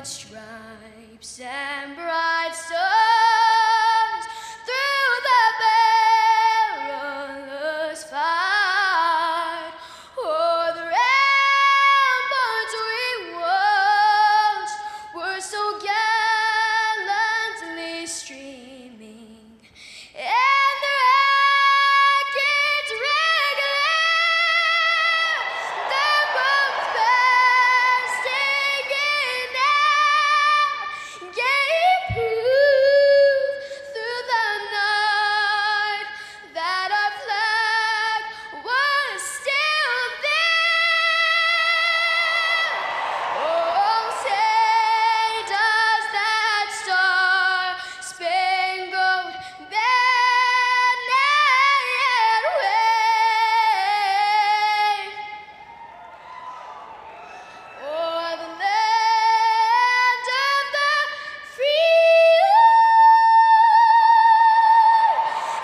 broad stripes and bright stars through the perilous fight. Oh, the ramparts we watched were so gallantly streaming, and the rackets regular, the boats bursting in air, gave proof through the night that our flag was still there. Oh, say does that star-spangled banner yet wave o'er the land of the free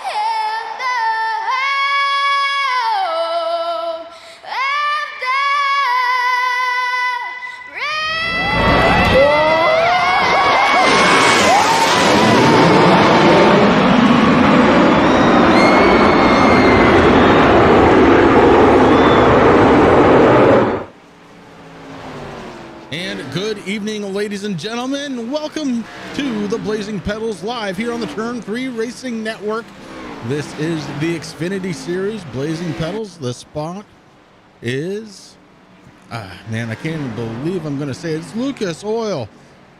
and the home of the And good evening, ladies and gentlemen. Welcome to the Blazing Pedals live here on the Turn 3 Racing Network. This is the Xfinity Series, Blazing Pedals. The spot is, man, I can't even believe I'm going to say it. It's Lucas Oil.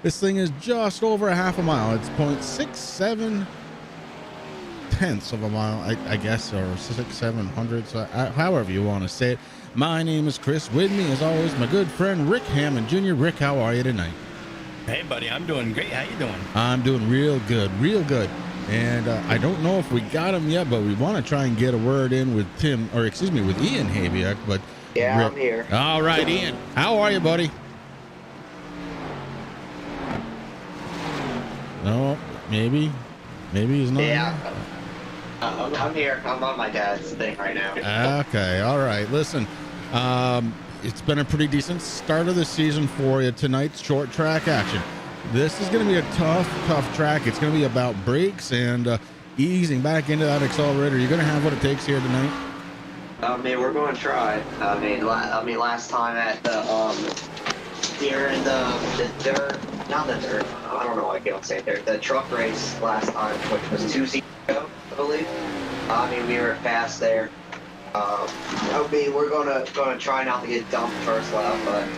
This thing is just over a half a mile. It's 0.67 tenths of a mile, I guess, or 6/700, so however you want to say it. My name is Chris. With me, as always, my good friend Rick Hammond Jr. Rick, how are you tonight? Hey, buddy, I'm doing great. How you doing? I'm doing real good, real good. And I don't know if we got him yet, but we want to try and get a word in with with Ian Habiak. But yeah, Rick. I'm here. All right, Ian, how are you, buddy? No, maybe he's not. Yeah. here? I'm here. I'm on my dad's thing right now. Okay, all right. Listen, it's been a pretty decent start of the season for you. Tonight's short track action. This is going to be a tough track. It's going to be about brakes and easing back into that accelerator. You're going to have what it takes here tonight. I mean, we're going to try. I mean, last time at the here in the dirt, not the dirt. I don't know why I can't say dirt. The truck race last time, which was 2 seasons ago, I believe. I mean, we were fast there. I mean, we're gonna try not to get dumped first lap, but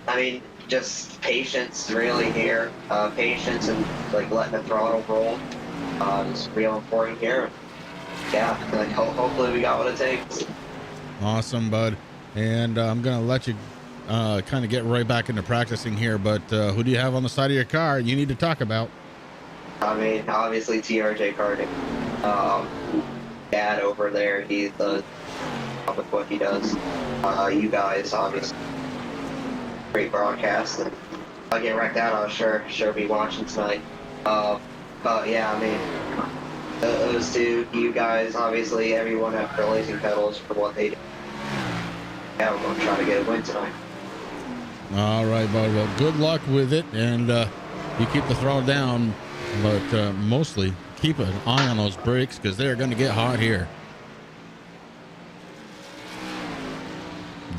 I mean, just patience really here. Patience and like letting the throttle roll is real important here. Yeah, like hopefully we got what it takes. Awesome, bud. And I'm going to let you kind of get right back into practicing here. But who do you have on the side of your car you need to talk about? I mean, obviously TRJ Karting. Dad over there, he's the with what he does. You guys, obviously, great broadcast. And I'll get wrecked out. I'll sure be watching tonight. But yeah, I mean, those two, you guys, obviously, everyone at Blazing Pedals for what they do. Yeah, we're gonna try to get a win tonight. All right, bud. Well, good luck with it. And you keep the throttle down, but mostly keep an eye on those brakes because they're going to get hot here.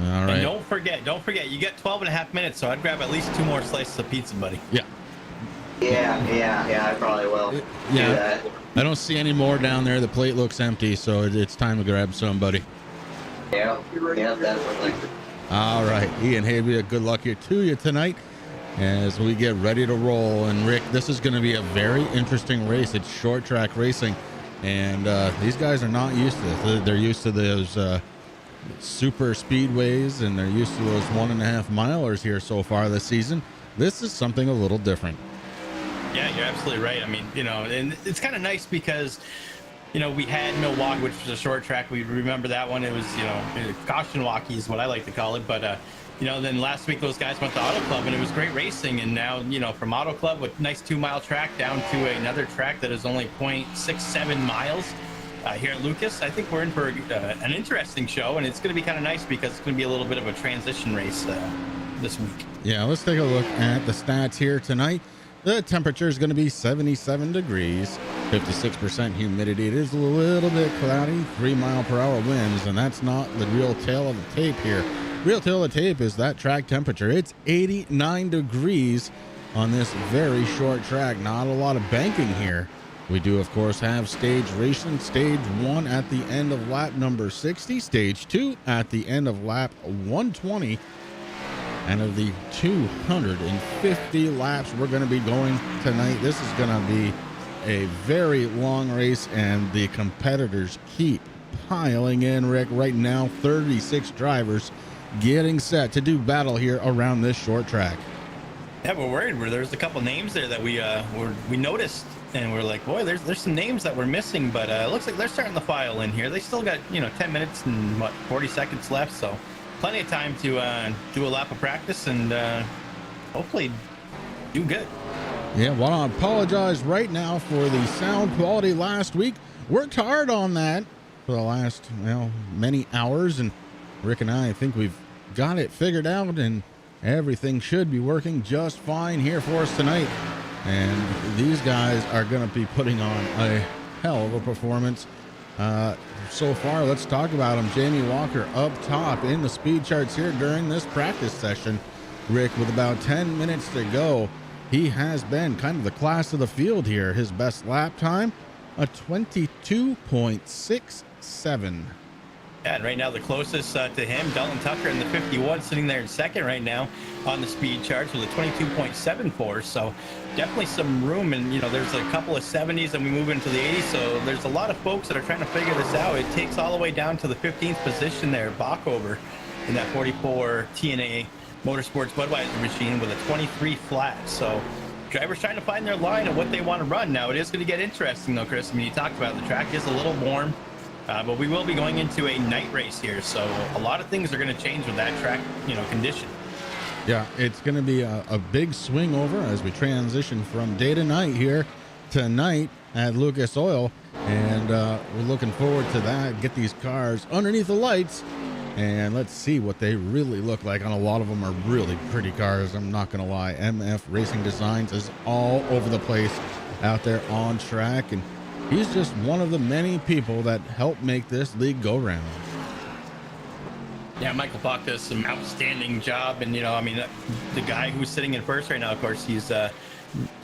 All right. And don't forget, you get 12 and a half minutes, so I'd grab at least 2 more slices of pizza, buddy. Yeah. Yeah, I probably will. Do that. I don't see any more down there. The plate looks empty, so it's time to grab some, buddy. Yeah, definitely. All right, Ian Habiak, good luck here to you tonight as we get ready to roll. And Rick, this is going to be a very interesting race. It's short track racing, and these guys are not used to this. They're used to those super speedways, and they're used to those 1.5 milers here so far this season. This is something a little different. Yeah, you're absolutely right. I mean, and it's kind of nice because, we had Milwaukee, which was a short track. We remember that one. It was, caution walkie is what I like to call it. But, then last week those guys went to Auto Club, and it was great racing. And now, from Auto Club with nice 2-mile track down to another track that is only 0.67 miles here at Lucas, I think we're in for an interesting show. And it's going to be kind of nice because it's going to be a little bit of a transition race this week. Yeah, let's take a look at the stats here tonight. The temperature is going to be 77 degrees, 56% humidity. It is a little bit cloudy, 3-mile-per-hour winds, and that's not the real tail of the tape here. Real tail of the tape is that track temperature. It's 89 degrees on this very short track. Not a lot of banking here. We do, of course, have stage racing. Stage 1 at the end of lap number 60. Stage 2 at the end of lap 120. And of the 250 laps we're going to be going tonight, this is going to be a very long race, and the competitors keep piling in, Rick. Right now, 36 drivers getting set to do battle here around this short track. Yeah, we're worried. There's a couple names there that we noticed, and we're like, boy, there's some names that we're missing, but it looks like they're starting to file in here. They still got 10 minutes and 40 seconds left, so plenty of time to do a lap of practice and hopefully do good. Yeah, well, I apologize right now for the sound quality last week. Worked hard on that for the last many hours, and Rick and I think we've got it figured out, and everything should be working just fine here for us tonight. And these guys are going to be putting on a hell of a performance. So far, let's talk about them. Jamie Walker up top in the speed charts here during this practice session. Rick, with about 10 minutes to go, he has been kind of the class of the field here. His best lap time, a 22.67. Yeah, and right now the closest to him, Dalton Tucker in the 51, sitting there in second right now on the speed charts with a 22.74. So definitely some room, and there's a couple of 70s and we move into the 80s. So there's a lot of folks that are trying to figure this out. It takes all the way down to the 15th position there, Backover in that 44 TNA Motorsports Budweiser machine with a 23 flat. So drivers trying to find their line and what they want to run. Now it is going to get interesting though, Chris. I mean, you talked about the track is a little warm. But we will be going into a night race here, so a lot of things are going to change with that track, condition. Yeah, it's going to be a big swing over as we transition from day to night here tonight at Lucas Oil, and we're looking forward to that. Get these cars underneath the lights, and let's see what they really look like. And a lot of them are really pretty cars, I'm not going to lie. MF Racing Designs is all over the place out there on track, and he's just one of the many people that help make this league go round. Yeah, Michael Bach does some outstanding job, and the guy who's sitting in first right now, of course, he's I'm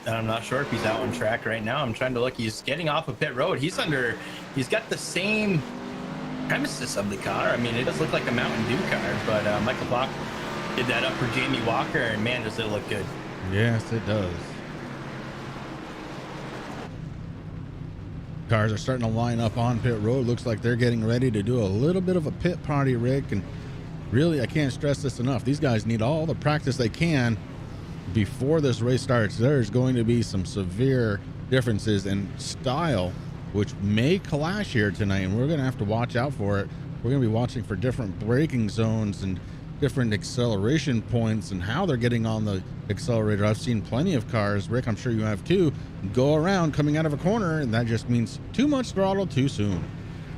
not sure if he's out on track right now. I'm trying to look. He's getting off of pit road. He's got the same premises of the car. I mean, it does look like a Mountain Dew car, but Michael Bach did that up for Jamie Walker, and man, does it look good. Yes, it does. Cars are starting to line up on pit road. Looks like they're getting ready to do a little bit of a pit party, Rick. And really, I can't stress this enough. These guys need all the practice they can before this race starts. There's going to be some severe differences in style, which may clash here tonight, and we're going to have to watch out for it. We're going to be watching for different braking zones and different acceleration points and how they're getting on the accelerator. I've seen plenty of cars, Rick, I'm sure you have too, go around coming out of a corner, and that just means too much throttle too soon.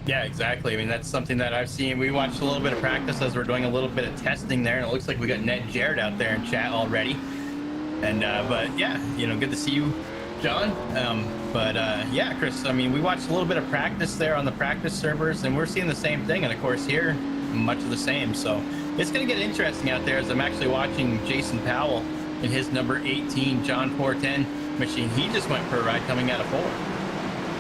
Yeah, exactly. I mean, that's something that I've seen. We watched a little bit of practice as we're doing a little bit of testing there, and it looks like we got Ned Jared out there in chat already. And but yeah, good to see you, John. Yeah, Chris, I mean, we watched a little bit of practice there on the practice servers, and we're seeing the same thing, and of course here much of the same. So it's going to get interesting out there as I'm actually watching Jason Powell in his number 18 John 410 machine. He just went for a ride coming out of 4.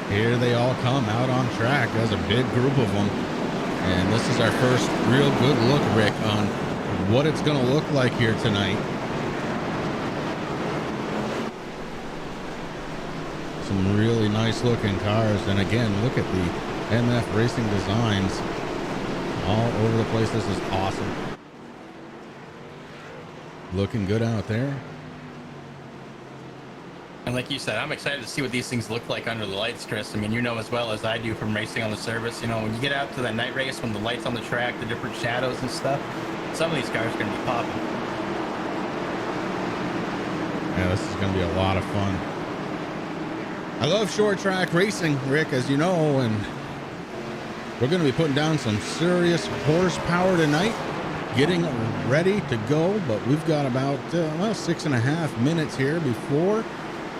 Here they all come out on track. There's a big group of them, and this is our first real good look, Rick, on what it's going to look like here tonight. Some really nice looking cars, and again, look at the MF Racing Designs all over the place. This is awesome. Looking good out there. And like you said, I'm excited to see what these things look like under the lights, Chris. I mean, as well as I do from racing on the service, when you get out to that night race, when the lights on the track, the different shadows and stuff, some of these cars are going to be popping. Yeah, this is going to be a lot of fun. I love short track racing, Rick, as you know, and we're going to be putting down some serious horsepower tonight. getting ready to go, but we've got about 6.5 minutes here before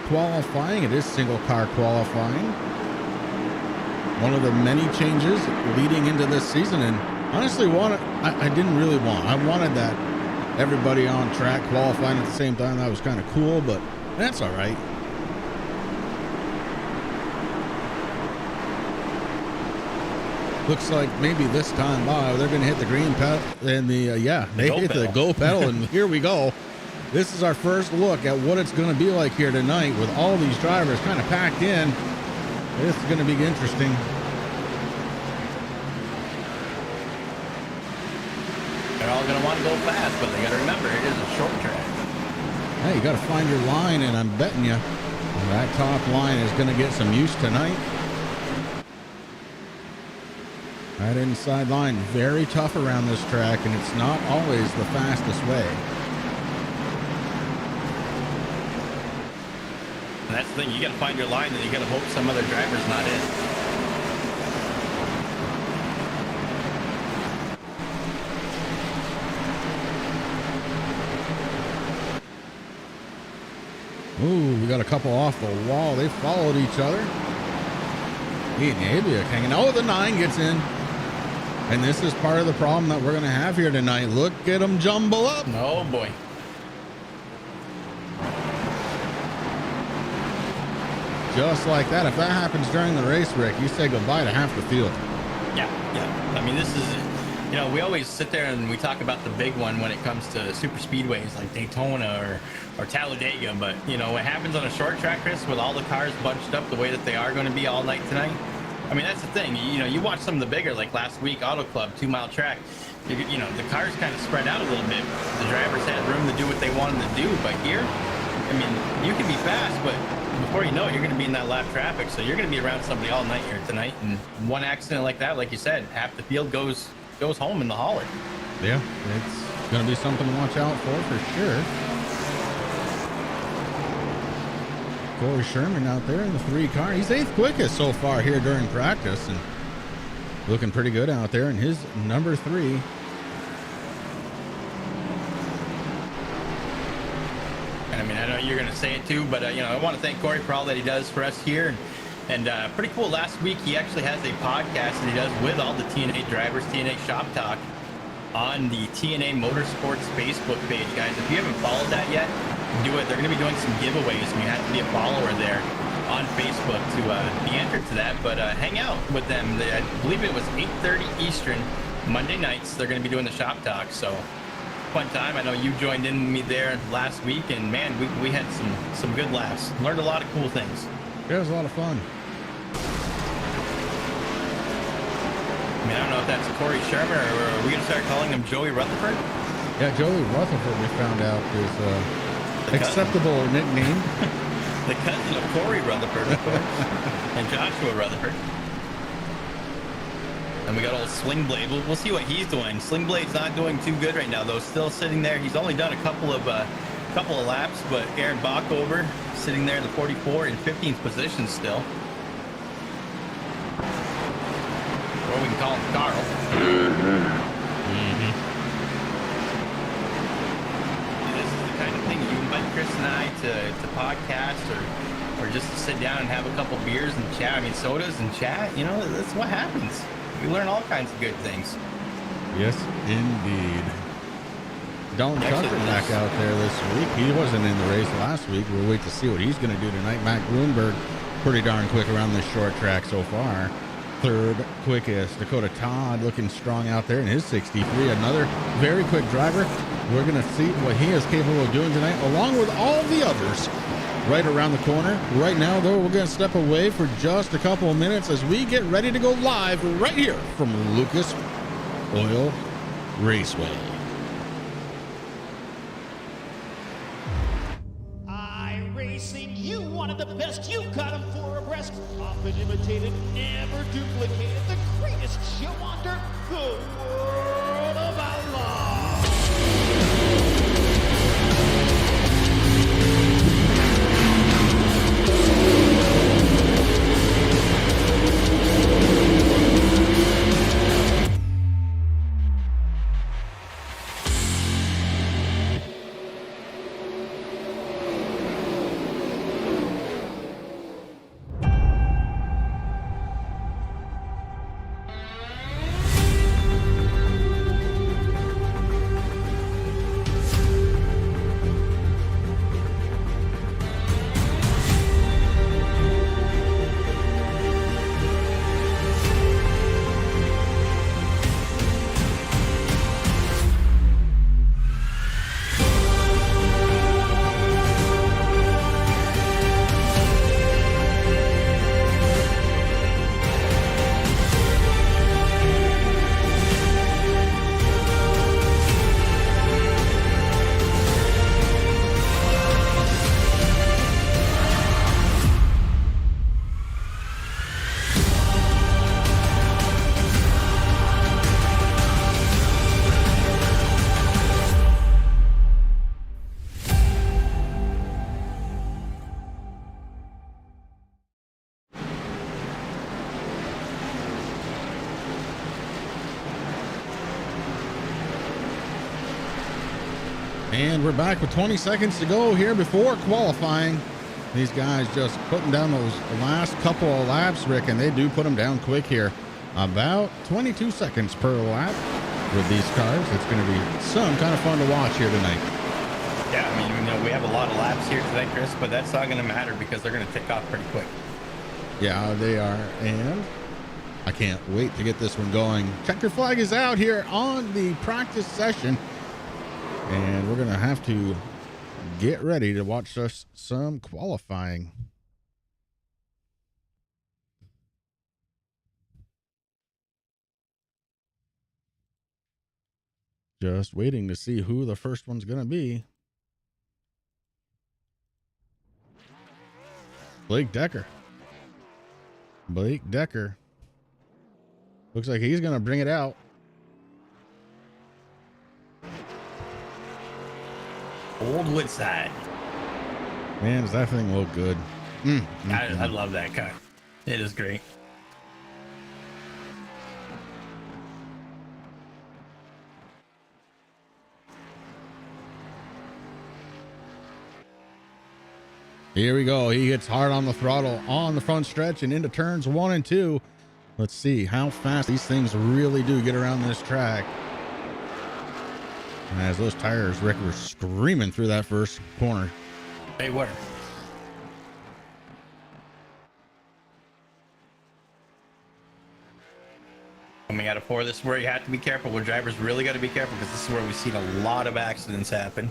qualifying. It is single car qualifying. One of the many changes leading into this season, and honestly, I didn't really want. I wanted that everybody on track qualifying at the same time. That was kind of cool, but that's all right. Looks like maybe this time they're going to hit the green pedal and they hit the go pedal, and here we go. This is our first look at what it's going to be like here tonight with all these drivers kind of packed in. This is going to be interesting. They're all going to want to go fast, but they got to remember it is a short track. Hey, you got to find your line, and I'm betting you that top line is going to get some use tonight. That inside line, very tough around this track, and it's not always the fastest way. And that's the thing, you got to find your line, and you got to hope some other driver's not in. Ooh, we got a couple off the wall. They followed each other. He and Abia hanging. Oh, the 9 gets in. And this is part of the problem that we're going to have here tonight. Look at them jumble up. Oh, boy. Just like that. If that happens during the race, Rick, you say goodbye to half the field. Yeah. I mean, this is, we always sit there and we talk about the big one when it comes to super speedways like Daytona or Talladega. But, what happens on a short track, Chris, with all the cars bunched up the way that they are going to be all night tonight. I mean, that's the thing. You watch some of the bigger, like last week, Auto Club, 2 Mile Track. The cars kind of spread out a little bit. The drivers had room to do what they wanted to do. But here, I mean, you can be fast, but before you know it, you're going to be in that lap traffic. So you're going to be around somebody all night here tonight. And one accident like that, like you said, half the field goes home in the hauler. Yeah, it's going to be something to watch out for sure. Corey Sherman out there in the 3 car. He's 8th quickest so far here during practice, and looking pretty good out there in his number 3. And I mean, I know you're going to say it too, but I want to thank Corey for all that he does for us here. And pretty cool. Last week, he actually has a podcast that he does with all the TNA drivers, TNA Shop Talk, on the TNA Motorsports Facebook page, guys. If you haven't followed that yet, do it. They're going to be doing some giveaways, and you have to be a follower there on Facebook to be entered to that. But hang out with them. I believe it was 8:30 Eastern, Monday nights. They're going to be doing the Shop Talk. So fun time. I know you joined in with me there last week, and man, we had some good laughs. Learned a lot of cool things. It was a lot of fun. I mean, I don't know if that's Corey Sherman, or are we going to start calling him Joey Rutherford? Yeah, Joey Rutherford, we found out, is acceptable nickname. The cousin of Corey Rutherford, of course, and Joshua Rutherford. And we got old Sling Blade. We'll see what he's doing. Sling Blade's not doing too good right now, though. Still sitting there. He's only done a couple of laps, but Aaron Bockover sitting there in the 44 in 15th position still. Or we can call him Carl. This is the kind of thing you invite Chris and I to podcast or just to sit down and have a couple beers and chat. I mean, sodas and chat, that's what happens. We learn all kinds of good things. Yes, indeed. Don Tucker back out there this week. He wasn't in the race last week. We'll wait to see what he's going to do tonight. Matt Grunberg, pretty darn quick around this short track so far. 3rd quickest. Dakota Todd looking strong out there in his 63. Another very quick driver. We're going to see what he is capable of doing tonight, along with all the others right around the corner. Right now, though, we're going to step away for just a couple of minutes as we get ready to go live right here from Lucas Oil Raceway. iRacing, you wanted the best, you got them 4 abreast, often imitated, never duplicated, the greatest show on dirt, the World of Outlaws. And we're back with 20 seconds to go here before qualifying. These guys just putting down those last couple of laps, Rick, and they do put them down quick here. About 22 seconds per lap with these cars. It's going to be some kind of fun to watch here tonight. Yeah, I mean, you know, we have a lot of laps here tonight, Chris, but that's not going to matter because they're going to tick off pretty quick. Yeah, they are. And I can't wait to get this one going. Checker flag is out here on the practice session. And we're going to have to get ready to watch us some qualifying. Just waiting to see who the first one's going to be. Blake Decker. Blake Decker. Looks like he's going to bring it out. Old Woodside. Man, does that thing look good. I love that car. It is great. Here we go. He hits hard on the throttle on the front stretch and into turns 1 and 2. Let's see how fast these things really do get around this track. As those tires, Rick, were screaming through that first corner. They were. Coming out of 4, this is where you have to be careful, where drivers really got to be careful, because this is where we've seen a lot of accidents happen.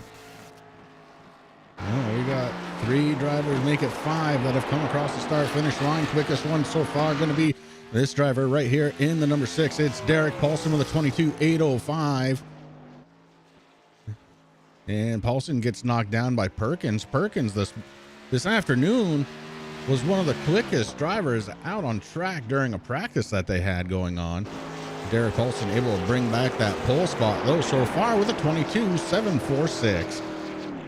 Well, we got 3 drivers make it 5 that have come across the start-finish line. Quickest one so far going to be this driver right here in the number 6. It's Derek Paulson with a 22.805. And Paulson gets knocked down by Perkins. Perkins this afternoon was one of the quickest drivers out on track during a practice that they had going on. Derek Paulson able to bring back that pole spot though so far with a 22.746.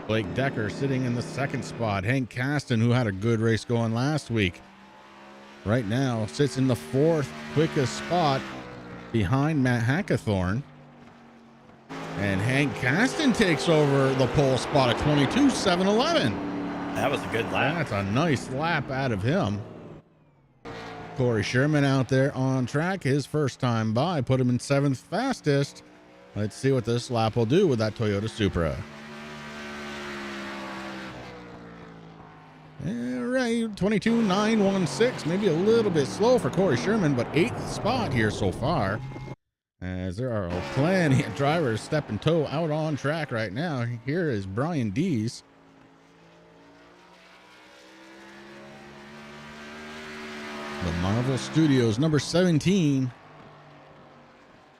Blake Decker sitting in the 2nd spot. Hank Caston, who had a good race going last week, right now sits in the 4th quickest spot behind Matt Hackathorn. And Hank Caston takes over the pole spot at 22.711. That was a good lap. That's a nice lap out of him. Corey Sherman out there on track, his first time by, put him in 7th fastest. Let's see what this lap will do with that Toyota Supra. All right, 22.916, maybe a little bit slow for Corey Sherman, but 8th spot here so far. As there are plenty of drivers stepping toe out on track right now. Here is Brian Dees. The Marvel Studios, number 17.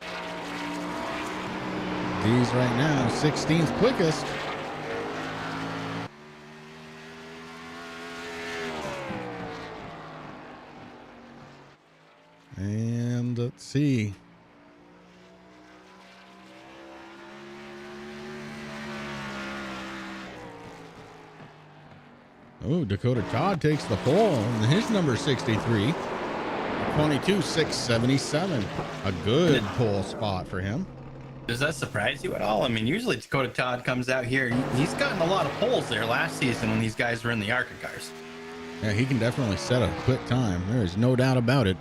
Dees right now, 16th quickest. And let's see. Oh, Dakota Todd takes the pole, and his number 63, 22.677. A good pole spot for him. Does that surprise you at all? I mean, usually Dakota Todd comes out here. He's gotten a lot of poles there last season when these guys were in the ARCA cars. Yeah, he can definitely set a quick time. There is no doubt about it.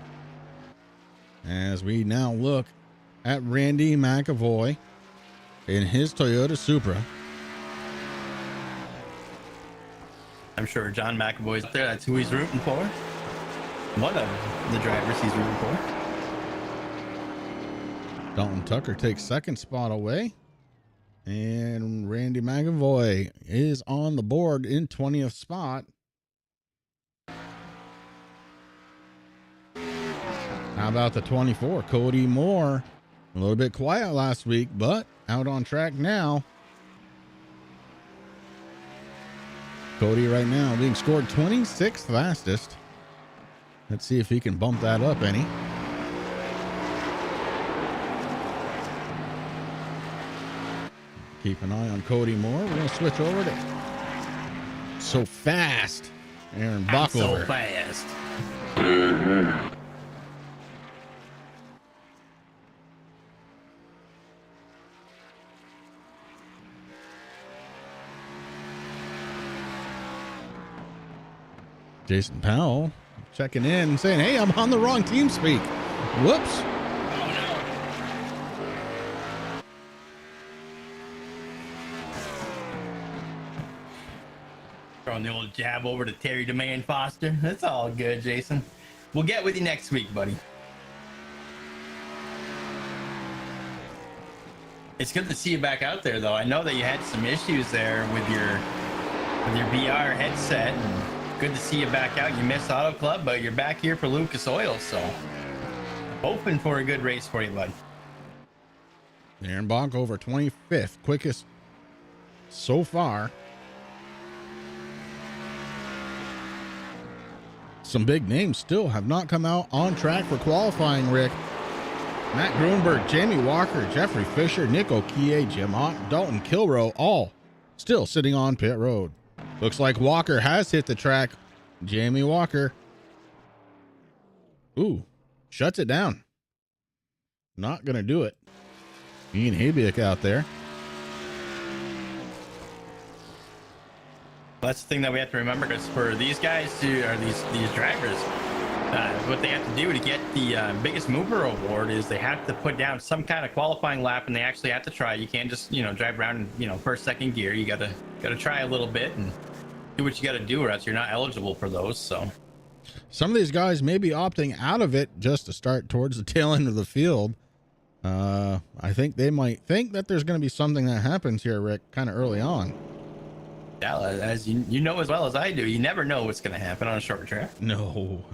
As we now look at Randy McAvoy in his Toyota Supra. I'm sure John McAvoy's up there. That's who he's rooting for. One of the drivers he's rooting for. Dalton Tucker takes 2nd spot away. And Randy McAvoy is on the board in 20th spot. How about the 24? Cody Moore. A little bit quiet last week, but out on track now. Cody right now being scored 26th fastest. Let's see if he can bump that up any. Keep an eye on Cody Moore. We're going to switch over to So Fast Aaron Bockover. So fast. Jason Powell checking in saying, hey, I'm on the wrong team speak. Whoops. Throwing the old jab over to Terry DeMan Foster. That's all good, Jason. We'll get with you next week, buddy. It's good to see you back out there, though. I know that you had some issues there with your VR headset, and good to see you back out. You missed Auto Club, but you're back here for Lucas Oil, so hoping for a good race for you, bud. Aaron Bonk over 25th, quickest so far. Some big names still have not come out on track for qualifying, Rick. Matt Grunberg, Jamie Walker, Jeffrey Fisher, Nick Okie, Jim Ott, Dalton Kilrow, all still sitting on pit road. Looks like Walker has hit the track. Jamie Walker. Ooh, shuts it down. Not going to do it. Ian Habiak out there. That's the thing that we have to remember, because for these guys these drivers, what they have to do to get the biggest mover award is they have to put down some kind of qualifying lap, and they actually have to try. You can't just drive around in first, second gear. You gotta try a little bit and do what you gotta do, or else you're not eligible for those. So some of these guys may be opting out of it just to start towards the tail end of the field. I think they might think that there's going to be something that happens here, Rick, kind of early on. Yeah, as you know as well as I do, you never know what's going to happen on a short track. No.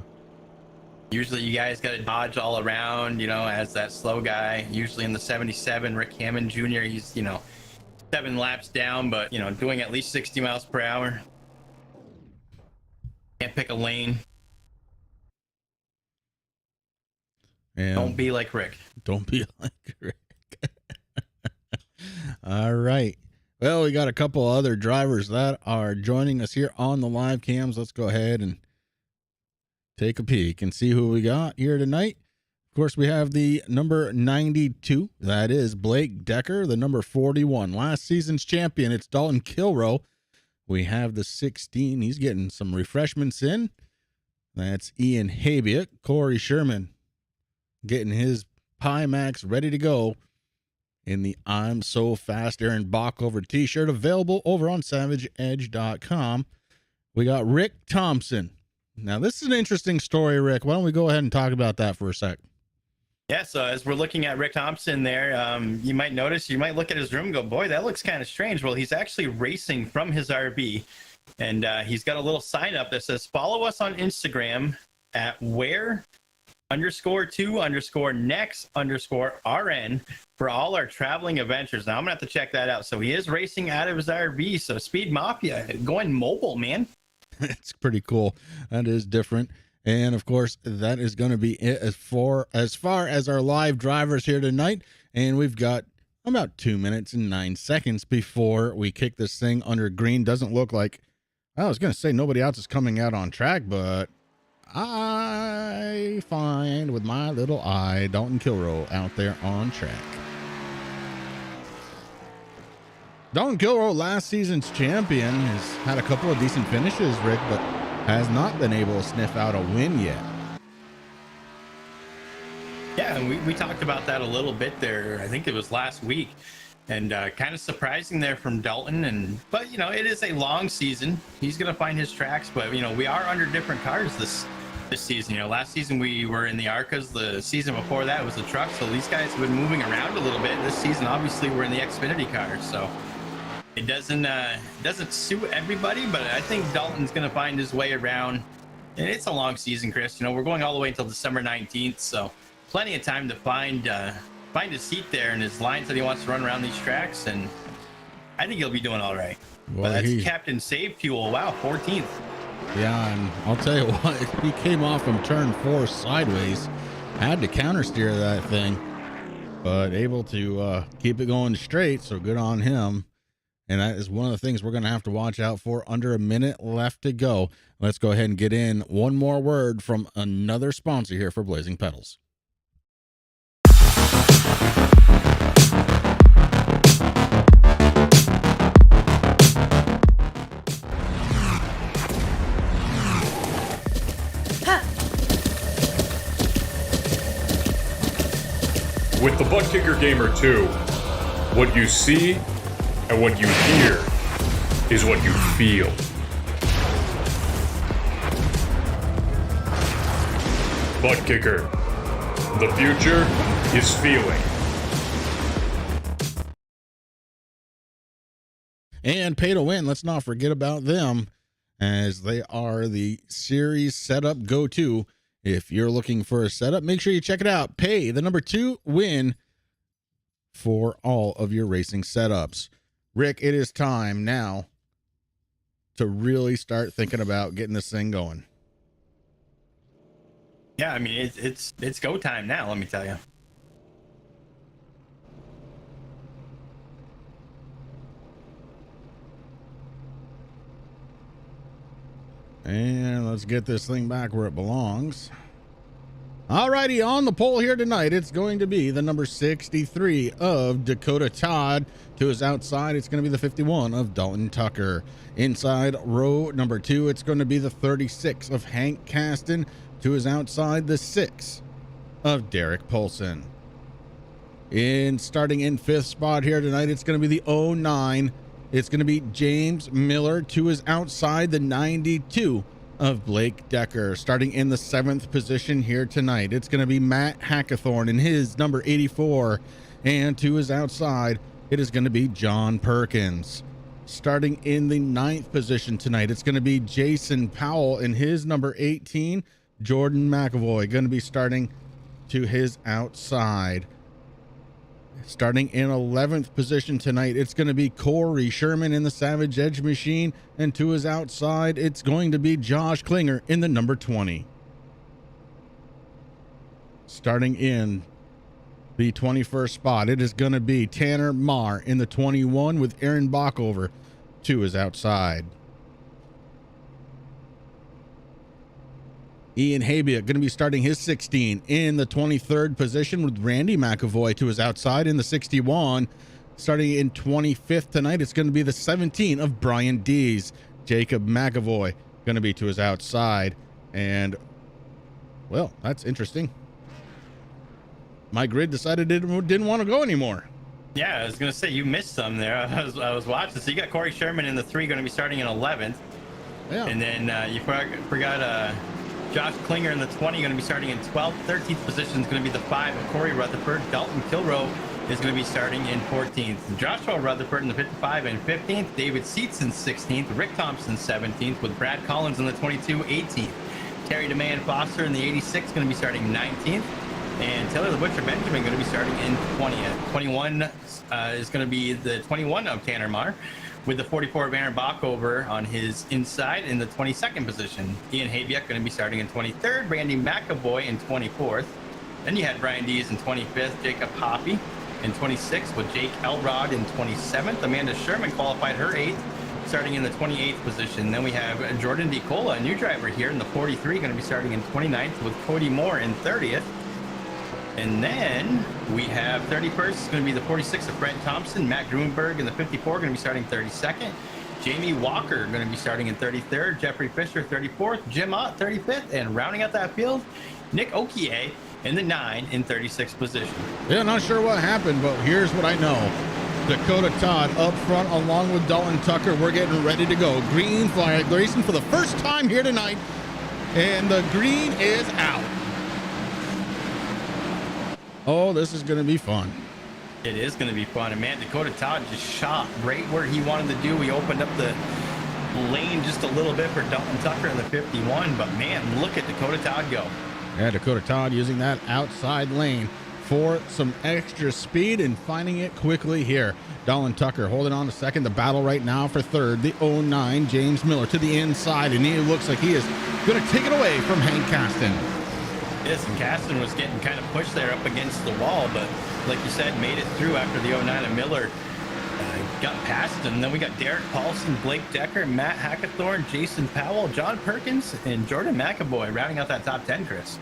Usually you guys got to dodge all around, as that slow guy. Usually in the 77, Rick Hammond Jr., he's, 7 laps down, but, doing at least 60 miles per hour. Can't pick a lane. And don't be like Rick. Don't be like Rick. All right. Well, we got a couple other drivers that are joining us here on the live cams. Let's go ahead and take a peek and see who we got here tonight. Of course, we have the number 92. That is Blake Decker, the number 41. Last season's champion, it's Dalton Kilrow. We have the 16. He's getting some refreshments in. That's Ian Habiak. Corey Sherman getting his Pi Max ready to go in the I'm So Fast Aaron Bockover t-shirt, available over on SavageEdge.com. We got Rick Thompson. Now, this is an interesting story, Rick. Why don't we go ahead and talk about that for a sec? Yeah, so as we're looking at Rick Thompson there, you might look at his room and go, boy, that looks kind of strange. Well, he's actually racing from his RV, and he's got a little sign up that says, follow us on Instagram at where_2_next_RN for all our traveling adventures. Now I'm gonna have to check that out. So he is racing out of his RV. So Speed Mafia going mobile, man. It's pretty cool. That is different. And of course, that is going to be it as far as our live drivers here tonight. And we've got about 2 minutes and 9 seconds before we kick this thing under green. Doesn't look like, I was going to say nobody else is coming out on track, but I find with my little eye Dalton Kilrow out there on track. Dalton Kilrow, last season's champion, has had a couple of decent finishes, Rick, but has not been able to sniff out a win yet. Yeah, and we talked about that a little bit there. I think it was last week, and kind of surprising there from Dalton. But it is a long season. He's going to find his tracks, but we are under different cars this season. Last season we were in the Arcas. The season before that was the truck. So these guys have been moving around a little bit. This season, obviously, we're in the Xfinity cars. So it doesn't suit everybody, but I think Dalton's going to find his way around. And it's a long season, Chris. We're going all the way until December 19th. So plenty of time to find a seat there in his lines that he wants to run around these tracks. And I think he'll be doing all right. Well, that's Captain Save Fuel. Wow, 14th. Yeah, and I'll tell you what, he came off from turn 4 sideways, had to counter steer that thing, but able to keep it going straight, so good on him. And that is one of the things we're going to have to watch out for. Under a minute left to go. Let's go ahead and get in one more word from another sponsor here for Blazing Pedals. the Butt Kicker Gamer 2, what you see and what you hear is what you feel. Butt Kicker. The future is feeling. And Pay to Win, let's not forget about them, as they are the series setup go-to. If you're looking for a setup, make sure you check it out. Pay, the number 2, win for all of your racing setups. Rick, it is time now to really start thinking about getting this thing going. Yeah, I mean, it's go time now, let me tell you. And let's get this thing back where it belongs. Alrighty, on the pole here tonight, it's going to be the number 63 of Dakota Todd. To his outside, it's going to be the 51 of Dalton Tucker. Inside row number 2, it's going to be the 36 of Hank Caston. To his outside, the 6 of Derek Polson. Starting in 5th spot here tonight, it's going to be the 09. It's going to be James Miller. To his outside, the 92 of Blake Decker. Starting in the 7th position here tonight, it's going to be Matt Hackathorn in his number 84. And to his outside, it is going to be John Perkins. Starting in the 9th position tonight, it's going to be Jason Powell in his number 18. Jordan McAvoy going to be starting to his outside. Starting in 11th position tonight, it's going to be Corey Sherman in the Savage Edge Machine. And to his outside, it's going to be Josh Klinger in the number 20. Starting in the 21st spot, it is going to be Tanner Marr in the 21 with Aaron Bockover to his outside. Ian Habia going to be starting his 16 in the 23rd position with Randy McAvoy to his outside in the 61. Starting in 25th tonight, it's going to be the 17 of Brian Dees. Jacob McAvoy going to be to his outside. And, well, that's interesting. My grid decided it didn't want to go anymore. Yeah, I was going to say, you missed some there. I was watching. So you got Corey Sherman in the 3 going to be starting in 11th. Yeah. And then you forgot Josh Klinger in the 20 going to be starting in 12th. 13th position is going to be the 5 of Corey Rutherford. Dalton Kilrow is going to be starting in 14th. Joshua Rutherford in the 55 and 15th. David Seats in 16th. Rick Thompson 17th with Brad Collins in the 22 18th. Terry DeMay Foster in the 86 going to be starting 19th. And Taylor the Butcher Benjamin going to be starting in 20th. 21 is going to be the 21 of Tanner Marr, with the 44 of Aaron Bockover on his inside in the 22nd position. Ian Habiak going to be starting in 23rd. Randy McAvoy in 24th. Then you had Brian Dees in 25th. Jacob Hoppy in 26th with Jake Elrod in 27th. Amanda Sherman qualified her 8th, starting in the 28th position. Then we have Jordan DeCola, a new driver here in the 43, going to be starting in 29th with Cody Moore in 30th. And then we have 31st, it's going to be the 46 of Brent Thompson. Matt Grunberg in the 54, going to be starting 32nd. Jamie Walker going to be starting in 33rd. Jeffrey Fisher, 34th. Jim Ott, 35th. And rounding out that field, Nick Okie in the 9 in 36th position. Yeah, not sure what happened, but here's what I know. Dakota Todd up front along with Dalton Tucker. We're getting ready to go. Green flag racing for the first time here tonight. And the green is out. Oh, this is going to be fun. It is going to be fun. And man, Dakota Todd just shot right where he wanted to do. He opened up the lane just a little bit for Dalton Tucker in the 51. But man, look at Dakota Todd go. Yeah, Dakota Todd using that outside lane for some extra speed and finding it quickly here. Dalton Tucker holding on to second. The battle right now for third. The 09, James Miller to the inside. And he looks like he is going to take it away from Hank Caston. Yes, and Caston was getting kind of pushed there up against the wall, but like you said, made it through after the 09 and Miller got past him. And then we got Derek Paulson, Blake Decker, Matt Hackathorn, Jason Powell, John Perkins, and Jordan McAvoy rounding out that top 10, Chris.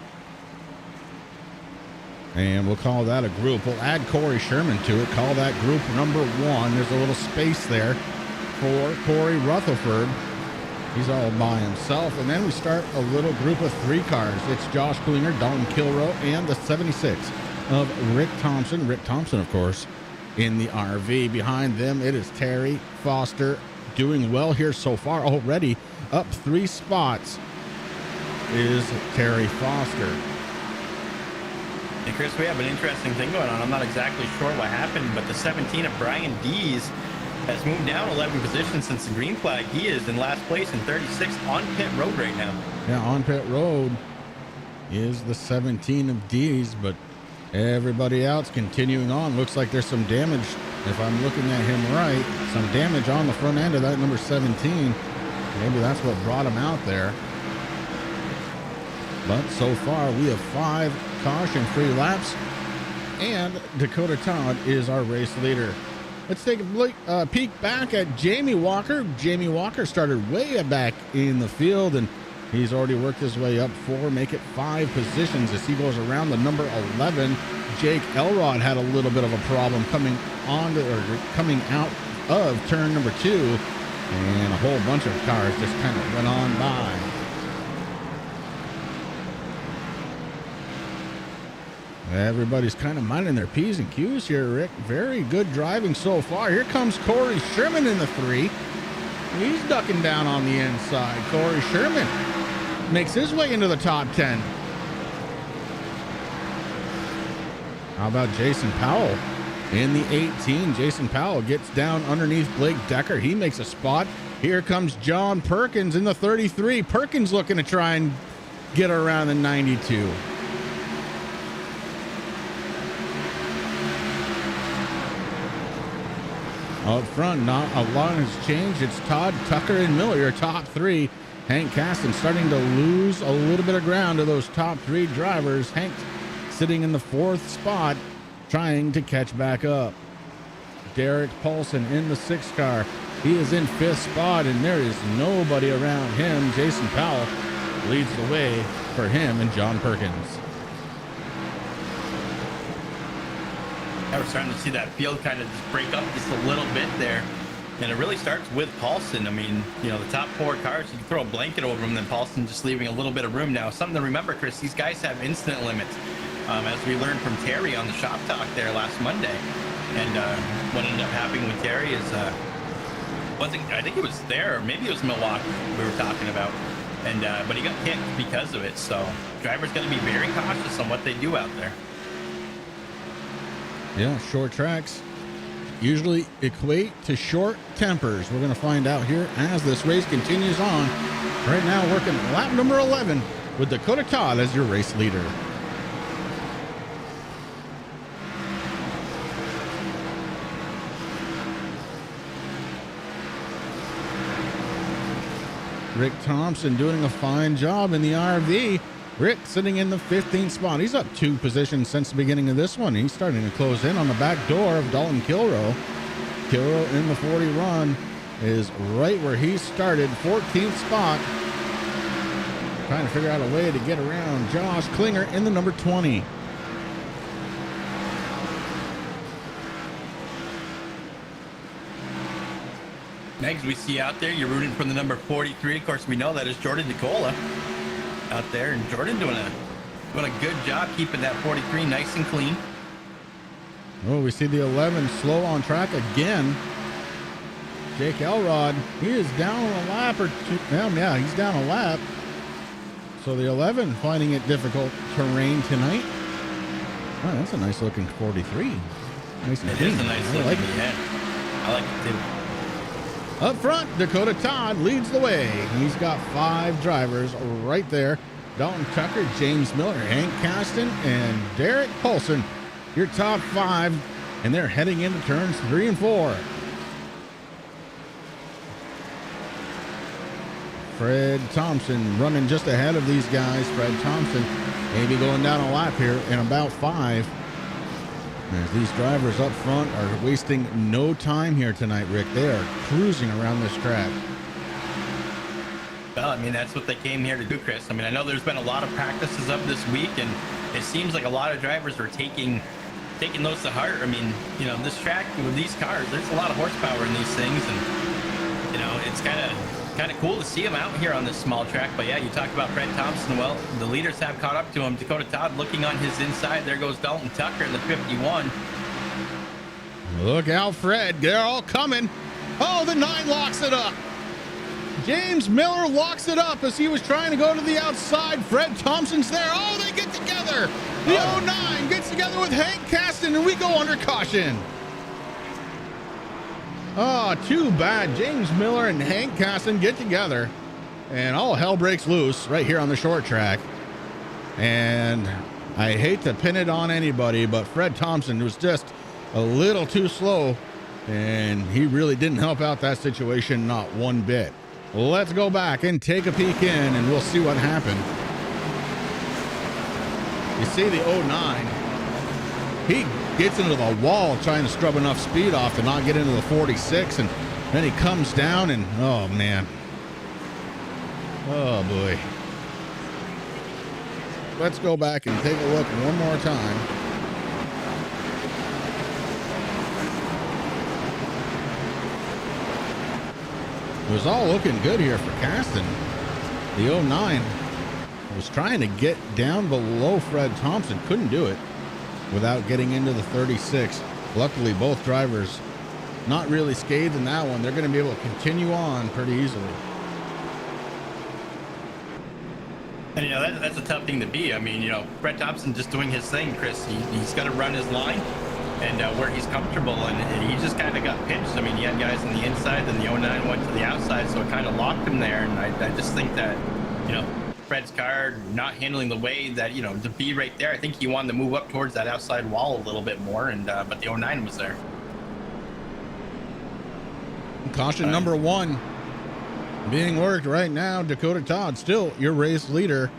And we'll call that a group. We'll add Corey Sherman to it. Call that group number 1. There's a little space there for Corey Rutherford. He's all by himself. And then we start a little group of 3 cars. It's Josh Klinger, Dalton Kilrow, and the 76 of Rick Thompson. Rick Thompson, of course, in the RV. Behind them, it is Terry Foster, doing well here so far already. Up 3 spots is Terry Foster. And Chris, we have an interesting thing going on. I'm not exactly sure what happened, but the 17 of Brian Dees has moved down 11 positions since the green flag. He is in last place in 36 on pit road right now. Yeah, on pit road is the 17 of Dees, but everybody else continuing on. Looks like there's some damage, if I'm looking at him right, some damage on the front end of that number 17. Maybe that's what brought him out there. But so far, we have 5 caution-free laps, and Dakota Todd is our race leader. Let's take a peek back at Jamie Walker. Jamie Walker started way back in the field, and he's already worked his way up 4, make it 5 positions as he goes around the number 11. Jake Elrod had a little bit of a problem coming out of turn number 2, and a whole bunch of cars just kind of went on by. Everybody's kind of minding their P's and Q's here, Rick. Very good driving so far. Here comes Corey Sherman in the 3. He's ducking down on the inside. Corey Sherman makes his way into the top 10. How about Jason Powell in the 18? Jason Powell gets down underneath Blake Decker. He makes a spot. Here comes John Perkins in the 33. Perkins looking to try and get around the 92. Up front, not a lot has changed. It's Todd, Tucker, and Miller, your top 3. Hank Caston starting to lose a little bit of ground to those top 3 drivers. Hank sitting in the 4th spot, trying to catch back up. Derek Paulson in the 6 car. He is in 5th spot, and there is nobody around him. Jason Powell leads the way for him and John Perkins. Now we're starting to see that field kind of just break up just a little bit there. And it really starts with Paulson. I mean, you know, the top 4 cars, you can throw a blanket over them, then Paulson just leaving a little bit of room. Now, something to remember, Chris, these guys have instant limits. As we learned from Terry on the shop talk there last Monday. And what ended up happening with Terry is, I think it was there, or maybe it was Milwaukee we were talking about. And but he got kicked because of it. So drivers got to be very cautious on what they do out there. Yeah, short tracks usually equate to short tempers. We're going to find out here as this race continues on. Right now, working lap number 11 with Dakota Todd as your race leader. Rick Thompson doing a fine job in the RV. Rick sitting in the 15th spot. He's up 2 positions since the beginning of this one. He's starting to close in on the back door of Dalton Kilroe. Kilroe in the 40 run is right where he started, 14th spot. Trying to figure out a way to get around Josh Klinger in the number 20. Next, we see out there, you're rooting for the number 43. Of course, we know that is Jordan Nicola out there, and Jordan doing a good job keeping that 43 nice and clean. Oh, we see the 11 slow on track again. Jake Elrod, he is down a lap or 2. Yeah, he's down a lap. So the 11 finding it difficult terrain tonight. Oh, that's a nice looking 43. Nice and clean. It is a nice looking, like I like it too. Up front, Dakota Todd leads the way. He's got 5 drivers right there. Dalton Tucker, James Miller, Hank Caston, and Derek Paulson, your top 5, and they're heading into turns 3 and 4. Fred Thompson running just ahead of these guys. Fred Thompson maybe going down a lap here in about 5. As these drivers up front are wasting no time here tonight, Rick. They are cruising around this track. Well, I mean, that's what they came here to do, Chris. I mean, I know there's been a lot of practices up this week, and it seems like a lot of drivers are taking those to heart. I mean, you know, this track with these cars, there's a lot of horsepower in these things, and you know, it's kind of kind of cool to see him out here on this small track. But yeah, you talk about Fred Thompson. Well, the leaders have caught up to him. Dakota Todd looking on his inside. There goes Dalton Tucker in the 51. Look out, Fred. They're all coming. Oh, the 9 locks it up. James Miller locks it up as he was trying to go to the outside. Fred Thompson's there. Oh, they get together. The 09 gets together with Hank Caston, and we go under caution. Oh, too bad. James Miller and Hank Caston get together, and all hell breaks loose right here on the short track. And I hate to pin it on anybody, but Fred Thompson was just a little too slow, and he really didn't help out that situation, not one bit. Let's go back and take a peek in, and we'll see what happened. You see the 09, he gets into the wall trying to scrub enough speed off to not get into the 46, and then he comes down, and oh man, oh boy. Let's go back and take a look one more time. It was all looking good here for Caston. The 09 was trying to get down below Fred Thompson, couldn't do it without getting into the 36. Luckily, both drivers not really scathed in that one. They're going to be able to continue on pretty easily. And, you know, that's a tough thing to be. I mean, you know, Fred Thompson just doing his thing, Chris. He's got to run his line and where he's comfortable, and he just kind of got pinched. I mean, he had guys on the inside, then the 09 went to the outside, so it kind of locked him there. And I just think that, you know, Fred's car not handling the way that, you know, to be right there. I think he wanted to move up towards that outside wall a little bit more, and but the 09 was there. Caution number 1 being worked right now. Dakota Todd, still your race leader.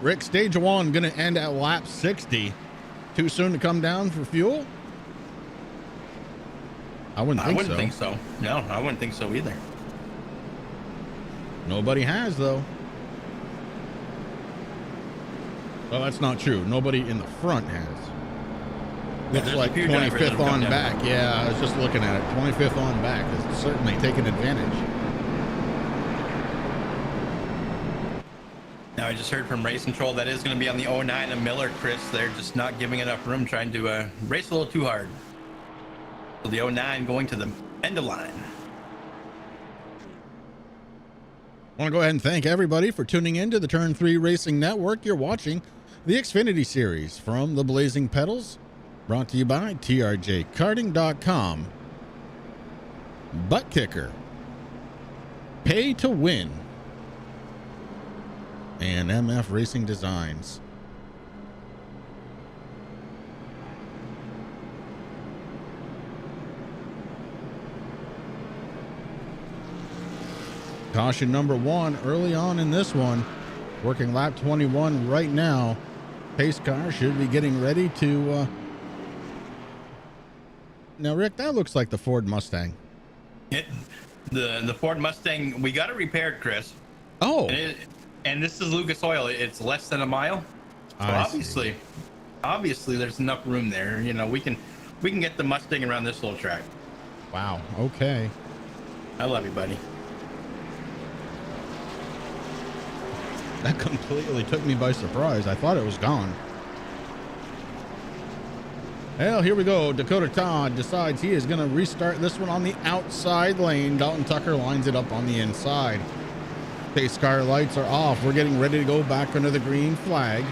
Rick, stage 1 going to end at lap 60. Too soon to come down for fuel? I wouldn't think so. No, I wouldn't think so either. Nobody has, though. Well, that's not true. Nobody in the front has. Looks like 25th on back. Yeah, I was just looking at it. 25th on back is certainly taking advantage. Now, I just heard from Race Control that is going to be on the 09 and Miller, Chris. They're just not giving enough room, trying to race a little too hard. So the 09 going to the end of line. I want to go ahead and thank everybody for tuning in to the Turn 3 Racing Network. You're watching the Xfinity Series from the Blazing Pedals, brought to you by TRJ Karting.com, Butt Kicker, Pay to Win, and MF Racing Designs. Caution number 1 early on in this one, working lap 21 right now. Pace car should be getting ready to now, Rick, that looks like the Ford Mustang. The Ford Mustang, we got it repaired, Chris. Oh, and this is Lucas Oil. It's less than a mile, so obviously there's enough room there. You know, we can get the Mustang around this little track. Wow. Okay. I love you, buddy. That completely took me by surprise. I thought it was gone. Well, here we go. Dakota Todd decides he is going to restart this one on the outside lane. Dalton Tucker lines it up on the inside. Pace car lights are off. We're getting ready to go back under the green flag.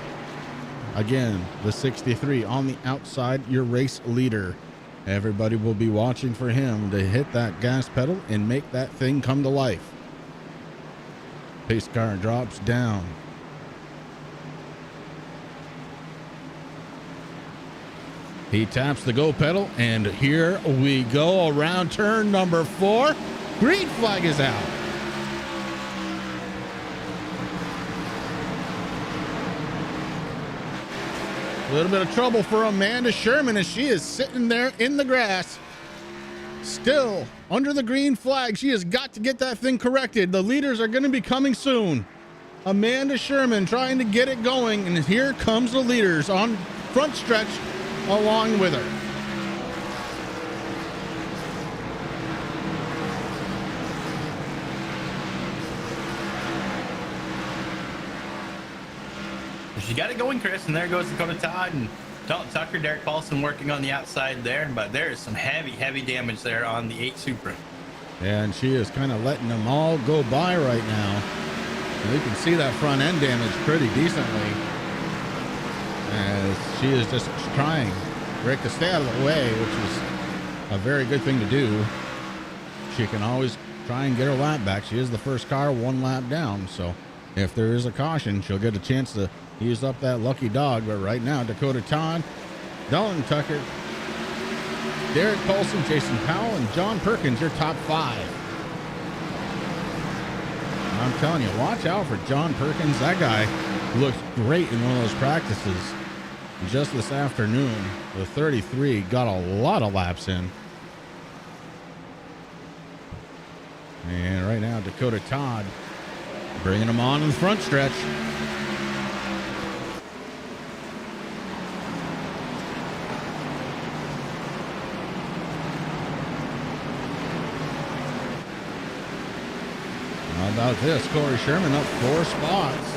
Again, the 63 on the outside, your race leader. Everybody will be watching for him to hit that gas pedal and make that thing come to life. Pace car drops down. He taps the go pedal, and here we go around turn number 4. Green flag is out. A little bit of trouble for Amanda Sherman as she is sitting there in the grass. Still under the green flag. She has got to get that thing corrected. The leaders are going to be coming soon. Amanda Sherman trying to get it going, and here comes the leaders on front stretch along with her. she got it going, Chris, and there goes Dakota Todd and Dalton Tucker, Derek Paulson working on the outside there, but there is some heavy damage there on the 8 Supra. And she is kind of letting them all go by right now. And you can see that front end damage pretty decently, as she is just trying, Rick, to stay out of the way, which is a very good thing to do. She can always try and get her lap back. She is the first car 1 lap down, so if there is a caution, she'll get a chance to use up that lucky dog. But right now, Dakota Todd, Dalton Tucker, Derek Paulson, Jason Powell, and John Perkins, your top 5. I'm telling you, watch out for John Perkins. That guy looked great in one of those practices just this afternoon. The 33 got a lot of laps in. And right now, Dakota Todd bringing them on in the front stretch. How about this? Corey Sherman up 4 spots.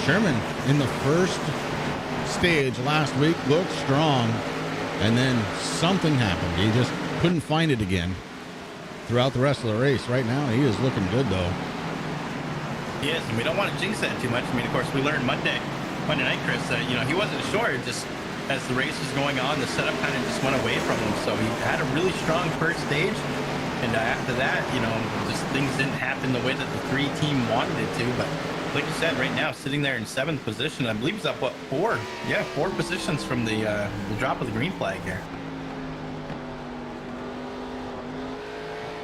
Sherman in the first stage last week looked strong, and then something happened. He just couldn't find it again throughout the rest of the race. Right now, he is looking good, though. Yes, and we don't want to jinx that too much. I mean, of course, we learned Monday night, Chris, that, he wasn't sure. Just as the race was going on, the setup kind of just went away from him. So he had a really strong first stage. And after that, just things didn't happen the way that the 3 team wanted it to. But like you said, right now, sitting there in 7th position, I believe he's up, 4? Yeah, 4 positions from the drop of the green flag here.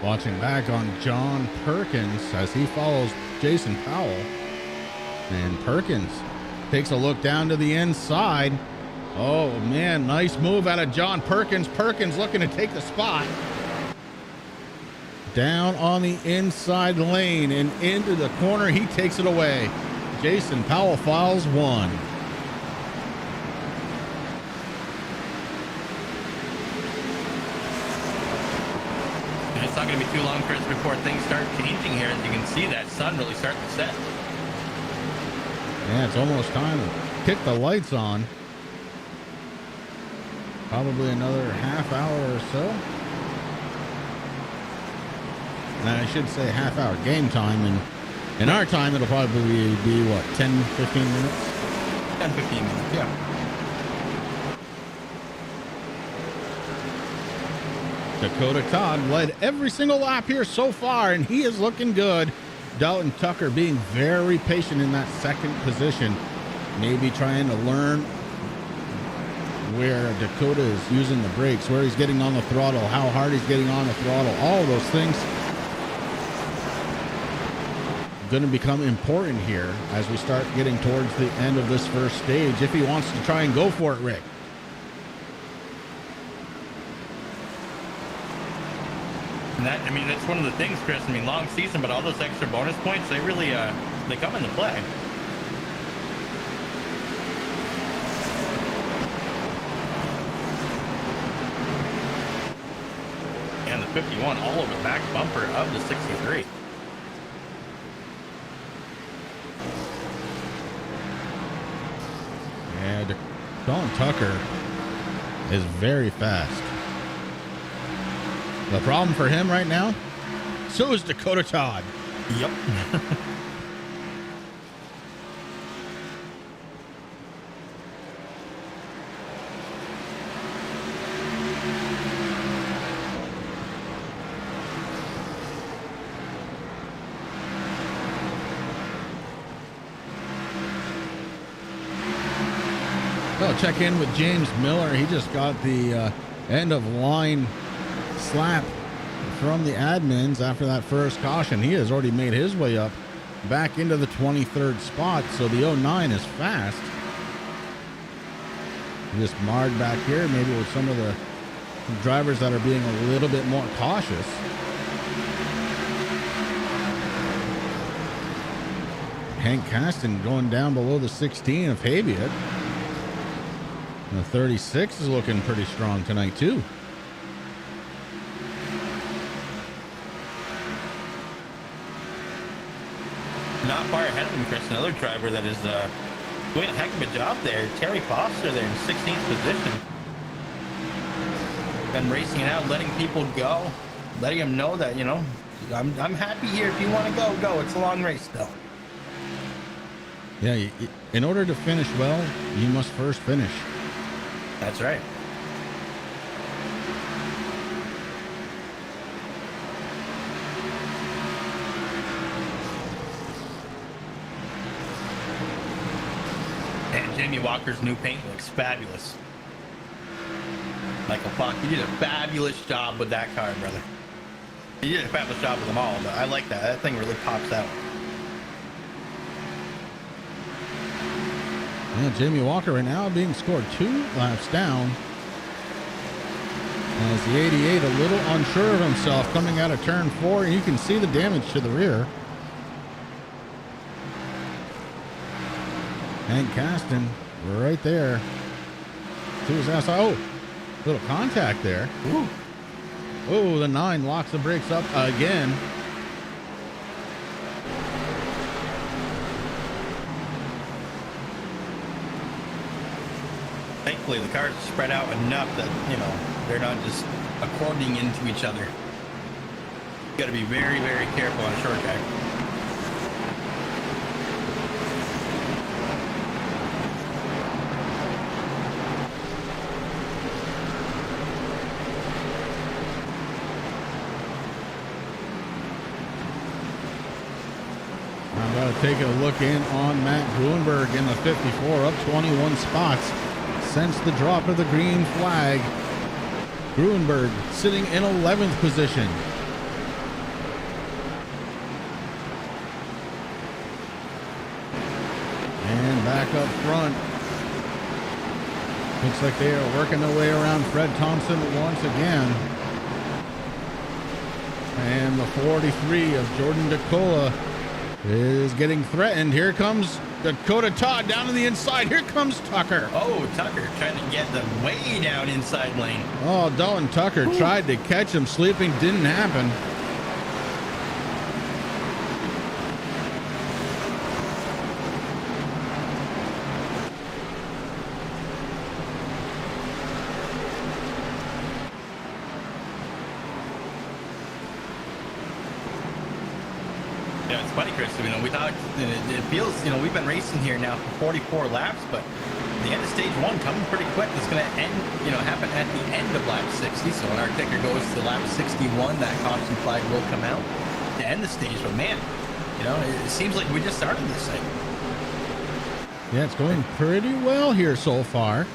Watching back on John Perkins as he follows Jason Powell. And Perkins takes a look down to the inside. Oh, man, nice move out of John Perkins. Perkins looking to take the spot. Down on the inside lane and into the corner. He takes it away. Jason Powell files 1. And it's not going to be too long, Chris, before things start changing here. As you can see, that sun really starting to set. Yeah, it's almost time to kick the lights on. Probably another half hour or so. And I should say half hour game time, and in our time it'll probably be what, 10-15 minutes? 10-15 minutes, yeah. Dakota Todd led every single lap here so far, and he is looking good. Dalton Tucker being very patient in that 2nd position, maybe trying to learn where Dakota is using the brakes, where he's getting on the throttle, how hard he's getting on the throttle, all of those things going to become important here as we start getting towards the end of this first stage, if he wants to try and go for it, Rick. And that, that's one of the things, Chris. Long season, but all those extra bonus points, they really they come into play. And the 51 all over the back bumper of the 63. And Dalton Tucker is very fast. The problem for him right now, so is Dakota Todd. Yep. I'll check in with James Miller. He just got the end of line slap from the admins after that first caution. He has already made his way up back into the 23rd spot, so the 09 is fast. Just marred back here, maybe with some of the drivers that are being a little bit more cautious. Hank Caston going down below the 16 of Haviot. And the 36 is looking pretty strong tonight, too. Not far ahead of him, Chris. Another driver that is Doing a heck of a job there. Terry Foster there in 16th position. Been racing it out, letting people go, letting them know that, you know, I'm happy here. If you want to go, go. It's a long race though. Yeah, in order to finish well, you must first finish. That's right. And Jamie Walker's new paint looks fabulous. Michael Falk, you did a fabulous job with that car, brother. You did a fabulous job with them all, but I like that. That thing really pops out. Yeah, Jamie Walker right now being scored 2 laps down. As the 88 a little unsure of himself coming out of turn 4, and you can see the damage to the rear. Hank Caston right there to his outside. Oh, little contact there. Ooh. Oh, the 9 locks the brakes up again. Thankfully, the cars are spread out enough that, you know, they're not just according into each other. You got to be very, very careful on a short track. I'm going to take a look in on Matt Gruenberg in the 54, up 21 spots since the drop of the green flag. Gruenberg sitting in 11th position. And back up front. Looks like they are working their way around Fred Thompson once again. And the 43 of Jordan DeCola is getting threatened. Here comes Dakota Todd down to the inside. Here comes Tucker. Oh, Tucker trying to get them way down inside lane. Oh, Dalton Tucker tried to catch him sleeping. Didn't happen. Yeah, it's funny, Chris. You know, we talked. It feels, you know, we've been racing here now for 44 laps, but the end of stage 1 coming pretty quick. It's going to end, you know, happen at the end of lap 60. So when our ticker goes to lap 61, that caution flag will come out to end the stage. But man, you know, it seems like we just started this thing. Yeah, it's going pretty well here so far.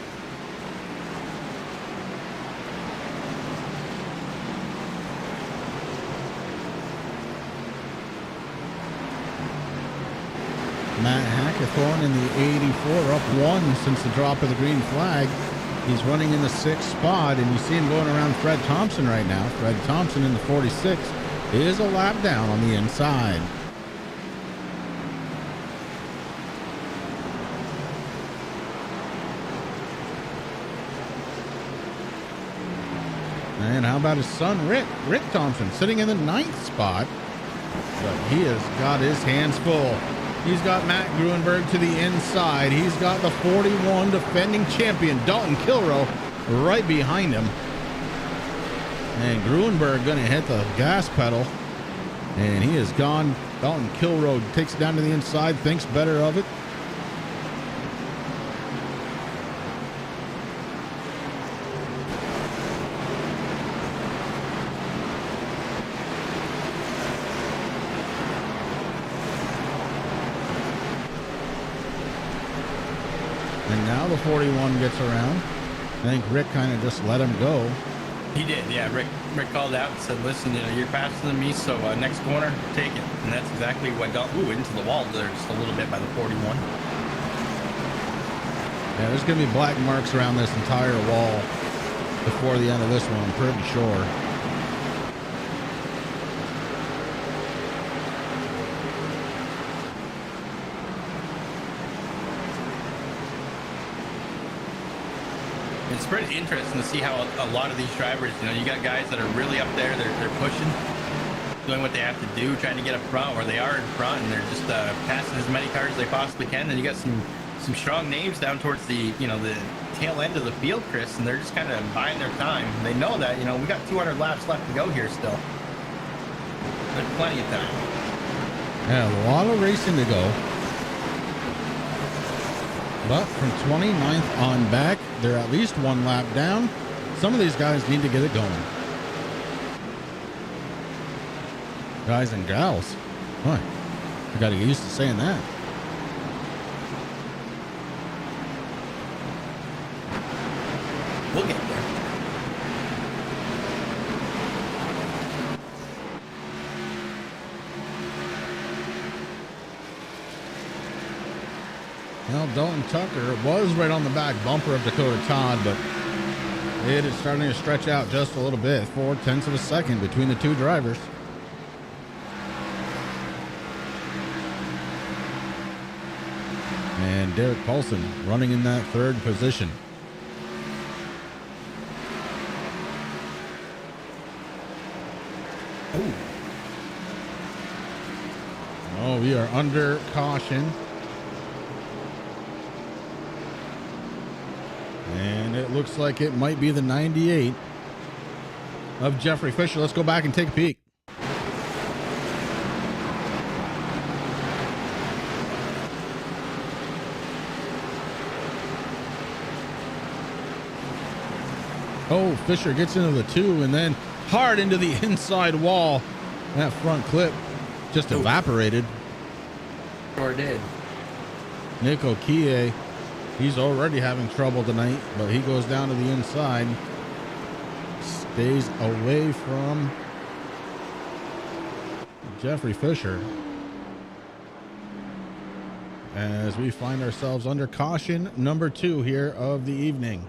Matt Hackathorn in the 84, up 1 since the drop of the green flag. He's running in the 6th spot, and you see him going around Fred Thompson right now. Fred Thompson in the 46 is a lap down on the inside. And how about his son, Rick? Rick Thompson sitting in the 9th spot, but he has got his hands full. He's got Matt Gruenberg to the inside. He's got the 41 defending champion, Dalton Kilrow, right behind him. And Gruenberg going to hit the gas pedal. And he is gone. Dalton Kilrow takes it down to the inside, thinks better of it. And now the 41 gets around. I think Rick kind of just let him go. He did, yeah. Rick called out and said, listen, you know, you're faster than me, so next corner, take it. And that's exactly what into the wall there just a little bit by the 41. Yeah, there's going to be black marks around this entire wall before the end of this one, I'm pretty sure. It's pretty interesting to see how a lot of these drivers, you know, you got guys that are really up there, they're pushing, doing what they have to do, trying to get up front, or they are in front and they're just passing as many cars as they possibly can. And you got some some strong names down towards the the tail end of the field, Chris, and they're just kind of buying their time. They know that we got 200 laps left to go here still. There's plenty of time. Yeah, a lot of racing to go. But from 29th on back, they're at least one lap down. Some of these guys need to get it going. Guys and gals. Boy, I got to get used to saying that. We'll get there. Well, Dalton Tucker was right on the back bumper of Dakota Todd, but it is starting to stretch out just a little bit. 0.4 of a second between the two drivers. And Derek Paulson running in that third position. Oh, we are under caution. And it looks like it might be the 98 of Jeffrey Fisher. Let's go back and take a peek. Oh, Fisher gets into the 2 and then hard into the inside wall. That front clip just evaporated. Sure did. Nick Okie, he's already having trouble tonight, but he goes down to the inside. Stays away from Jeffrey Fisher. As we find ourselves under caution number 2 here of the evening.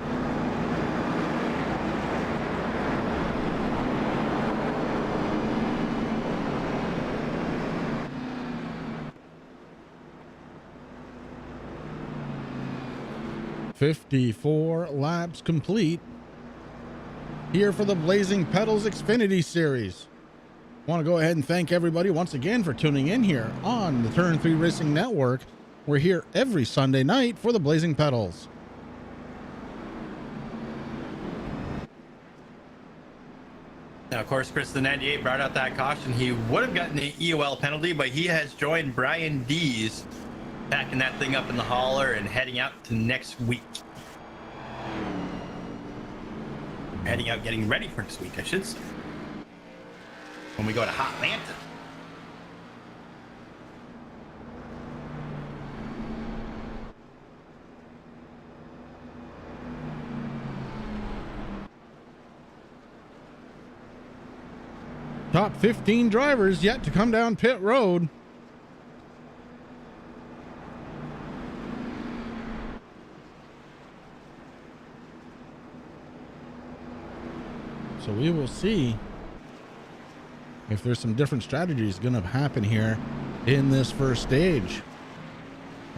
"54 laps complete here for the Blazing Pedals Xfinity Series." Want to go ahead and thank everybody once again for tuning in here on the Turn 3 Racing Network. We're here every Sunday night for the Blazing Pedals. Now, of course, Chris, the 98 brought out that caution. He would have gotten the EOL penalty, but he has joined Brian Dees, packing that thing up in the hauler and heading out to next week. Heading out, getting ready for next week, I should say. When we go to Hotlanta. Top 15 drivers yet to come down pit road. So we will see if there's some different strategies going to happen here in this first stage.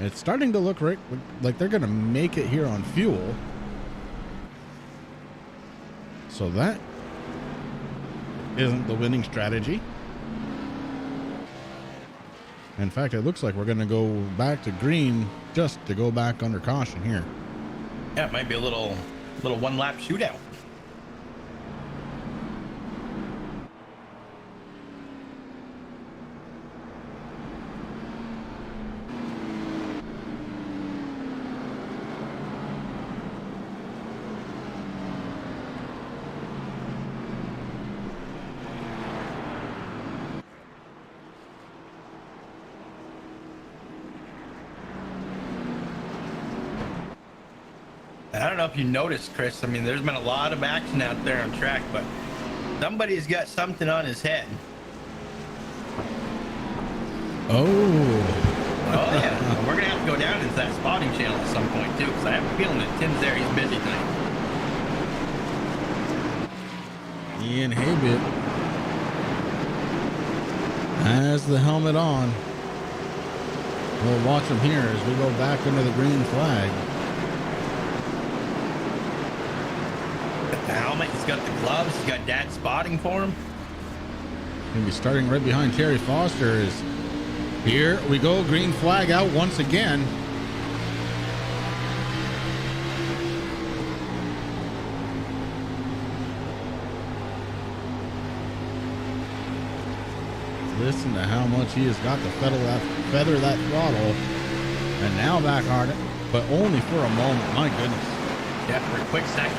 It's starting to look like they're going to make it here on fuel. So that isn't the winning strategy. In fact, it looks like we're going to go back to green just to go back under caution here. Yeah, it might be a little one-lap shootout. I don't know if you noticed, Chris. I mean, there's been a lot of action out there on track, but somebody's got something on his head. Oh. Oh, yeah. We're going to have to go down into that spotting channel at some point, too, because I have a feeling that Tim's there. He's busy tonight. Ian Haybit has the helmet on. We'll watch him here as we go back under the green flag. The helmet, he's got the gloves, he's got dad spotting for him. Gonna be starting right behind Terry Foster. Is here we go, green flag out once again. Listen to how much he has got to feather that throttle. And now back on it, but only for a moment. My goodness. Yeah, for a quick second.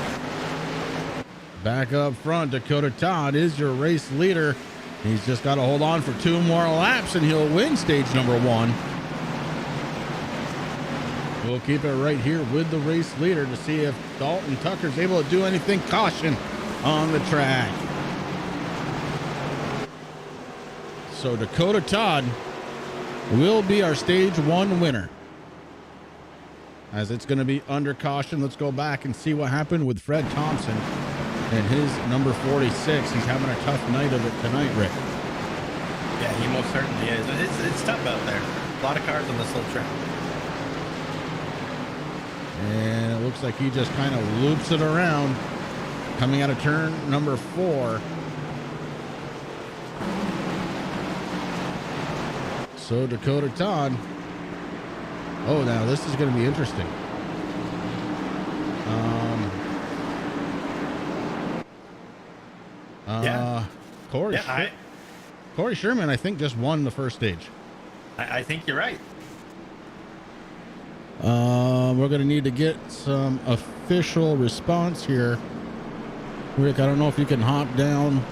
Back up front, Dakota Todd is your race leader. He's just got to hold on for 2 more laps and he'll win stage number 1. We'll keep it right here with the race leader to see if Dalton Tucker's able to do anything. Caution on the track. So Dakota Todd will be our stage 1 winner. As it's going to be under caution, let's go back and see what happened with Fred Thompson and his number 46. He's having a tough night of it tonight, Rick. Yeah, he most certainly is. It's tough out there. A lot of cars on this little track. And it looks like he just kind of loops it around, coming out of turn number 4. So Dakota Todd. Oh, now this is going to be interesting. Yeah. Corey Sherman, I think, just won the first stage. I think you're right. We're going to need to get some official response here. Rick, I don't know if you can hop down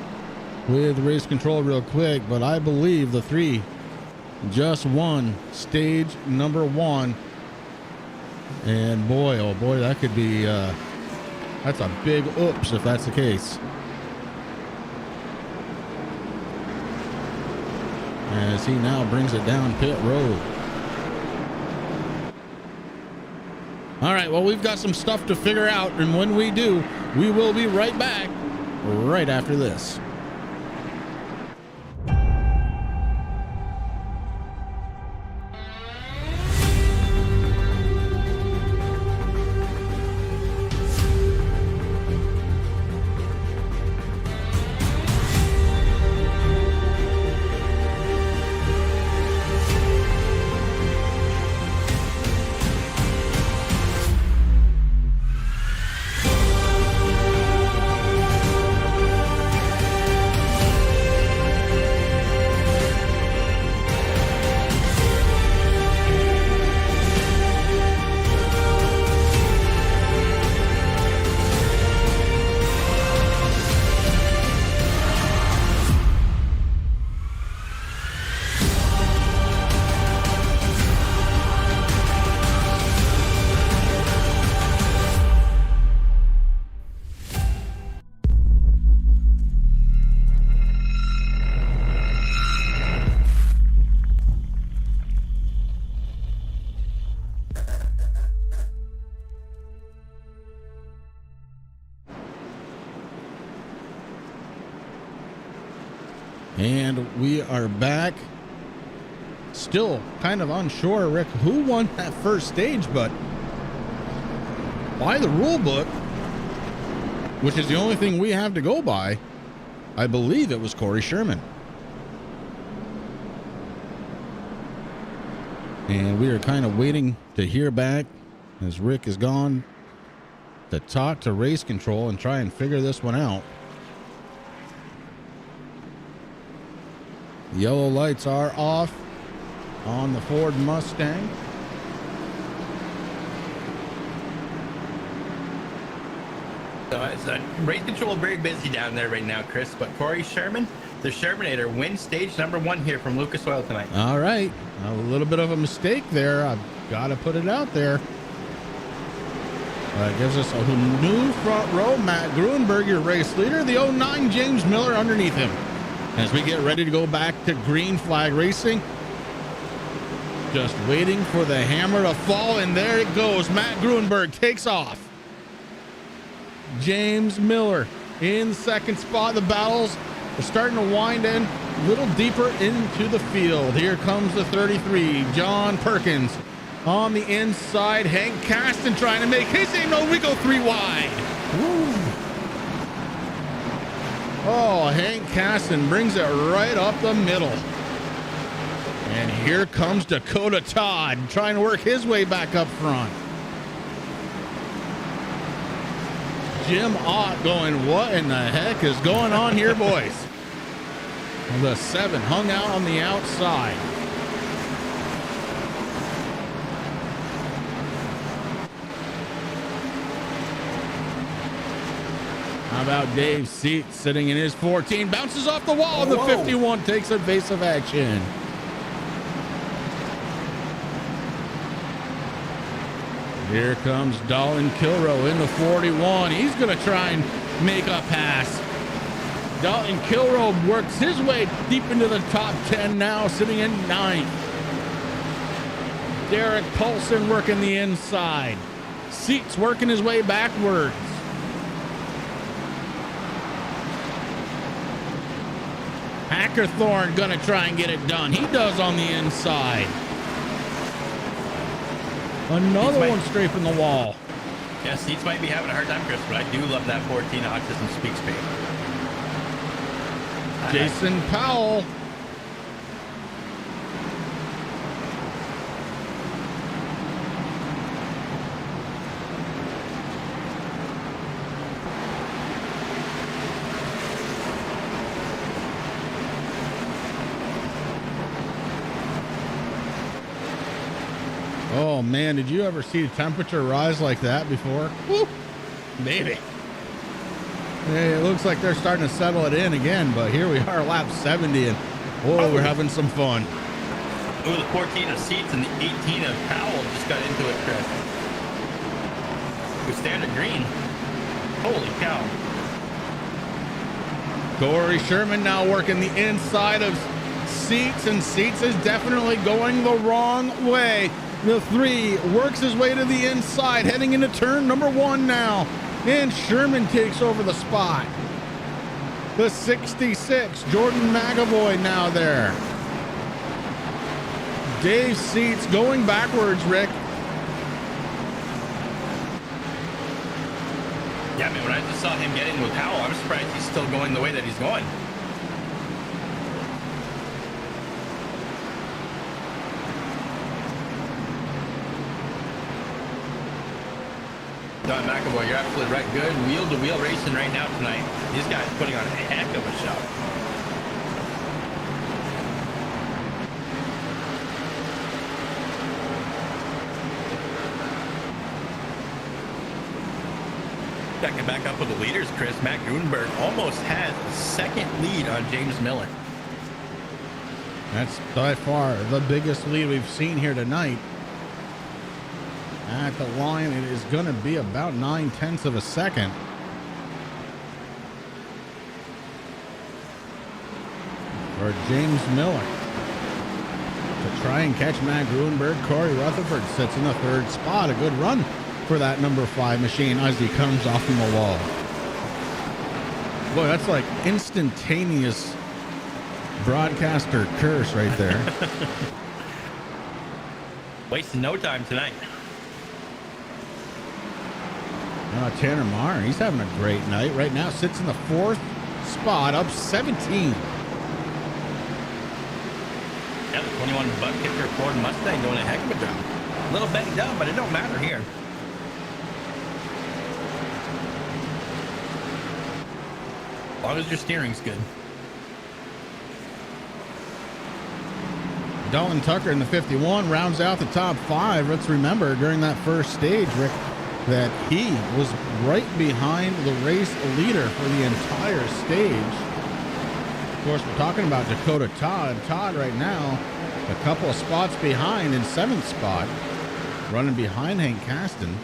with race control real quick, but I believe the 3 just won stage number 1. And boy, oh boy, that could be, that's a big oops if that's the case. As he now brings it down pit road. All right, well, we've got some stuff to figure out, and when we do, we will be right back right after this. And we are back. Still kind of unsure, Rick, who won that first stage, but by the rule book, which is the only thing we have to go by, I believe it was Corey Sherman. And we are kind of waiting to hear back as Rick is gone to talk to race control and try and figure this one out. The yellow lights are off on the Ford Mustang. So race control very busy down there right now, Chris. But Corey Sherman, the Shermanator, wins stage number 1 here from Lucas Oil tonight. All right. A little bit of a mistake there. I've got to put it out there. Gives us a new front row. Matt Gruenberg, your race leader. The 09 James Miller underneath him. As we get ready to go back to green flag racing. Just waiting for the hammer to fall, and there it goes. Matt Gruenberg takes off. James Miller in second spot. The battles are starting to wind in a little deeper into the field. Here comes the 33, John Perkins. On the inside, Hank Caston trying to make his name known. We go 3 wide. Woo. Oh, Hank Caston brings it right up the middle. And here comes Dakota Todd trying to work his way back up front. Jim Ott going, what in the heck is going on here, boys? The 7 hung out on the outside. How about Dave Seat sitting in his 14? Bounces off the wall, and the 51 takes evasive action. Here comes Dalton Kilrow in the 41. He's going to try and make a pass. Dalton Kilrow works his way deep into the top 10 now, sitting in 9th. Derek Paulson working the inside. Seats working his way backwards. Hackerthorn gonna try and get it done. He does on the inside. Another one scraping the wall. Yeah, Seats might be having a hard time, Chris, but I do love that 14 Autism Speaks paper. Jason Powell. Oh man, did you ever see the temperature rise like that before? Woo, baby. Hey, it looks like they're starting to settle it in again, but here we are, lap 70, and we're having some fun. Ooh, the 14 of Seats and the 18 of Powell just got into it, Chris. We stand at green. Holy cow. Corey Sherman now working the inside of Seats, and Seats is definitely going the wrong way. The 3 works his way to the inside, heading into turn number 1 now. And Sherman takes over the spot. The 66, Jordan McAvoy now there. Dave Seats going backwards, Rick. Yeah, I mean, when I just saw him get in with Powell, I'm surprised he's still going the way that he's going. Don McAvoy, you're absolutely right. Good wheel-to-wheel racing right now tonight. These guys putting on a heck of a show. Checking back up with the leaders, Chris. Matt Gruenberg almost has a second lead on James Miller. That's by far the biggest lead we've seen here tonight. At the line, it is going to be about 9/10 of a second. For James Miller to try and catch Matt Gruenberg. Corey Rutherford sits in the 3rd spot. A good run for that number 5 machine as he comes off from the wall. Boy, that's like instantaneous broadcaster curse right there. Wasting no time tonight. Tanner Marr, he's having a great night. Right now sits in the 4th spot, up 17. Yeah, the 21 buck kicker Ford Mustang doing a heck of a job. A little banged up, but it don't matter here. As long as your steering's good. Dalton Tucker in the 51 rounds out the top 5. Let's remember during that first stage, Rick, that he was right behind the race leader for the entire stage. Of course, we're talking about Dakota Todd. Todd right now a couple of spots behind in 7th spot, running behind Hank Caston.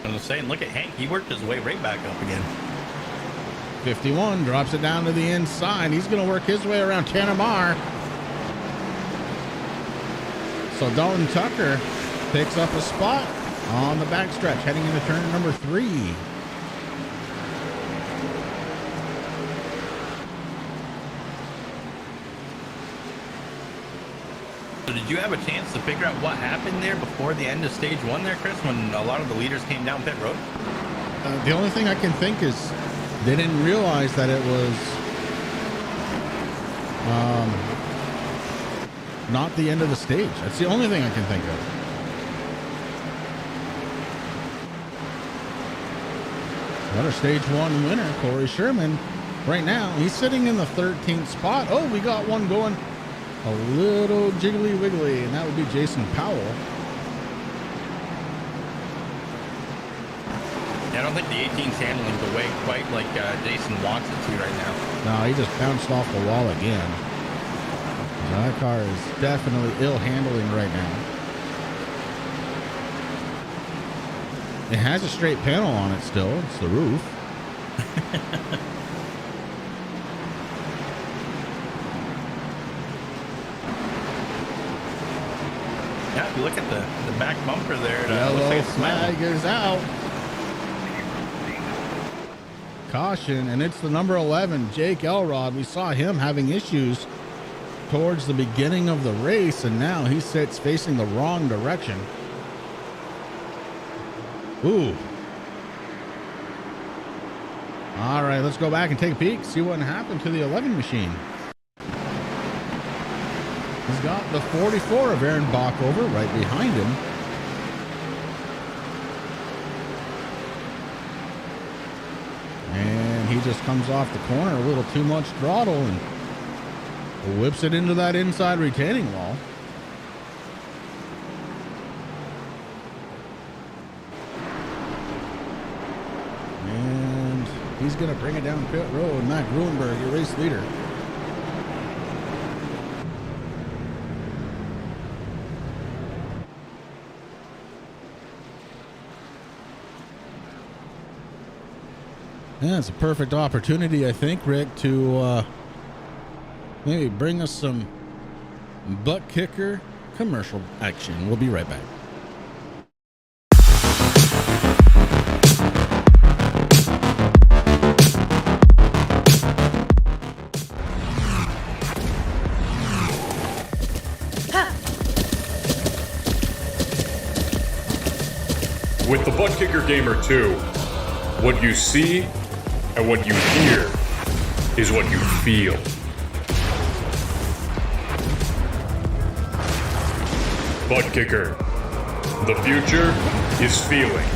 I was saying, look at Hank. He worked his way right back up again. 51 drops it down to the inside. He's going to work his way around Tanner Marr. So Dalton Tucker picks up a spot on the backstretch, heading into turn number 3. So did you have a chance to figure out what happened there before the end of stage 1 there, Chris, when a lot of the leaders came down pit road? The only thing I can think is they didn't realize that it was not the end of the stage. That's the only thing I can think of. Another stage 1 winner, Corey Sherman, Right now, he's sitting in the 13th spot. Oh, we got one going a little jiggly wiggly, and that would be Jason Powell. Yeah, I don't think the 18's handling the weight quite like Jason wants it to right now. No, he just bounced off the wall again. That car is definitely ill handling right now. It has a straight panel on it still. It's the roof. Yeah, if you look at the back bumper there, it looks Yellow like it's flag smiling. is out. Caution, and it's the number 11, Jake Elrod. We saw him having issues towards the beginning of the race, and now he sits facing the wrong direction. Ooh. All right, let's go back and take a peek, see what happened to the 11 machine. He's got the 44 of Aaron Bockover right behind him. And he just comes off the corner a little too much throttle and whips it into that inside retaining wall. And he's going to bring it down pit road. Matt Gruenberg, your race leader. Yeah, it's a perfect opportunity, I think, Rick, to maybe bring us some butt kicker commercial action. We'll be right back. With the Butt Kicker Gamer 2, what you see and what you hear is what you feel. Butt Kicker. The future is feeling.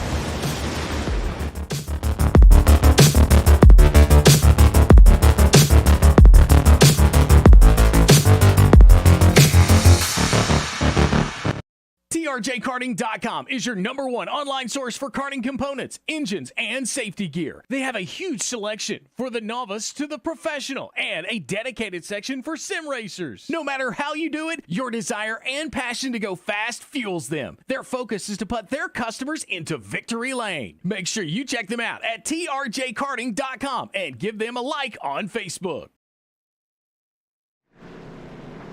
TRJKarting.com is your #1 online source for karting components, engines, and safety gear. They have a huge selection for the novice to the professional and a dedicated section for sim racers. No matter how you do it, your desire and passion to go fast fuels them. Their focus is to put their customers into victory lane. Make sure you check them out at TRJKarting.com and give them a like on Facebook.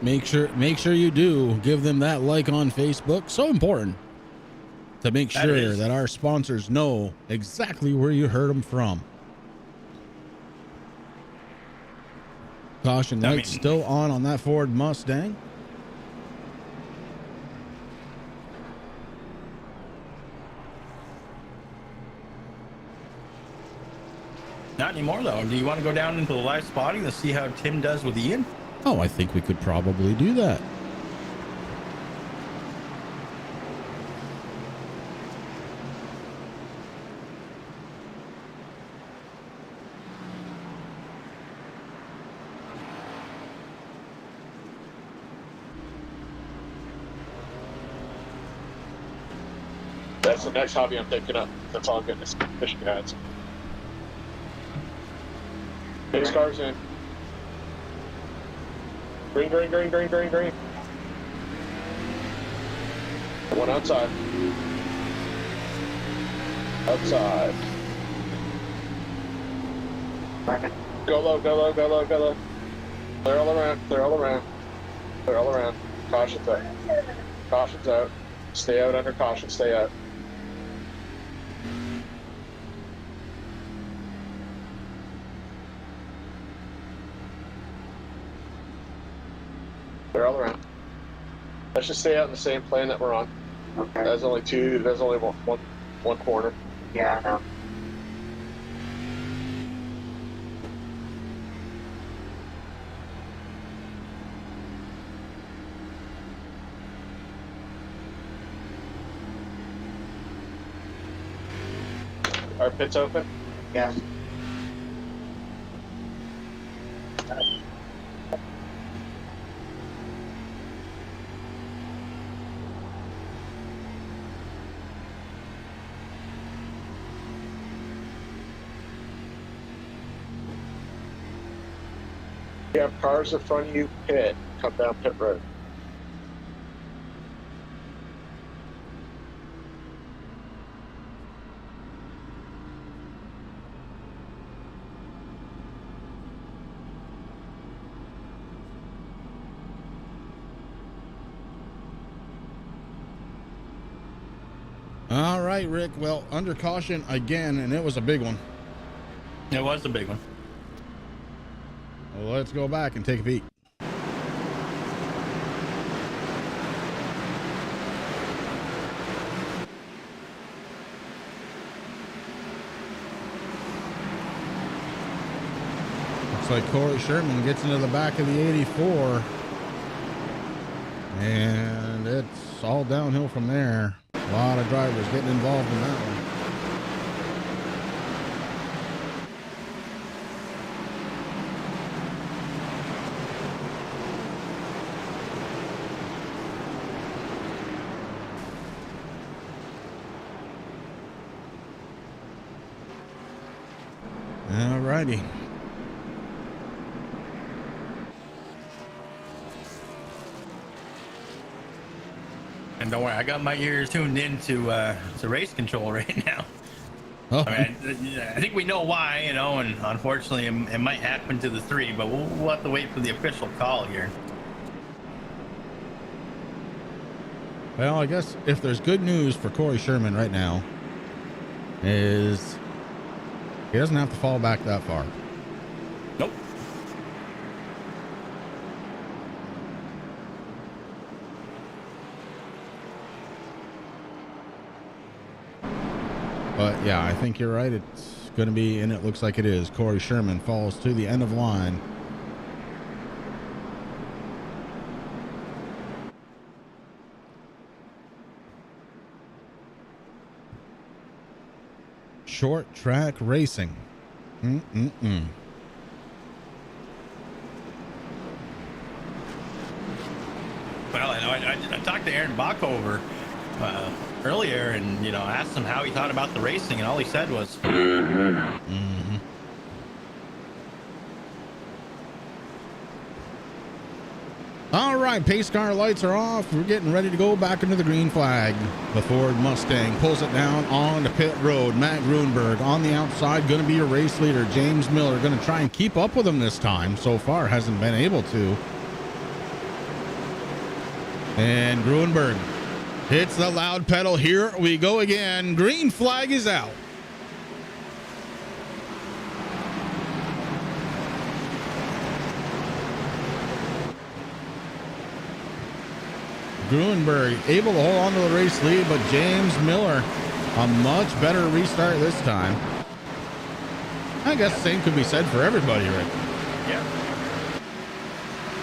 Make sure you do give them that like on Facebook. So important to make sure that our sponsors know exactly where you heard them from. Caution lights still on that Ford Mustang. Not anymore, though. Do you want to go down into the live spotting to see how Tim does with Ian? Oh, I think we could probably do that. That's the next hobby I'm thinking of. That's all I'm getting is fishing guides. Base cars in. Green, green, green, green, green, green. One outside. Outside. Go low, go low, go low, go low. Clear all around, clear all around. Clear all around. Caution's out. Caution's out. Stay out under caution, stay out. They're all around. Let's just stay out in the same plane that we're on. Okay. There's only one corner. Yeah, I know. Our pit's open. Yes. You have cars in front of you, pit, come down pit road. All right, Rick. Well, under caution again, and it was a big one. It was a big one. Well, let's go back and take a peek. Looks like Corey Sherman gets into the back of the 84. And it's all downhill from there. A lot of drivers getting involved in that one. All righty. And don't worry, I got my ears tuned into to race control right now. Oh. I mean, I think we know why, you know, and unfortunately it might happen to the 3, but we'll have to wait for the official call here. Well, I guess if there's good news for Corey Sherman right now is he doesn't have to fall back that far. Nope. But yeah, I think you're right. It's going to be, and it looks like it is. Corey Sherman falls to the end of line. Short track racing. Well, I talked to Aaron Backover earlier, and you know, asked him how he thought about the racing, and all he said was, All right, pace car lights are off. We're getting ready to go back into the green flag. The Ford Mustang pulls it down on the pit road. Matt Grunberg on the outside, going to be your race leader. James Miller going to try and keep up with him this time. So far, hasn't been able to. And Grunberg hits the loud pedal. Here we go again. Green flag is out. Grunberg able to hold on to the race lead, but James Miller a much better restart this time. I guess the same could be said for everybody, right? yeah.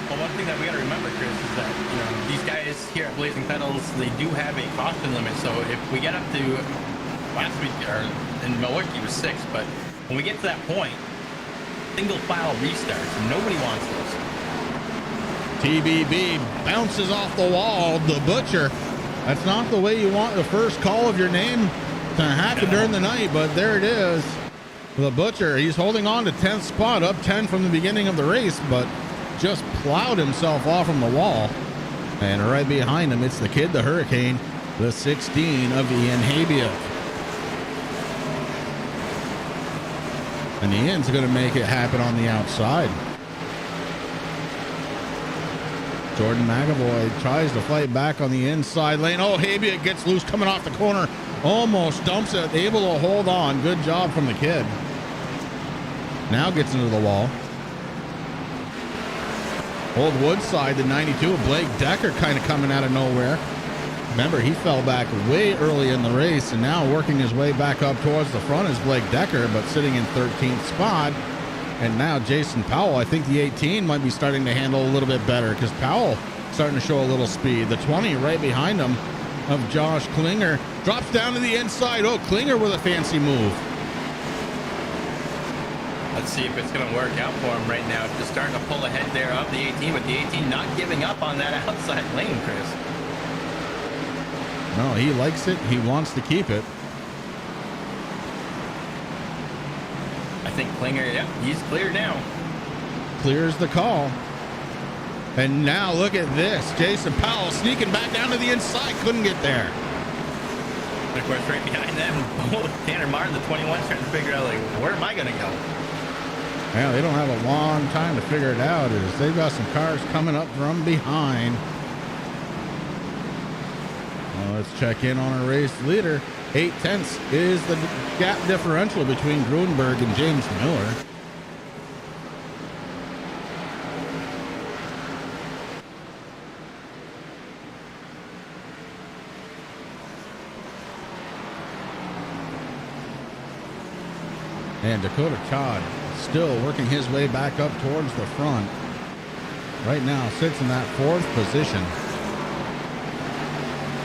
Well, one thing that we got to remember, Chris, is that, you know, these guys here at Blazing Pedals, they do have a caution limit. So if we get up to last week, or in Milwaukee was 6, but when we get to that point, single file restarts, and nobody wants those. TBB bounces off the wall. The Butcher. That's not the way you want the first call of your name to happen during the night, but there it is. The Butcher, he's holding on to 10th spot, up 10 from the beginning of the race, but just plowed himself off from the wall. And right behind him, it's the Kid, the Hurricane, the 16 of Ian Habia. And Ian's going to make it happen on the outside. Jordan McAvoy tries to fight back on the inside lane. Oh, Habia gets loose coming off the corner. Almost dumps it. Able to hold on. Good job from the Kid. Now gets into the wall. Old Woodside, the 92 of Blake Decker, kind of coming out of nowhere. Remember, he fell back way early in the race, and now working his way back up towards the front is Blake Decker, but sitting in 13th spot. And now Jason Powell, I think the 18 might be starting to handle a little bit better, because Powell starting to show a little speed. The 20 right behind him of Josh Klinger drops down to the inside. Oh, Klinger with a fancy move. Let's see if it's going to work out for him right now. Just starting to pull ahead there of the 18, but the 18 not giving up on that outside lane, Chris. No, he likes it. He wants to keep it. I think Klinger, yep, he's clear now. Clears the call. And now look at this. Jason Powell sneaking back down to the inside. Couldn't get there. And of course, right behind them, Tanner Martin, the 21's trying to figure out, like, where am I going to go? Yeah, they don't have a long time to figure it out as they've got some cars coming up from behind. Well, let's check in on our race leader. 0.8 is the gap differential between Grunberg and James Miller. And Dakota Todd still working his way back up towards the front. Right now sits in that 4th position.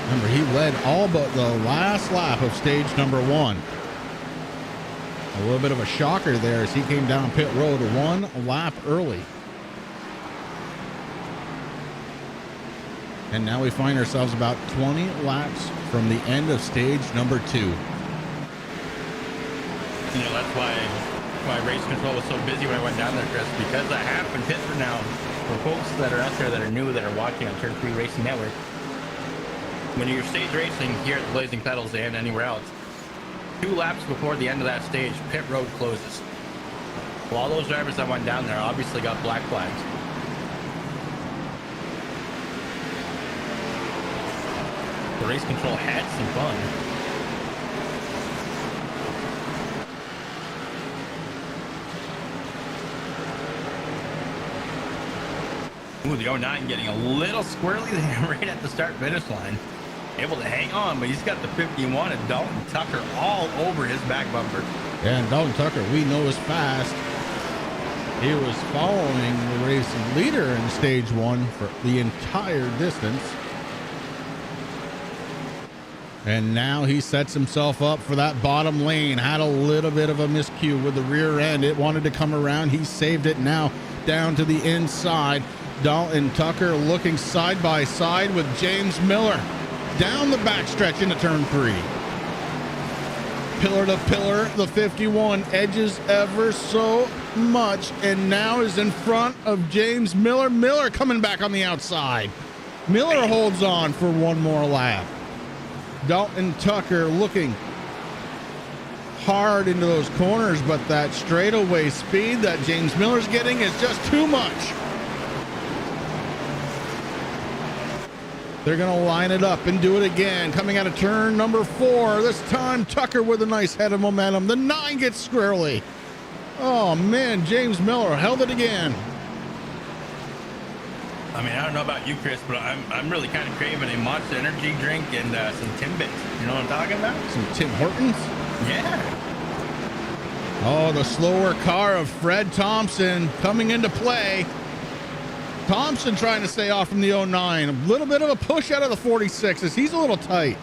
Remember, he led all but the last lap of stage number 1. A little bit of a shocker there as he came down pit road 1 lap early. And now we find ourselves about 20 laps from the end of stage number 2. You know, that's why race control was so busy when I went down there, Chris, because I have been pit for now. For folks that are out there that are new, that are watching on Turn 3 Racing Network, when you're stage racing here at the Blazing Pedals and anywhere else, 2 laps before the end of that stage, pit road closes. Well, all those drivers that went down there obviously got black flags. The race control had some fun. Ooh, the 09 getting a little squirrely there right at the start-finish line. Able to hang on, but he's got the 51 and Dalton Tucker all over his back bumper. Yeah, and Dalton Tucker, we know, is fast. He was following the race leader in stage 1 for the entire distance. And now he sets himself up for that bottom lane. Had a little bit of a miscue with the rear end. It wanted to come around. He saved it now down to the inside. Dalton Tucker looking side by side with James Miller down the backstretch into turn 3. Pillar to pillar, the 51 edges ever so much and now is in front of James Miller. Miller coming back on the outside. Miller holds on for 1 more lap. Dalton Tucker looking hard into those corners, but that straightaway speed that James Miller's getting is just too much. They're going to line it up and do it again. Coming out of turn number 4. This time, Tucker with a nice head of momentum. The 9 gets squirrely. Oh, man, James Miller held it again. I mean, I don't know about you, Chris, but I'm really kind of craving a Monster Energy drink and some Timbits. You know what I'm talking about? Some Tim Hortons? Yeah. Oh, the slower car of Fred Thompson coming into play. Thompson trying to stay off from the 09. A little bit of a push out of the 46 as he's a little tight.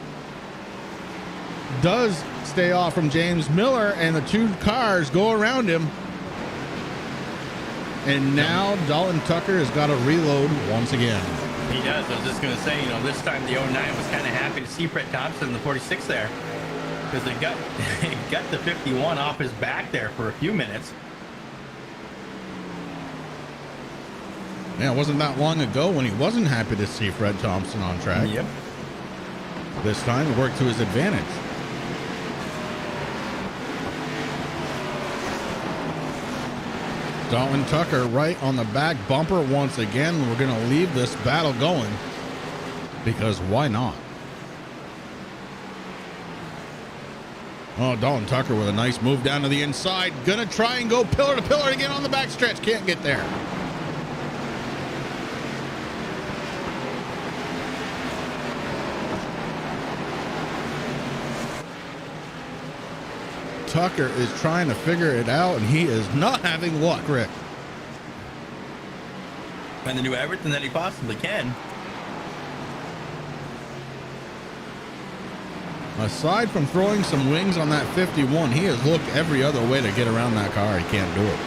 Does stay off from James Miller, and the 2 cars go around him. And now Dalton Tucker has got to reload once again. He does. I was just going to say, you know, this time the 09 was kind of happy to see Fred Thompson in the 46 there. Because they got the 51 off his back there for a few minutes. Yeah, it wasn't that long ago when he wasn't happy to see Fred Thompson on track. Yep. This time it worked to his advantage. Dalton Tucker right on the back bumper once again. We're going to leave this battle going because why not? Oh, Dalton Tucker with a nice move down to the inside. Gonna try and go pillar to pillar again on the backstretch. Can't get there. Tucker is trying to figure it out, and he is not having luck, Rick. Trying to do everything that he possibly can. aside from throwing some wings on that 51, he has looked every other way to get around that car. He can't do it.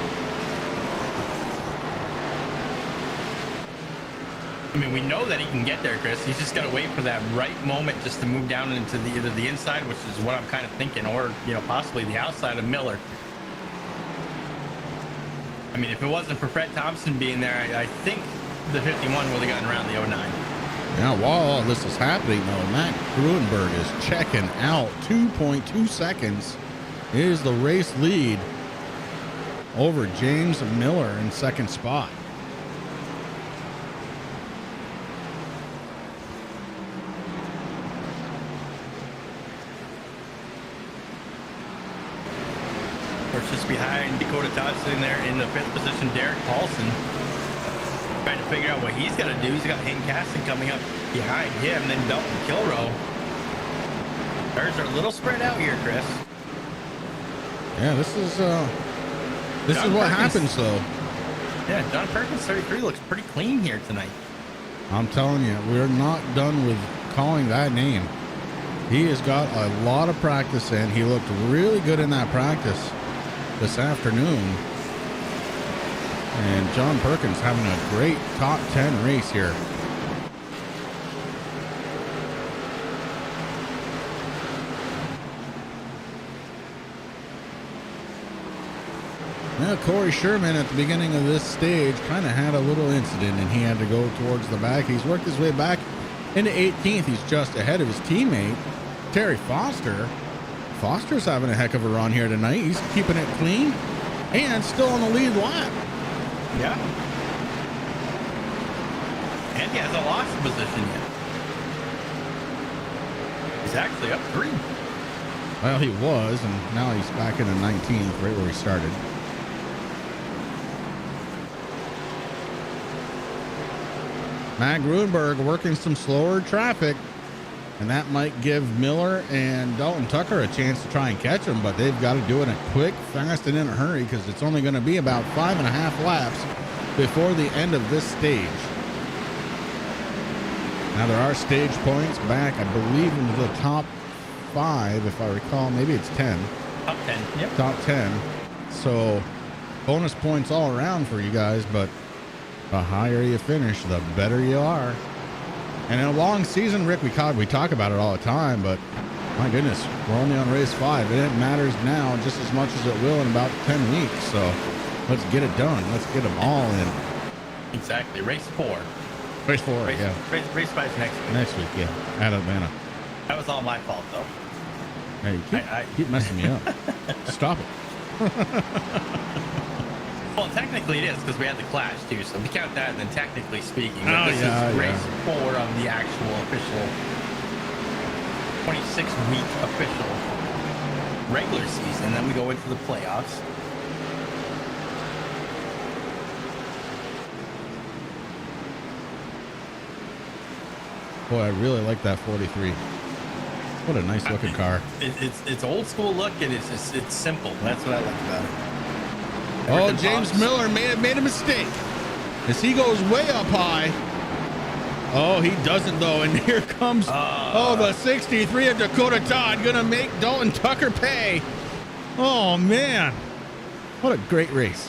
I mean, we know that he can get there, Chris. He's just got to wait for that right moment just to move down into either the inside, which is what I'm kind of thinking, or, possibly the outside of Miller. I mean, if it wasn't for Fred Thompson being there, I think the 51 would have gotten around the 09. Now, while all this is happening, though, Matt Gruenberg is checking out. 2.2 seconds is the race lead over James Miller in second spot. Of course, just behind Dakota Todd sitting there in the fifth position, Derek Paulson. Trying to figure out what he's got to do. He's got Hayden Caston coming up behind him, then Dalton Kilrow. Ours are a little spread out here, Chris. Yeah, this is what happens, though. Yeah, John Perkins 33 looks pretty clean here tonight. I'm telling you, we're not done with calling that name. He has got a lot of practice in. He looked really good in that practice this afternoon. And John Perkins having a great top 10 race here. Now, Corey Sherman at the beginning of this stage kind of had a little incident and he had to go towards the back. He's worked his way back into 18th. He's just ahead of his teammate, Terry Foster. Foster's having a heck of a run here tonight. He's keeping it clean and still on the lead lap. Yeah. And he hasn't lost position yet. He's actually up 3. Well, he was, and now he's back in the 19th, right where he started. Matt Gruenberg working some slower traffic, and that might give Miller and Dalton Tucker a chance to try and catch him, but they've got to do it in a quick, fast, and in a hurry because it's only going to be about 5.5 laps before the end of this stage. Now, there are stage points back, I believe, into the top 5, if I recall. Maybe it's 10. Top 10, yep. Top 10. So, bonus points all around for you guys, but the higher you finish, the better you are. And in a long season, Rick, we talk about it all the time, but my goodness, we're only on race 5, and it matters now just as much as it will in about 10 weeks. So let's get it done. Let's get them all in. Exactly. Race 4. Race 4, yeah. Race 5 is next week. Next week, yeah. At Atlanta. That was all my fault, though. Hey, you keep messing me up. Stop it. Well, technically it is because we had the clash too, so we count that. And then technically speaking, this is race 4 of the actual official 26-week official regular season. Then we go into the playoffs. Boy, I really like that 43. What a nice looking car. It's old school look, and it's simple. That's what I like about it. Oh, James Miller made a mistake as he goes way up high. Oh, he doesn't, though. And here comes, the 63 of Dakota Todd going to make Dalton Tucker pay. Oh, man. What a great race.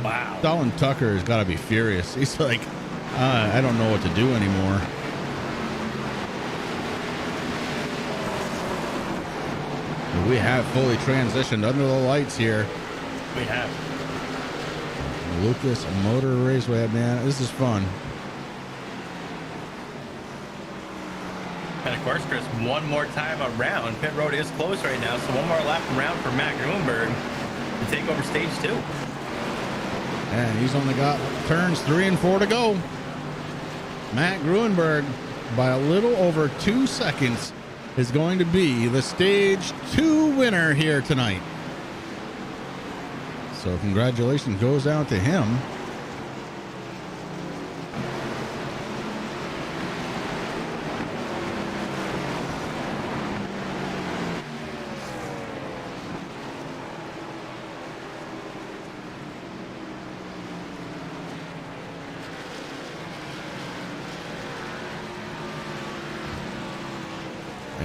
Wow. Dalton Tucker has got to be furious. He's like, I don't know what to do anymore. We have fully transitioned under the lights here. We have. Lucas Motor Raceway, man. This is fun. And of course, Chris, one more time around. Pit road is closed right now, so one more lap around for Matt Gruenberg to take over stage 2. And he's only got turns 3 and 4 to go. Matt Gruenberg, by a little over 2 seconds, is going to be the stage 2 winner here tonight. So congratulations goes out to him.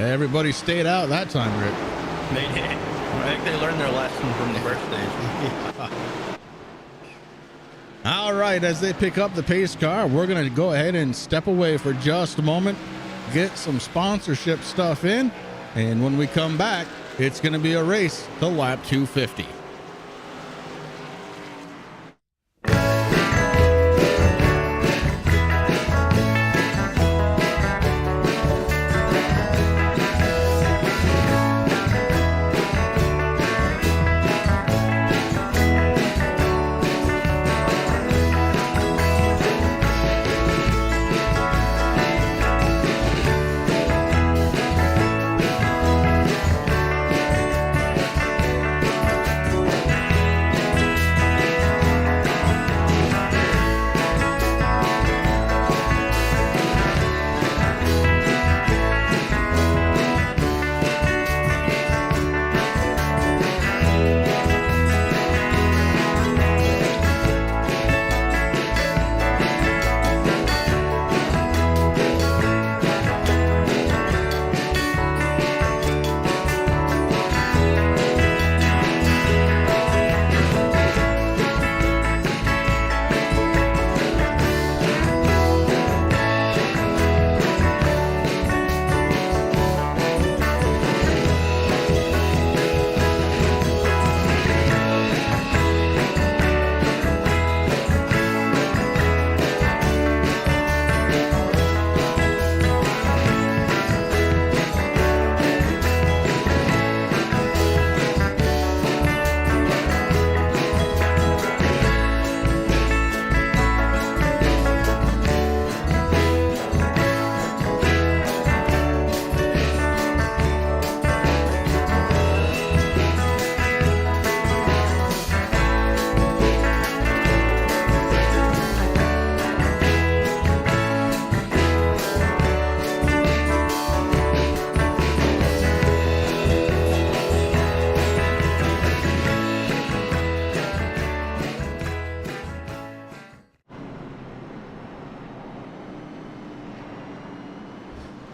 Everybody stayed out that time, Rick. They did. I think they learned their lesson from the first stage. All right, as they pick up the pace car, we're going to go ahead and step away for just a moment, get some sponsorship stuff in, and when we come back, it's going to be a race to lap 250.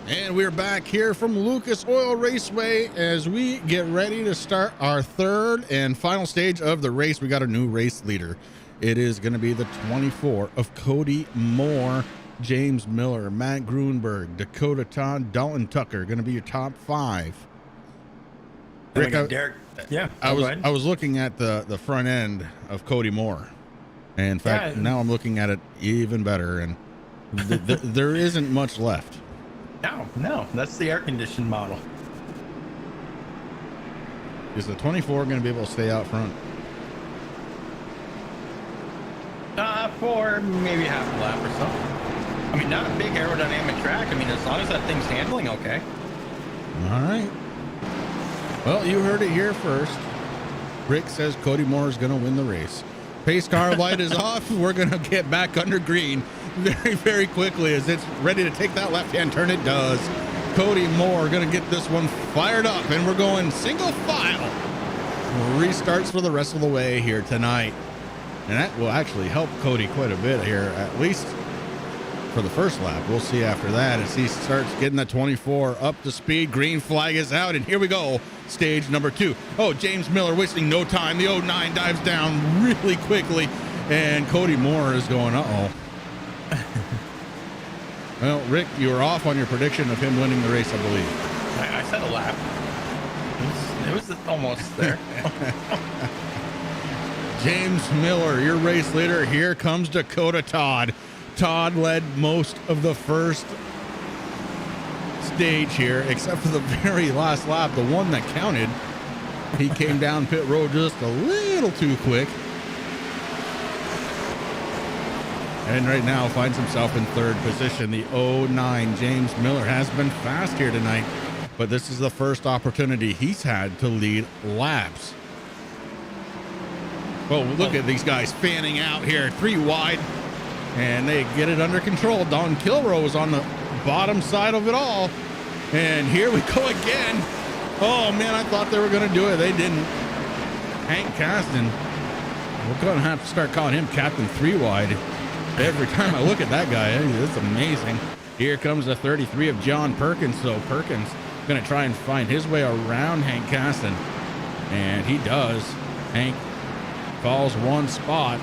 And we're back here from Lucas Oil Raceway as we get ready to start our third and final stage of the race. We got a new race leader. It is going to be the 24 of Cody Moore, James Miller, Matt Grunberg, Dakota Todd, Dalton Tucker, going to be your top five. Rick, Derek. Yeah, I was looking at the front end of Cody Moore, and in fact, now I'm looking at it even better, and there isn't much left. No, that's the air-conditioned model. Is the 24 going to be able to stay out front? For maybe half a lap or so. I mean, not a big aerodynamic track. I mean, as long as that thing's handling okay. All right. Well, you heard it here first. Rick says Cody Moore is going to win the race. Pace car light is off. We're going to get back under green very, very quickly as it's ready to take that left-hand turn. It does. Cody Moore going to get this one fired up, and we're going single file. Restarts for the rest of the way here tonight. And that will actually help Cody quite a bit here, at least for the first lap. We'll see after that as he starts getting the 24 up to speed. Green flag is out, and here we go. Stage number 2. Oh, James Miller wasting no time. The 09 dives down really quickly, and Cody Moore is going, uh-oh. Well, Rick, you were off on your prediction of him winning the race, I believe. I said a lap. It was almost there. James Miller, your race leader. Here comes Dakota Todd. Todd led most of the first stage here, except for the very last lap, the one that counted. He came down pit road just a little too quick. And right now finds himself in third position. The 09 James Miller has been fast here tonight, but this is the first opportunity he's had to lead laps. Oh, look at these guys fanning out here, 3 wide, and they get it under control. Don Kilrow is on the bottom side of it all, and here we go again. Oh man, I thought they were going to do it. They didn't. Hank Caston, we're going to have to start calling him Captain 3 wide. Every time I look at that guy, it's amazing. Here comes the 33 of John Perkins. So Perkins Gonna try and find his way around Hank Caston, and he does. Hank falls one spot.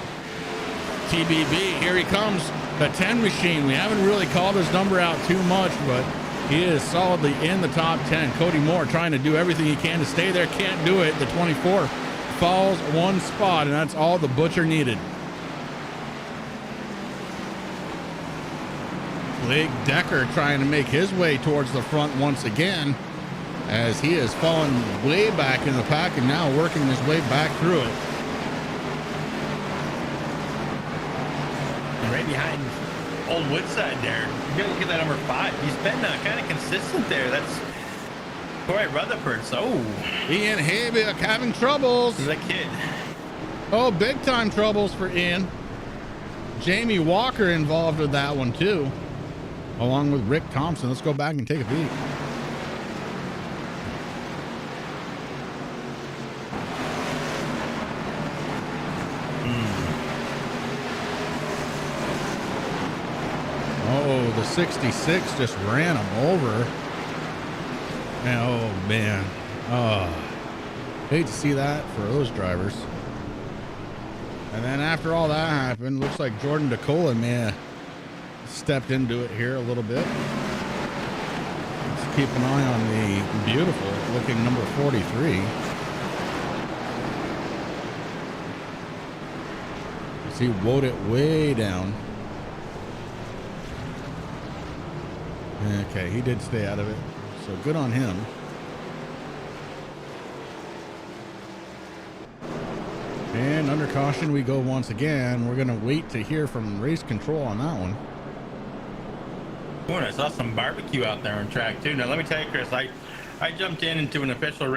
TBB, here he comes, the 10 machine. We haven't really called his number out too much, but he is solidly in the top 10. Cody Moore trying to do everything he can to stay there, can't do it. The 24 falls one spot, and that's all the Butcher needed. Blake Decker trying to make his way towards the front once again, as he has fallen way back in the pack and now working his way back through it. And right behind old Woodside there, you gotta look at that number 5. He's been kind of consistent there. That's Corey Rutherford. So Ian Haybick having troubles. he's a kid. Oh, big time troubles for Ian. Jamie Walker involved with that one too, along with Rick Thompson. Let's go back and take a peek. Oh, the 66 just ran him over. And, oh man, hate to see that for those drivers. And then after all that happened, looks like Jordan DeCola may have stepped into it here a little bit. Let's keep an eye on the beautiful looking number 43. He woed it way down. Okay, he did stay out of it, so good on him. And under caution we go once again. We're gonna wait to hear from race control on that one. Boy, I saw some barbecue out there on track too. Now let me tell you, Chris, I jumped into an official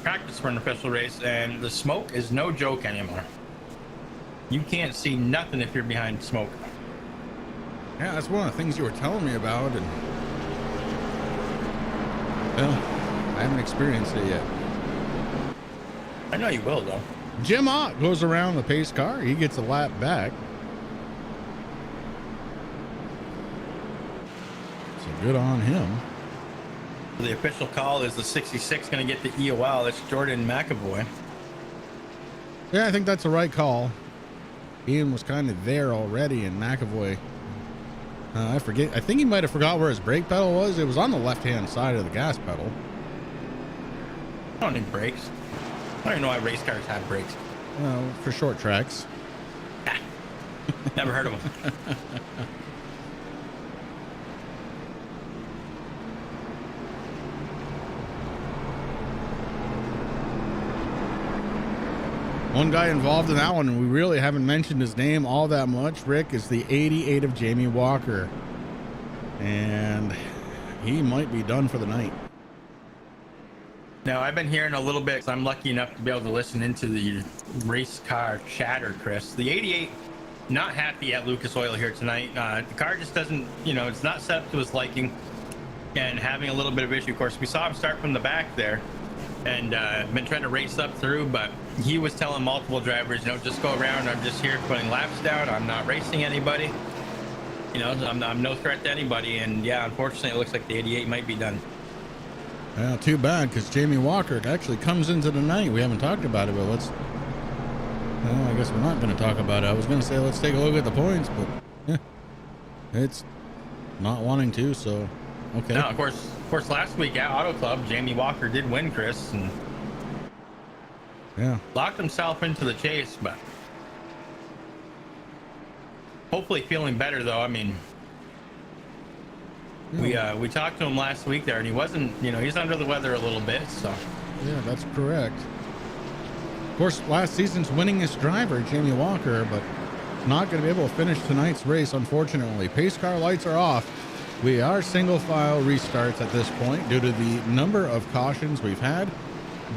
practice for an official race, and the smoke is no joke anymore. You can't see nothing if you're behind smoke. Yeah, that's one of the things you were telling me about, and well, I haven't experienced it yet. I know you will though. Jim Ott goes around the pace car. He gets a lap back. So good on him. The official call is the 66 going to get the EOL. That's Jordan McAvoy. Yeah, I think that's the right call. Ian was kind of there already, and McAvoy, I forget. I think he might have forgot where his brake pedal was. It was on the left-hand side of the gas pedal. I don't need brakes. I don't even know why race cars have brakes. Well, for short tracks. Never heard of them. One guy involved in that one, and we really haven't mentioned his name all that much, Rick, is the 88 of Jamie Walker. And he might be done for the night. Now, I've been hearing a little bit, so I'm lucky enough to be able to listen into the race car chatter, Chris. The 88, not happy at Lucas Oil here tonight. The car just doesn't, it's not set up to his liking and having a little bit of issue. Of course, we saw him start from the back there and been trying to race up through, but he was telling multiple drivers, just go around. I'm just here putting laps down. I'm not racing anybody. I'm no threat to anybody. And yeah, unfortunately, it looks like the 88 might be done. Well, too bad, because Jamie Walker actually comes into the night. We haven't talked about it, but I guess we're not going to talk about it. I was going to say let's take a look at the points, but it's not wanting to, so okay. Now, of course, last week at Auto Club, Jamie Walker did win, Chris, and locked himself into the chase, but hopefully feeling better, though. I mean, we talked to him last week there, and he wasn't, he's under the weather a little bit, so. Yeah, that's correct. Of course, last season's winningest driver, Jamie Walker, but not going to be able to finish tonight's race, unfortunately. Pace car lights are off. We are single file restarts at this point due to the number of cautions we've had.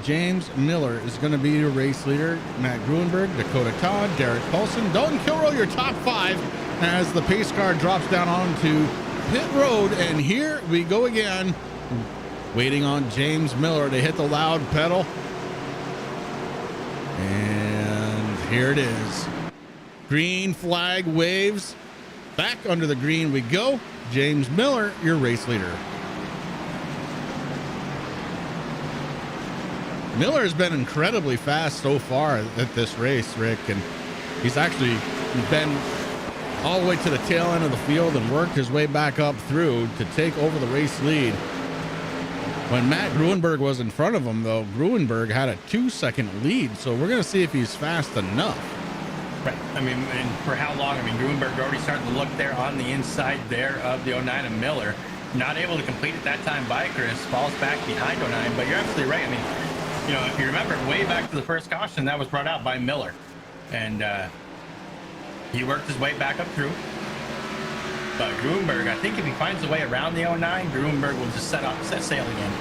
James Miller is going to be your race leader. Matt Gruenberg, Dakota Todd, Derek Paulson, Dalton Kilroy, your top 5 as the pace car drops down onto pit road. And here we go again, waiting on James Miller to hit the loud pedal. And here it is. Green flag waves. Back under the green we go. James Miller, your race leader. Miller has been incredibly fast so far at this race, Rick, and he's actually been all the way to the tail end of the field and worked his way back up through to take over the race lead. When Matt Gruenberg was in front of him, though, Gruenberg had a 2-second lead, so we're going to see if he's fast enough. Right. I mean, and for how long? I mean, Gruenberg already starting to look there on the inside there of the 09 of Miller. Not able to complete it that time by Chris. Falls back behind 09, but you're absolutely right. I mean, you know, if you remember way back to the first caution, that was brought out by Miller. And he worked his way back up through. But Gruenberg, I think if he finds a way around the 09, Gruenberg will just set sail again.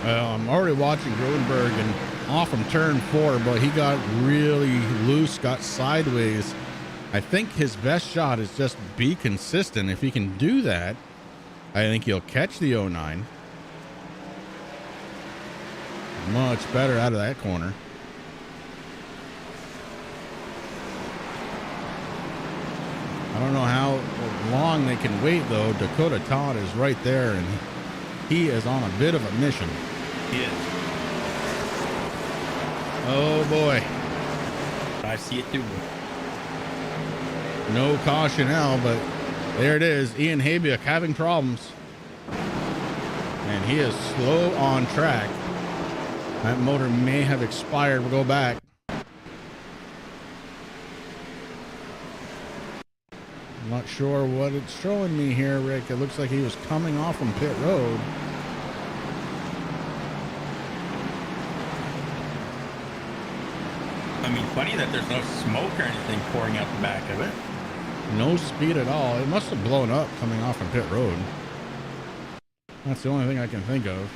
Well, I'm already watching Gruenberg and off from turn 4, but he got really loose, got sideways. I think his best shot is just be consistent. If he can do that, I think he'll catch the 09. Much better out of that corner. I don't know how long they can wait, though. Dakota Todd is right there, and he is on a bit of a mission. He is. Oh, boy. I see it too. No caution now, but there it is. Ian Habiak having problems. And he is slow on track. That motor may have expired. We'll go back. I'm not sure what it's showing me here, Rick. It looks like he was coming off from pit road. I mean, funny that there's no smoke or anything pouring out the back of it. No speed at all. It must have blown up coming off from pit road. That's the only thing I can think of.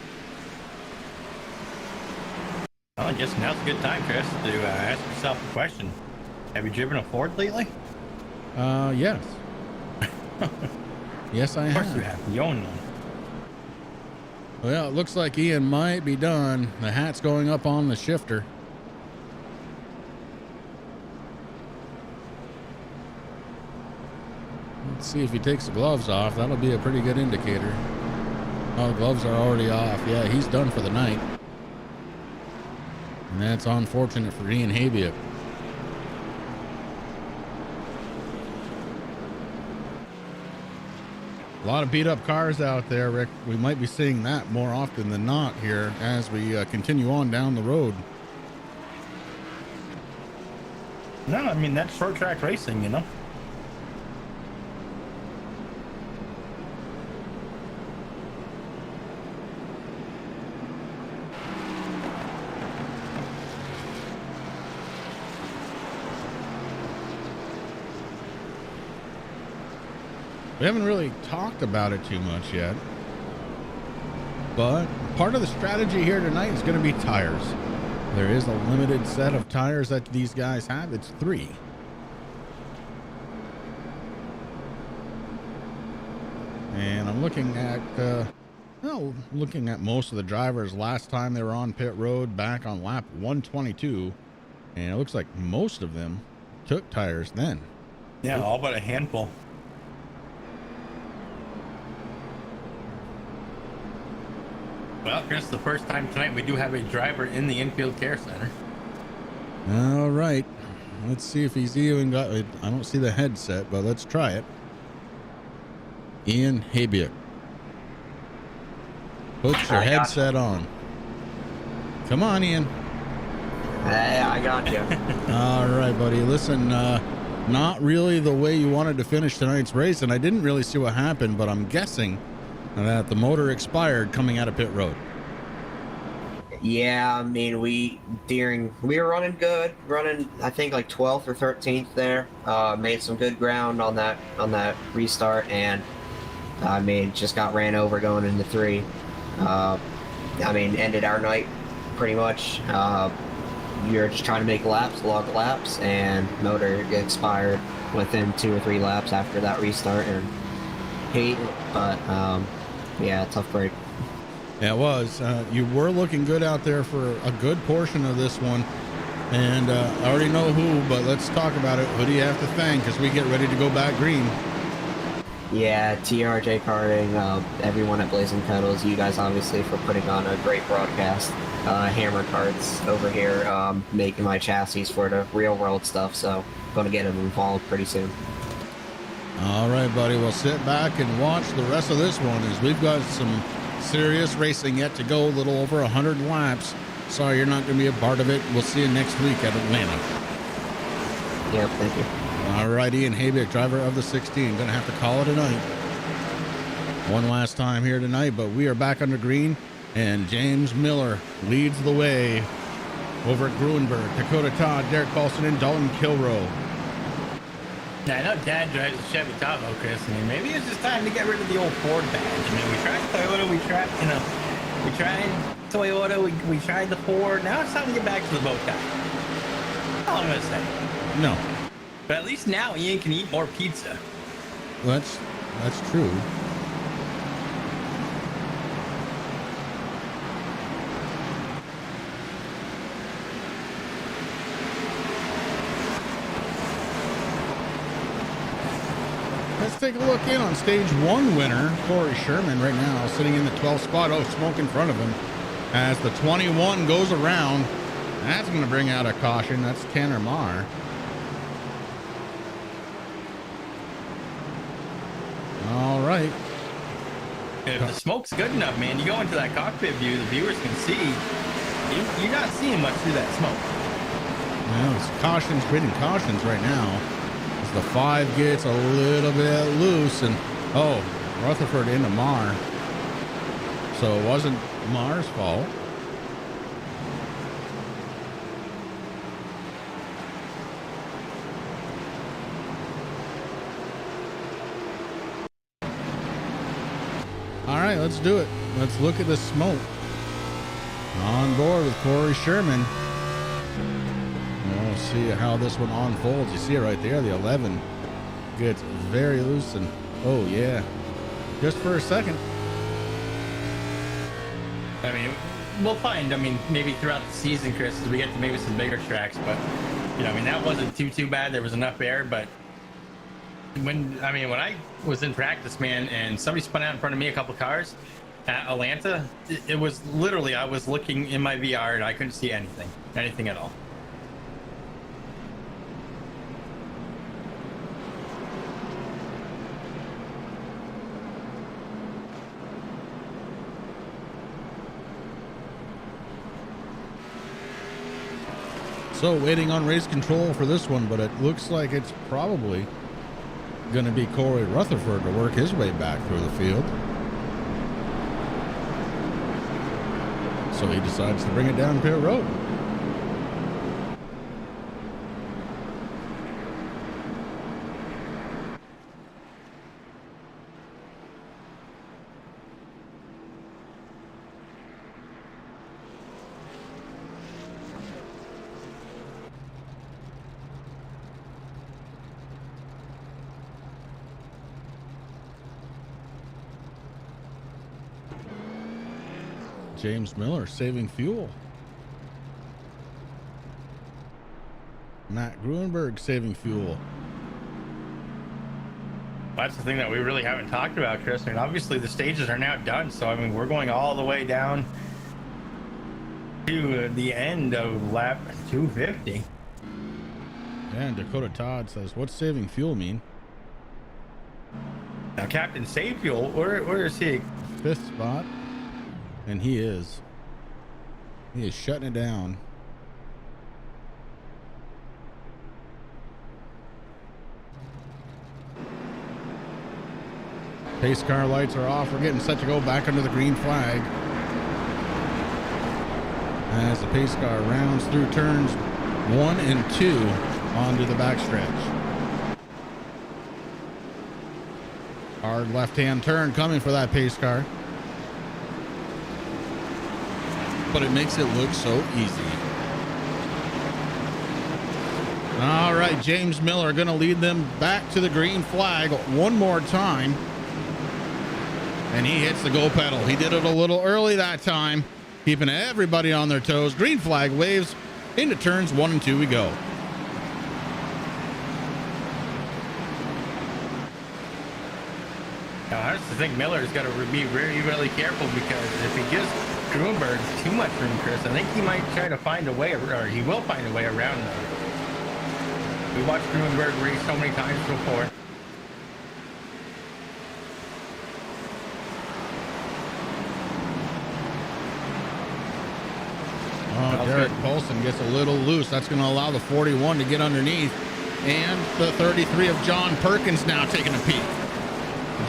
Well, I guess now's a good time, Chris, to ask yourself a question. Have you driven a Ford lately? Yes. Yes, I have. Of course you have. You own one. Well, it looks like Ian might be done. The hat's going up on the shifter. Let's see if he takes the gloves off. That'll be a pretty good indicator. Oh, the gloves are already off. Yeah, he's done for the night. And that's unfortunate for Ian Habiak. A lot of beat up cars out there, Rick. We might be seeing that more often than not here as we continue on down the road. No, I mean, that's short track racing, you know? We haven't really talked about it too much yet, but part of the strategy here tonight is going to be tires. There is a limited set of tires that these guys have. It's 3. And I'm looking at most of the drivers last time they were on pit road back on lap 122, and it looks like most of them took tires then. Yeah, all but a handful. Well, Chris, the first time tonight we do have a driver in the infield care center. All right. Let's see if he's even got it. I don't see the headset, but let's try it. Ian Habiak. Put your headset on. Come on, Ian. Hey, I got you. All right, buddy. Listen, not really the way you wanted to finish tonight's race, and I didn't really see what happened, but I'm guessing that the motor expired coming out of pit road. Yeah, I mean, we were running good, I think like 12th or 13th there. Made some good ground on that restart, and I mean, just got ran over going into 3. I mean, ended our night pretty much. We were just trying to make laps, log laps, and motor expired within 2 or 3 laps after that restart, and hate it, but yeah, tough break. Yeah, it was. You were looking good out there for a good portion of this one. And I already know who, but let's talk about it. Who do you have to thank as we get ready to go back green? Yeah, TRJ Karting, everyone at Blazing Pedals, you guys obviously for putting on a great broadcast. hammer carts over here making my chassis for the real world stuff, so going to get them involved pretty soon. All right, buddy. Well, sit back and watch the rest of this one as we've got some serious racing yet to go, a little over 100 laps. Sorry you're not going to be a part of it. We'll see you next week at Atlanta. Yep, thank you. All right, Ian Haybick, driver of the 16, going to have to call it a night. One last time here tonight, but we are back under green, and James Miller leads the way over at Gruenberg. Dakota Todd, Derek Paulson, and Dalton Kilroe. Now, I know Dad drives a Chevy Tahoe, Chris. I mean, maybe it's just time to get rid of the old Ford badge. I mean, we tried Toyota, we tried Toyota, we tried the Ford. Now it's time to get back to the bow tie. That's all I'm going to say. No. But at least now Ian can eat more pizza. That's true. Let's take a look in on stage 1 winner, Corey Sherman, right now sitting in the 12th spot. Oh, smoke in front of him as the 21 goes around. That's going to bring out a caution. That's Tanner Marr. All right. If the smoke's good enough, man, you go into that cockpit view, the viewers can see. You're not seeing much through that smoke. Well, it's cautions, creating cautions right now. As the 5 gets a little bit loose, and oh, Rutherford into Marr. So it wasn't Marr's fault. All right, let's do it. Let's look at the smoke. On board with Corey Sherman. We'll see how this one unfolds. You see it right there. The 11 gets very loose, and oh yeah, just for a second. I mean, we'll find. I mean, maybe throughout the season, Chris, as we get to maybe some bigger tracks. But you know, I mean, that wasn't too bad. There was enough air, but when I was in practice, man, and somebody spun out in front of me a couple cars at Atlanta, it was literally, I was looking in my VR and I couldn't see anything at all. So waiting on race control for this one, but it looks like it's probably going to be Corey Rutherford to work his way back through the field. So he decides to bring it down pit road. James Miller saving fuel. Matt Gruenberg saving fuel. That's the thing that we really haven't talked about, Chris. I mean, obviously the stages are now done, so I mean, we're going all the way down to the end of lap 250. And Dakota Todd says, what's saving fuel mean? Now, Captain Save Fuel, where is he? 5th spot. And he is shutting it down. Pace car lights are off. We're getting set to go back under the green flag as the pace car rounds through turns 1 and 2 onto the backstretch. Hard left-hand turn coming for that pace car. But it makes it look so easy. All right, James Miller going to lead them back to the green flag one more time. And he hits the go pedal. He did it a little early that time, keeping everybody on their toes. Green flag waves. Into turns 1 and 2 we go. Now, I just think Miller's got to be really, really careful, because if he just Gruenberg too much room, Chris. I think he might try to find a way, or he will find a way around them. We watched Gruenberg race so many times before. Oh, Derek Paulson gets a little loose. That's going to allow the 41 to get underneath. And the 33 of John Perkins now taking a peek.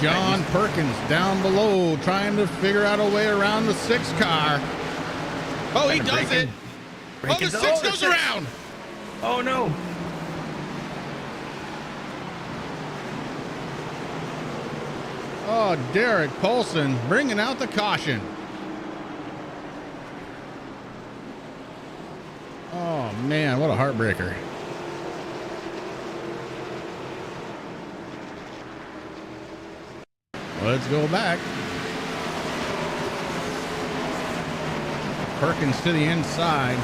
John Perkins down below trying to figure out a way around the 6 car. Oh, he does it. Oh, the 6 goes around. Oh, no. Oh, Derek Paulson bringing out the caution. Oh, man, what a heartbreaker. Let's go back. Perkins to the inside.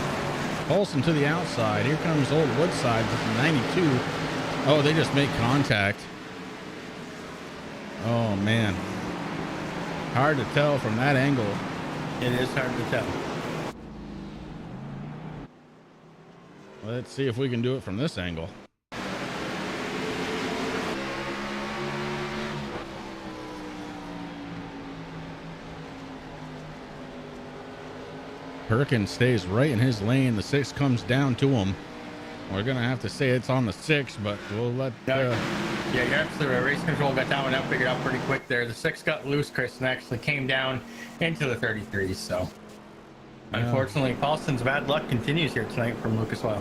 Paulson to the outside. Here comes old Woodside with the 92. Oh, they just make contact. Oh, man. Hard to tell from that angle. It is hard to tell. Let's see if we can do it from this angle. Perkins stays right in his lane. The 6 comes down to him. We're going to have to say it's on the 6, but we'll let... Yeah, you're absolutely right. Race control got that one out, figured out pretty quick there. The 6 got loose, Chris, and actually came down into the 33s, so... Unfortunately, Paulson's bad luck continues here tonight from Lucas Oil.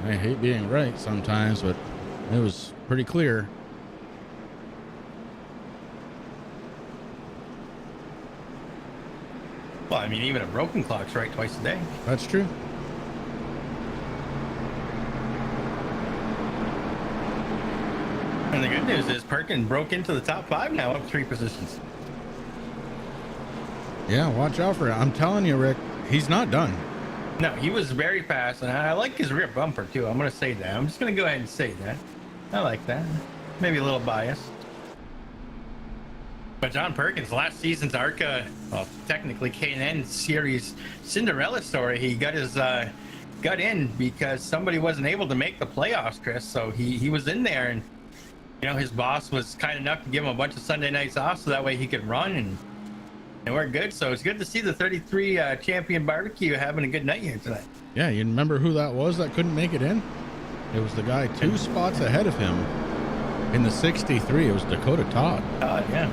I hate being right sometimes, but it was pretty clear. Well, I mean, even a broken clock's right twice a day. That's true. And the good news is Perkins broke into the top 5 now, up 3 positions. Yeah, watch out for it. I'm telling you, Rick, he's not done. No, he was very fast, and I like his rear bumper, too. I'm going to say that. I'm just going to go ahead and say that. I like that. Maybe a little biased. But John Perkins, last season's ARCA, well, technically K&N Series Cinderella story, he got his gut in because somebody wasn't able to make the playoffs, Chris. So he was in there, and you know, his boss was kind enough to give him a bunch of Sunday nights off so that way he could run, and we're good. So it's good to see the 33 champion barbecue having a good night here tonight. Yeah, you remember who that was that couldn't make it in? It was the guy 2 spots ahead of him in the 63. It was Dakota Todd. Yeah.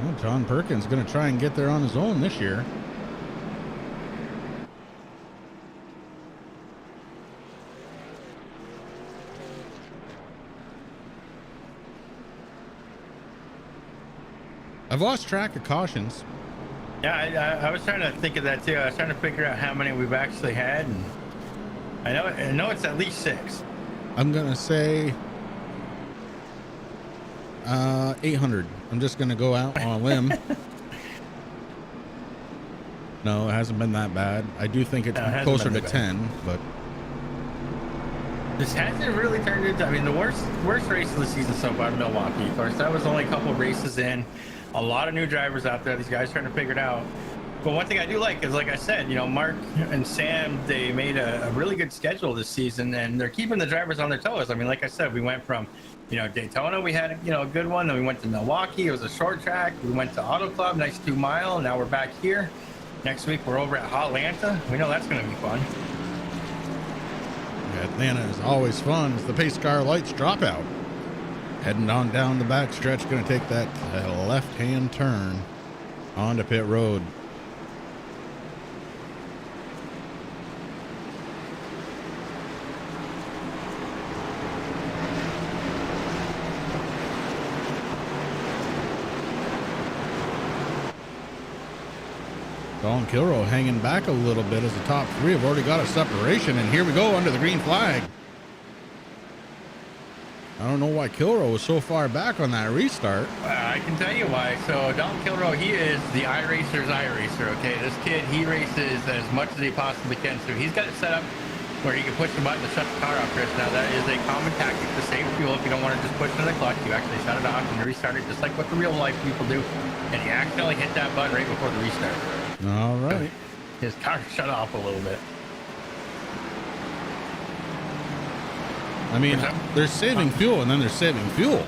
Well, John Perkins going to try and get there on his own this year. I've lost track of cautions. Yeah, I was trying to think of that too. I was trying to figure out how many we've actually had, and I know it's at least 6. I'm gonna say 800. I'm just gonna go out on a limb. No, it hasn't been that bad. I do think it's closer to 10, but this hasn't really turned into. I mean, the worst race of the season so far, Milwaukee. Of course, that was only a couple of races in. A lot of new drivers out there. These guys trying to figure it out. But one thing I do like is, like I said, you know, Mark and Sam, they made a really good schedule this season, and they're keeping the drivers on their toes. I mean, like I said, we went from, you know, Daytona, we had, you know, a good one. Then we went to Milwaukee. It was a short track. We went to Auto Club, nice 2 mile. Now we're back here. Next week, we're over at Atlanta. We know that's going to be fun. Atlanta is always fun as the pace car lights drop out. Heading on down the back stretch, going to take that left-hand turn onto pit road. Colin Kilroy hanging back a little bit as the top 3 have already got a separation, and here we go under the green flag. I don't know why Kilroy was so far back on that restart. I can tell you why. So Don Kilroy, he is the iRacer's iRacer, okay? This kid, he races as much as he possibly can. So he's got it set up where you can push the button to shut the car off, Chris. Now that is a common tactic to save fuel. If you don't want to just push in the clutch, you actually shut it off and restart it, just like what the real life people do. And you accidentally hit that button right before the restart. All right. His car shut off a little bit. I mean, they're saving fuel, and then they're saving fuel.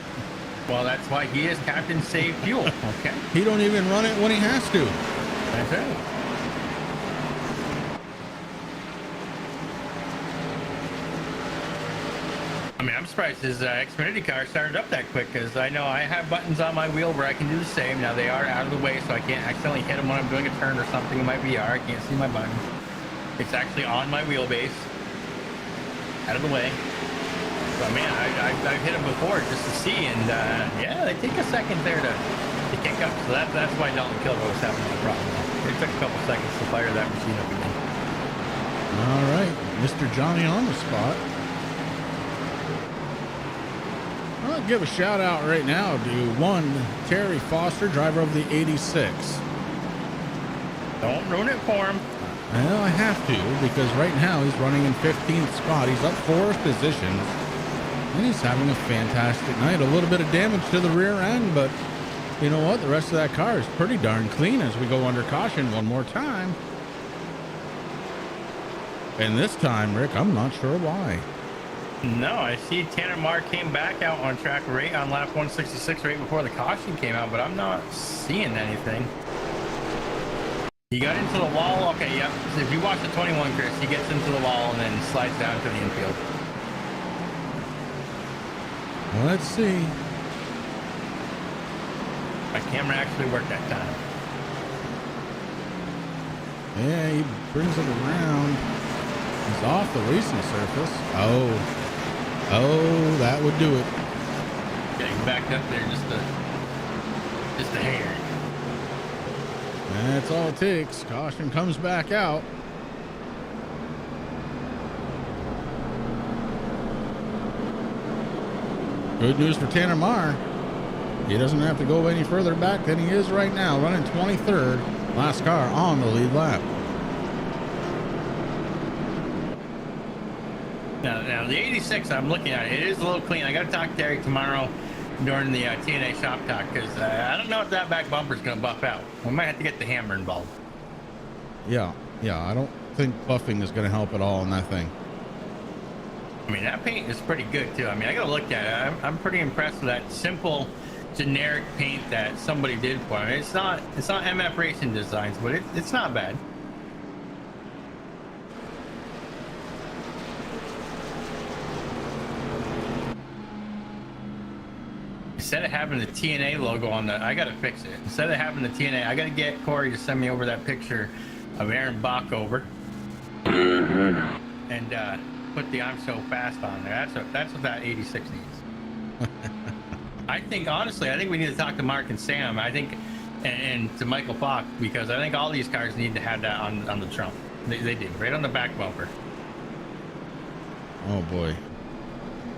Well, that's why he is Captain Save Fuel. Okay. He don't even run it when he has to. That's right. I mean, I'm surprised his Xfinity car started up that quick, because I know I have buttons on my wheel where I can do the same. Now they are out of the way, so I can't accidentally hit them when I'm doing a turn or something in my VR. I can't see my button. It's actually on my wheelbase, out of the way. But man, I've hit them before just to see, and yeah, they take a second there to kick up. So that's why Dalton Kilroy was having a problem. It took a couple seconds to fire that machine up again. All right, Mr. Johnny on the spot. I'll give a shout out right now to one Terry Foster, driver of the 86. Don't ruin it for him. Well, I have to, because right now he's running in 15th spot. He's up 4 positions, and he's having a fantastic night. A little bit of damage to the rear end, but you know what? The rest of that car is pretty darn clean as we go under caution one more time. And this time, Rick, I'm not sure why. No, I see Tanner Marr came back out on track right on lap 166 right before the caution came out, but I'm not seeing anything. He got into the wall. Okay, yep. So if you watch the 21, Chris, he gets into the wall and then slides down to the infield. Well, let's see. My camera actually worked that time. Yeah, he brings it around. He's off the racing surface. Oh, that would do it. Getting backed up there just a hair. That's all it takes. Caution comes back out. Good news for Tanner Marr. He doesn't have to go any further back than he is right now, running 23rd. Last car on the lead lap. Now the 86 I'm looking at, it is a little clean. I got to talk to Terry tomorrow during the TNA shop talk, because I don't know if that back bumper is going to buff out. We might have to get the hammer involved. Yeah, I don't think buffing is going to help at all on that thing. I mean, that paint is pretty good too. I mean, I got to look at it. I'm pretty impressed with that simple generic paint that somebody did for him. It's not MF Racing Designs, but it's not bad. Instead of having the TNA logo on the, I gotta fix it. Instead of having the TNA, I gotta get Corey to send me over that picture of Aaron Bach over, and put the "I'm so fast" on there. That's what that 86 needs. I think honestly, I think we need to talk to Mark and Sam. I think, and to Michael Falk, because I think all these cars need to have that on the trunk. They do, right on the back bumper. Oh boy.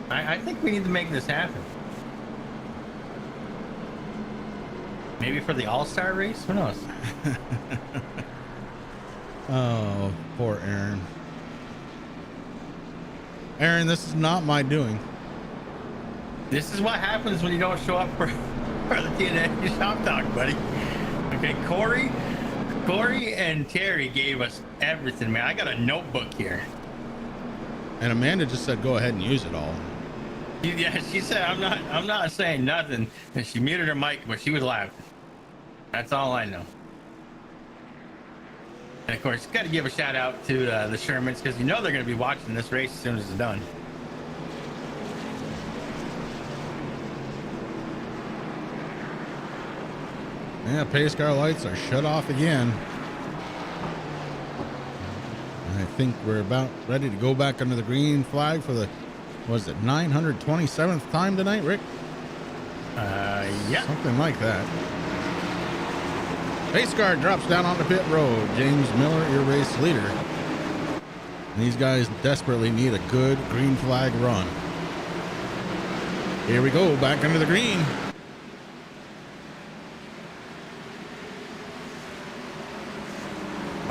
I think we need to make this happen. Maybe for the All-Star race? Who knows? Oh, poor Aaron. Aaron, this is not my doing. This is what happens when you don't show up for the TNA shop talk, buddy. Okay, Corey and Terry gave us everything, man. I got a notebook here. And Amanda just said, go ahead and use it all. Yeah, she said, I'm not saying nothing. And she muted her mic, but she was laughing. That's all I know. And of course, got to give a shout out to the Shermans, because you know they're going to be watching this race as soon as it's done. Yeah, pace car lights are shut off again. I think we're about ready to go back under the green flag for the, was it 927th time tonight, Rick? Yeah. Something like that. Pace car drops down onto pit road. James Miller, your race leader. And these guys desperately need a good green flag run. Here we go, back under the green.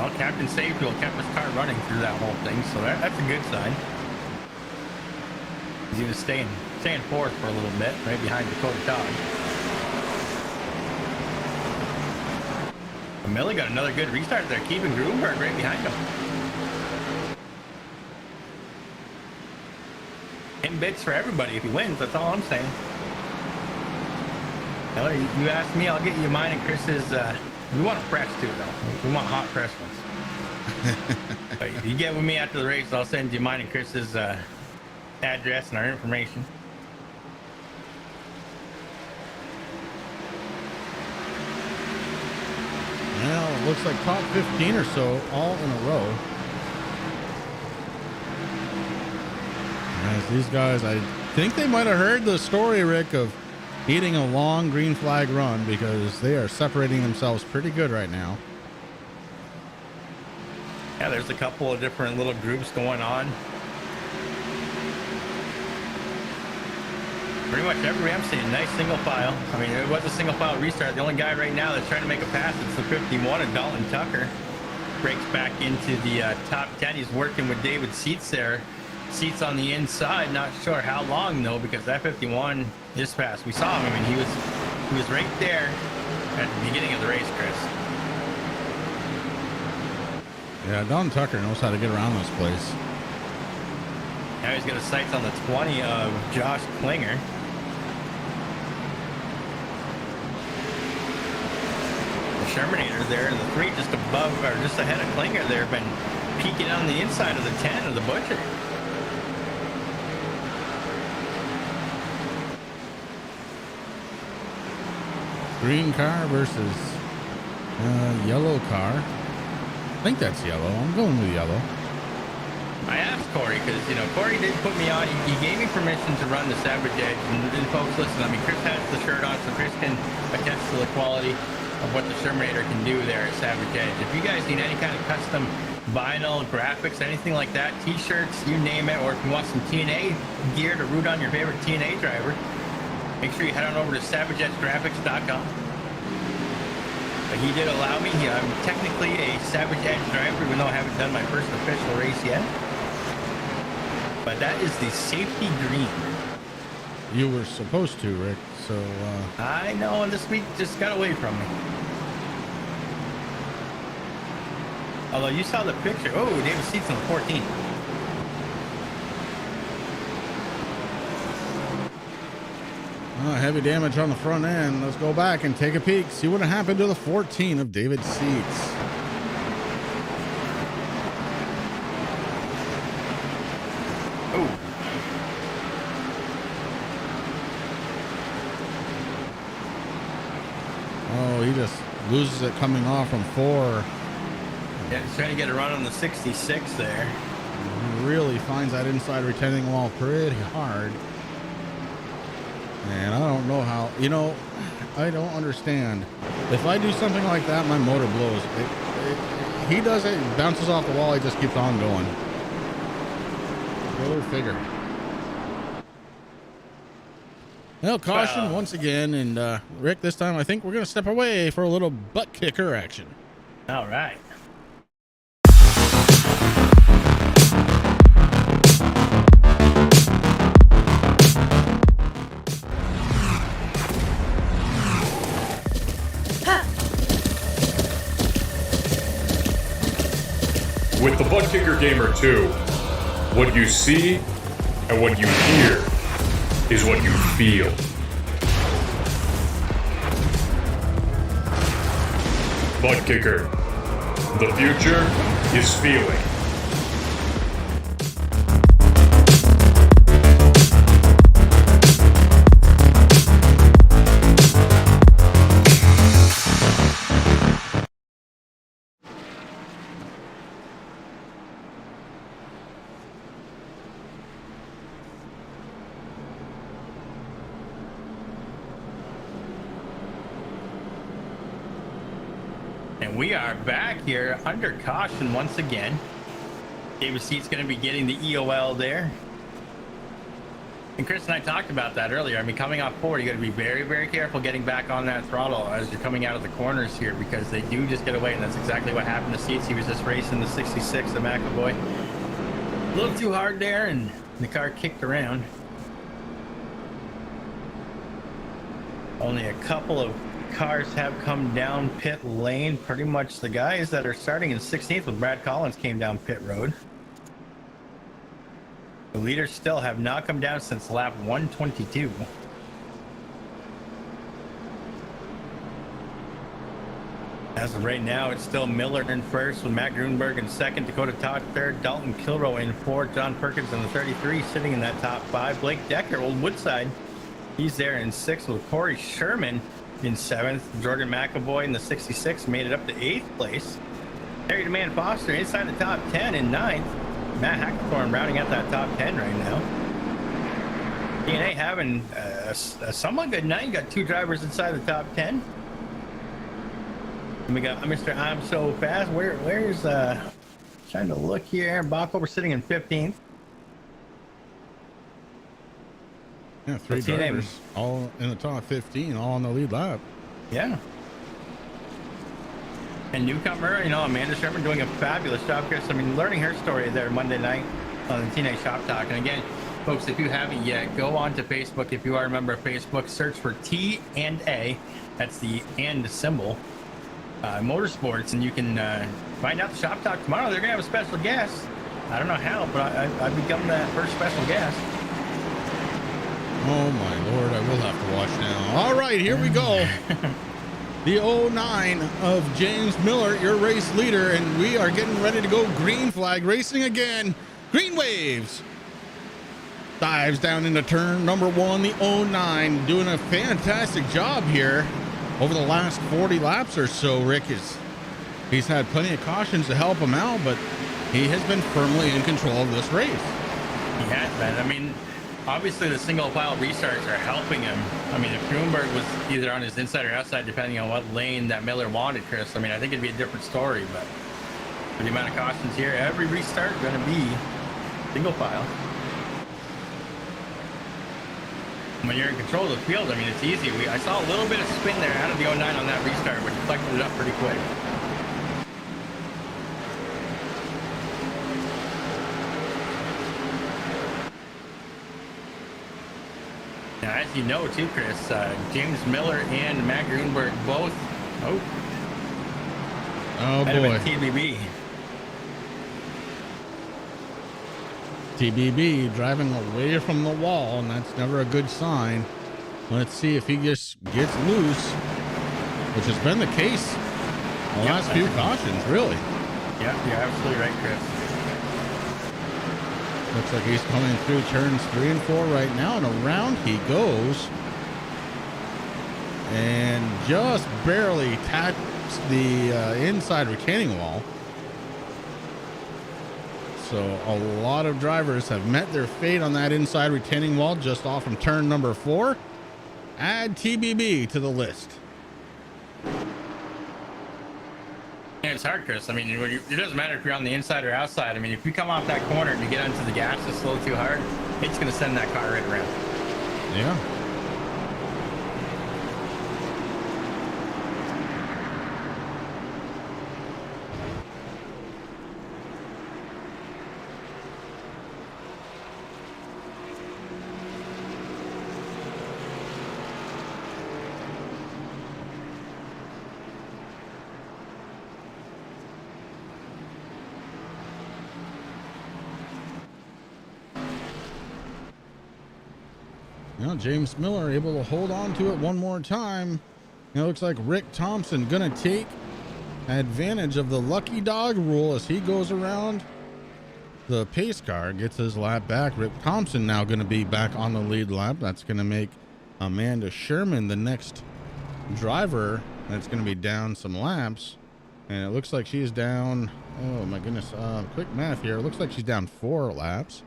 Oh Well, Captain Safefield kept his car running through that whole thing, so that's a good sign. He's going to stay in fourth for a little bit, right behind Dakota Todd. Millie got another good restart there, keeping Gruenberg right behind him. In bits for everybody if he wins, that's all I'm saying. Well, you asked me, I'll get you mine and Chris's. We want a press too, though. We want hot press ones. But if you get with me after the race, I'll send you mine and Chris's address and our information. Well, it looks like top 15 or so all in a row. As these guys, I think they might have heard the story, Rick, of eating a long green flag run because they are separating themselves pretty good right now. Yeah, there's a couple of different little groups going on. Pretty much everybody I'm seeing, nice single file. I mean, it was a single file restart. The only guy right now that's trying to make a pass is the 51 of Dalton Tucker. Breaks back into the top 10. He's working with David Seats there. Seats on the inside, not sure how long though, because that 51 is fast. We saw him. I mean, he was right there at the beginning of the race, Chris. Yeah, Dalton Tucker knows how to get around this place. Now he's got his sights on the 20 of Josh Klinger. Shermanator there in the 3, just above or just ahead of Klinger there, been peeking on the inside of the 10 of the Butcher. Green car versus yellow car. I think that's yellow. I'm going with yellow. I asked Corey because, you know, Corey did put me on. He gave me permission to run the Savage Edge. And folks, listen, I mean, Chris has the shirt on, so Chris can attest to the quality of what the Shermanator can do there at Savage Edge. If you guys need any kind of custom vinyl, graphics, anything like that, t-shirts, you name it, or if you want some TNA gear to root on your favorite TNA driver, make sure you head on over to SavageEdgeGraphics.com. But he did allow me. I'm technically a Savage Edge driver, even though I haven't done my first official race yet. But that is the safety green. You were supposed to, Rick, so... I know, and this week just got away from me. Although you saw the picture. Oh, David Seats on the 14. Heavy damage on the front end. Let's go back and take a peek. See what happened to the 14 of David Seats. Oh. Oh, he just loses it coming off from 4. Yeah, he's trying to get a run on the 66 there. He really finds that inside retaining wall pretty hard. And I don't know how, you know, I don't understand. If I do something like that, my motor blows. He does it, bounces off the wall, he just keeps on going. Go figure. Well, caution once again, and Rick, this time I think we're going to step away for a little butt kicker action. All right. With the Butt Kicker Gamer 2, what you see and what you hear is what you feel. Butt Kicker. The future is feeling. And we are back here under caution once again. David Seats going to be getting the EOL there. And Chris and I talked about that earlier. I mean, coming off forward, you got to be very, very careful getting back on that throttle as you're coming out of the corners here, because they do just get away, and that's exactly what happened to Seats. He was just racing the 66 of McAvoy. A little too hard there, and the car kicked around. Only a couple of cars have come down pit lane. Pretty much the guys that are starting in 16th with Brad Collins came down pit road. The leaders still have not come down since lap 122. As of right now, it's still Miller in first with Matt Grunberg in second, Dakota Todd third, Dalton Kilrow in fourth, John Perkins in the 33 sitting in that top five. Blake Decker, Old Woodside, he's there in sixth with Corey Sherman in seventh. Jordan McAvoy in the 66 made it up to eighth place. Harry DeMan Foster inside the top 10 in ninth. Matt Hackathorn rounding out that top 10 right now. DNA having a somewhat good night. Got two drivers inside the top 10. And we got Mr. I'm So Fast. Where's trying to look here. Bachhofer sitting in 15th. Yeah, three drivers all in the top 15, all on the lead lap. Yeah. And newcomer, you know, Amanda Sherman doing a fabulous job, Chris. I mean, learning her story there Monday night on the TNA Shop Talk. And again, folks, if you haven't yet, go on to Facebook. If you are a member of Facebook, search for T&A. That's the and symbol. Motorsports, and you can find out the Shop Talk tomorrow. They're going to have a special guest. I don't know how, but I've become that first special guest. Oh my Lord, I will have to watch now. All right, here we go. The 09 of James Miller, your race leader, and we are getting ready to go green flag racing again. Green waves. Dives down into turn number one, the 09, doing a fantastic job here over the last 40 laps or so. He's had plenty of cautions to help him out, but he has been firmly in control of this race. He has been. I mean, obviously the single file restarts are helping him. I mean, if Grunberg was either on his inside or outside, depending on what lane that Miller wanted, Chris, I mean, I think it'd be a different story, but for the amount of cautions here, every restart is going to be single file. When you're in control of the field, I mean, it's easy. I saw a little bit of spin there out of the 09 on that restart, which flected it up pretty quick. Now, as you know, too, Chris, James Miller and Matt Grunberg both. Oh boy. TBB. TBB driving away from the wall, and that's never a good sign. Let's see if he just gets loose, which has been the case the last few cautions, really. Yeah, you're absolutely right, Chris. Looks like he's coming through turns 3 and 4 right now, and around he goes. And just barely taps the inside retaining wall. So a lot of drivers have met their fate on that inside retaining wall just off from turn number 4. Add TBB to the list. Yeah, it's hard, Chris. I mean, it doesn't matter if you're on the inside or outside. I mean, if you come off that corner and you get onto the gas just a little too hard, it's going to send that car right around. Yeah. Now James Miller able to hold on to it one more time. It looks like Rick Thompson gonna take advantage of the lucky dog rule as he goes around the pace car, gets his lap back. Rick Thompson now gonna be back on the lead lap. That's gonna make Amanda Sherman the next driver that's gonna be down some laps. And it looks like she's down, oh my goodness, quick math here. It looks like she's down 4 laps.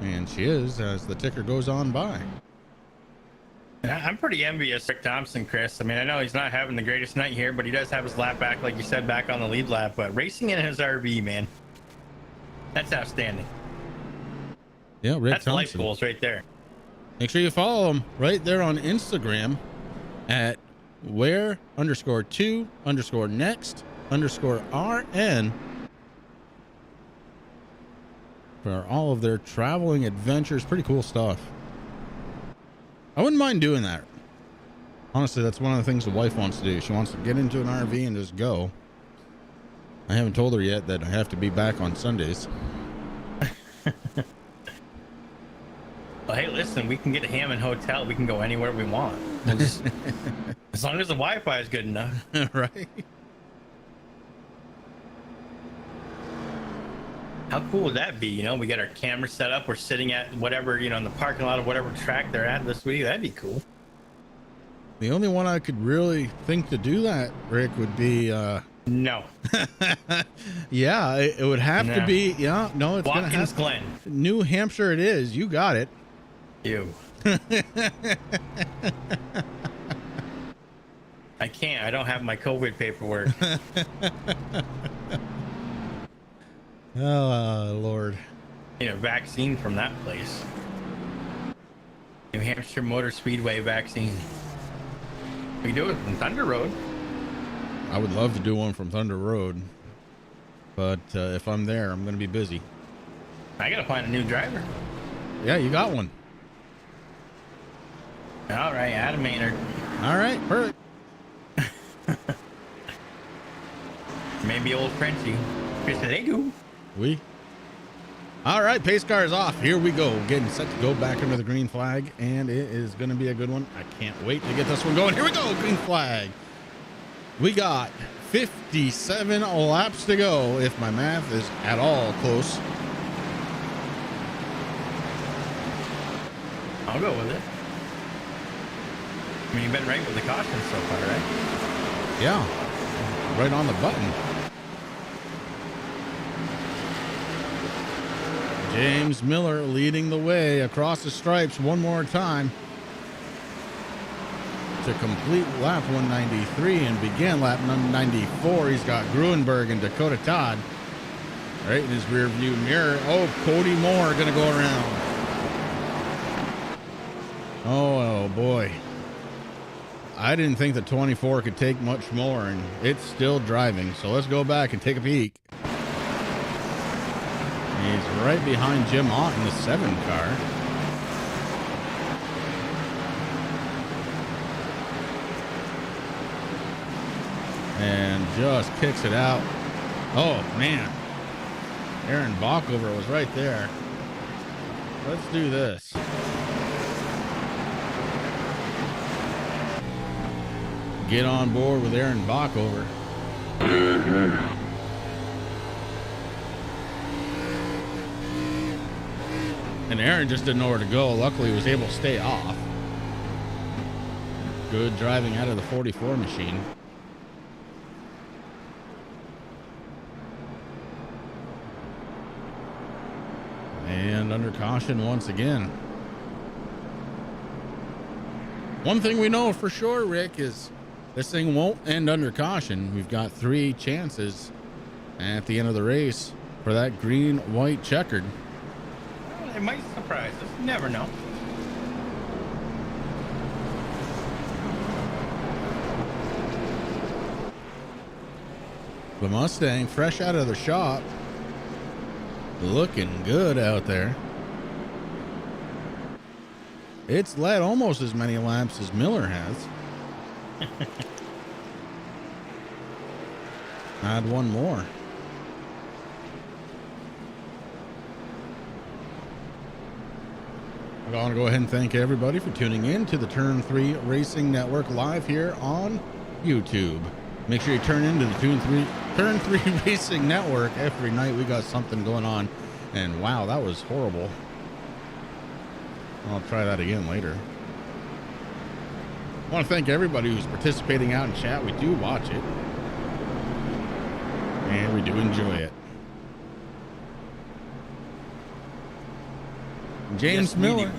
And she is, as the ticker goes on by. I'm pretty envious Rick Thompson, Chris. I mean, I know he's not having the greatest night here, but he does have his lap back, like you said, back on the lead lap. But racing in his RV, man, that's outstanding. Yeah, Rick That's life Thompson. goals right there. Make sure you follow him right there on Instagram at where_2_next_RN for all of their traveling adventures. Pretty cool stuff. I wouldn't mind doing that. Honestly, that's one of the things the wife wants to do. She wants to get into an RV and just go. I haven't told her yet that I have to be back on Sundays. Well, hey, listen, we can get a Hammond hotel. We can go anywhere we want. As long as the Wi-Fi is good enough. Right? How cool would that be? You know, we get our camera set up. We're sitting at whatever, you know, in the parking lot of whatever track they're at this week. That'd be cool. The only one I could really think to do that, Rick, would be No. yeah, it would have to be. Yeah, no, it's gonna Watkins have Glen. New Hampshire. It is. You got it. You. I can't. I don't have my COVID paperwork. Oh Lord. You know, vaccine from that place. New Hampshire Motor Speedway vaccine. We do it from Thunder Road. I would love to do one from Thunder Road, but if I'm there, I'm going to be busy. I gotta find a new driver. Yeah, you got one. All right, Adam Maynard. All right, perfect. Maybe old Frenchie. Chris said, they do. All right, pace car is off. Here we go. Getting set to go back under the green flag, and it is going to be a good one. I can't wait to get this one going. Here we go, green flag. We got 57 laps to go, if my math is at all close. I'll go with it. I mean, you've been right with the caution so far, right? Yeah, right on the button. James Miller leading the way across the stripes one more time to complete lap 193 and begin lap 194. He's got Gruenberg and Dakota Todd right in his rear view mirror. Oh, Cody Moore going to go around. Oh boy. I didn't think the 24 could take much more, and it's still driving. So let's go back and take a peek. He's right behind Jim Ott in the 7 car. And just kicks it out. Oh, man. Aaron Bockover was right there. Let's do this. Get on board with Aaron Bockover. And Aaron just didn't know where to go. Luckily, he was able to stay off. Good driving out of the 44 machine. And under caution once again. One thing we know for sure, Rick, is this thing won't end under caution. We've got 3 chances at the end of the race for that green, white, checkered. It might surprise us. You never know. The Mustang fresh out of the shop. Looking good out there. It's led almost as many laps as Miller has. Add one more. I want to go ahead and thank everybody for tuning in to the Turn 3 Racing Network live here on YouTube. Make sure you turn into the Turn 3 Racing Network. Every night we got something going on. And wow, that was horrible. I'll try that again later. I want to thank everybody who's participating out in chat. We do watch it. And we do enjoy it. James Miller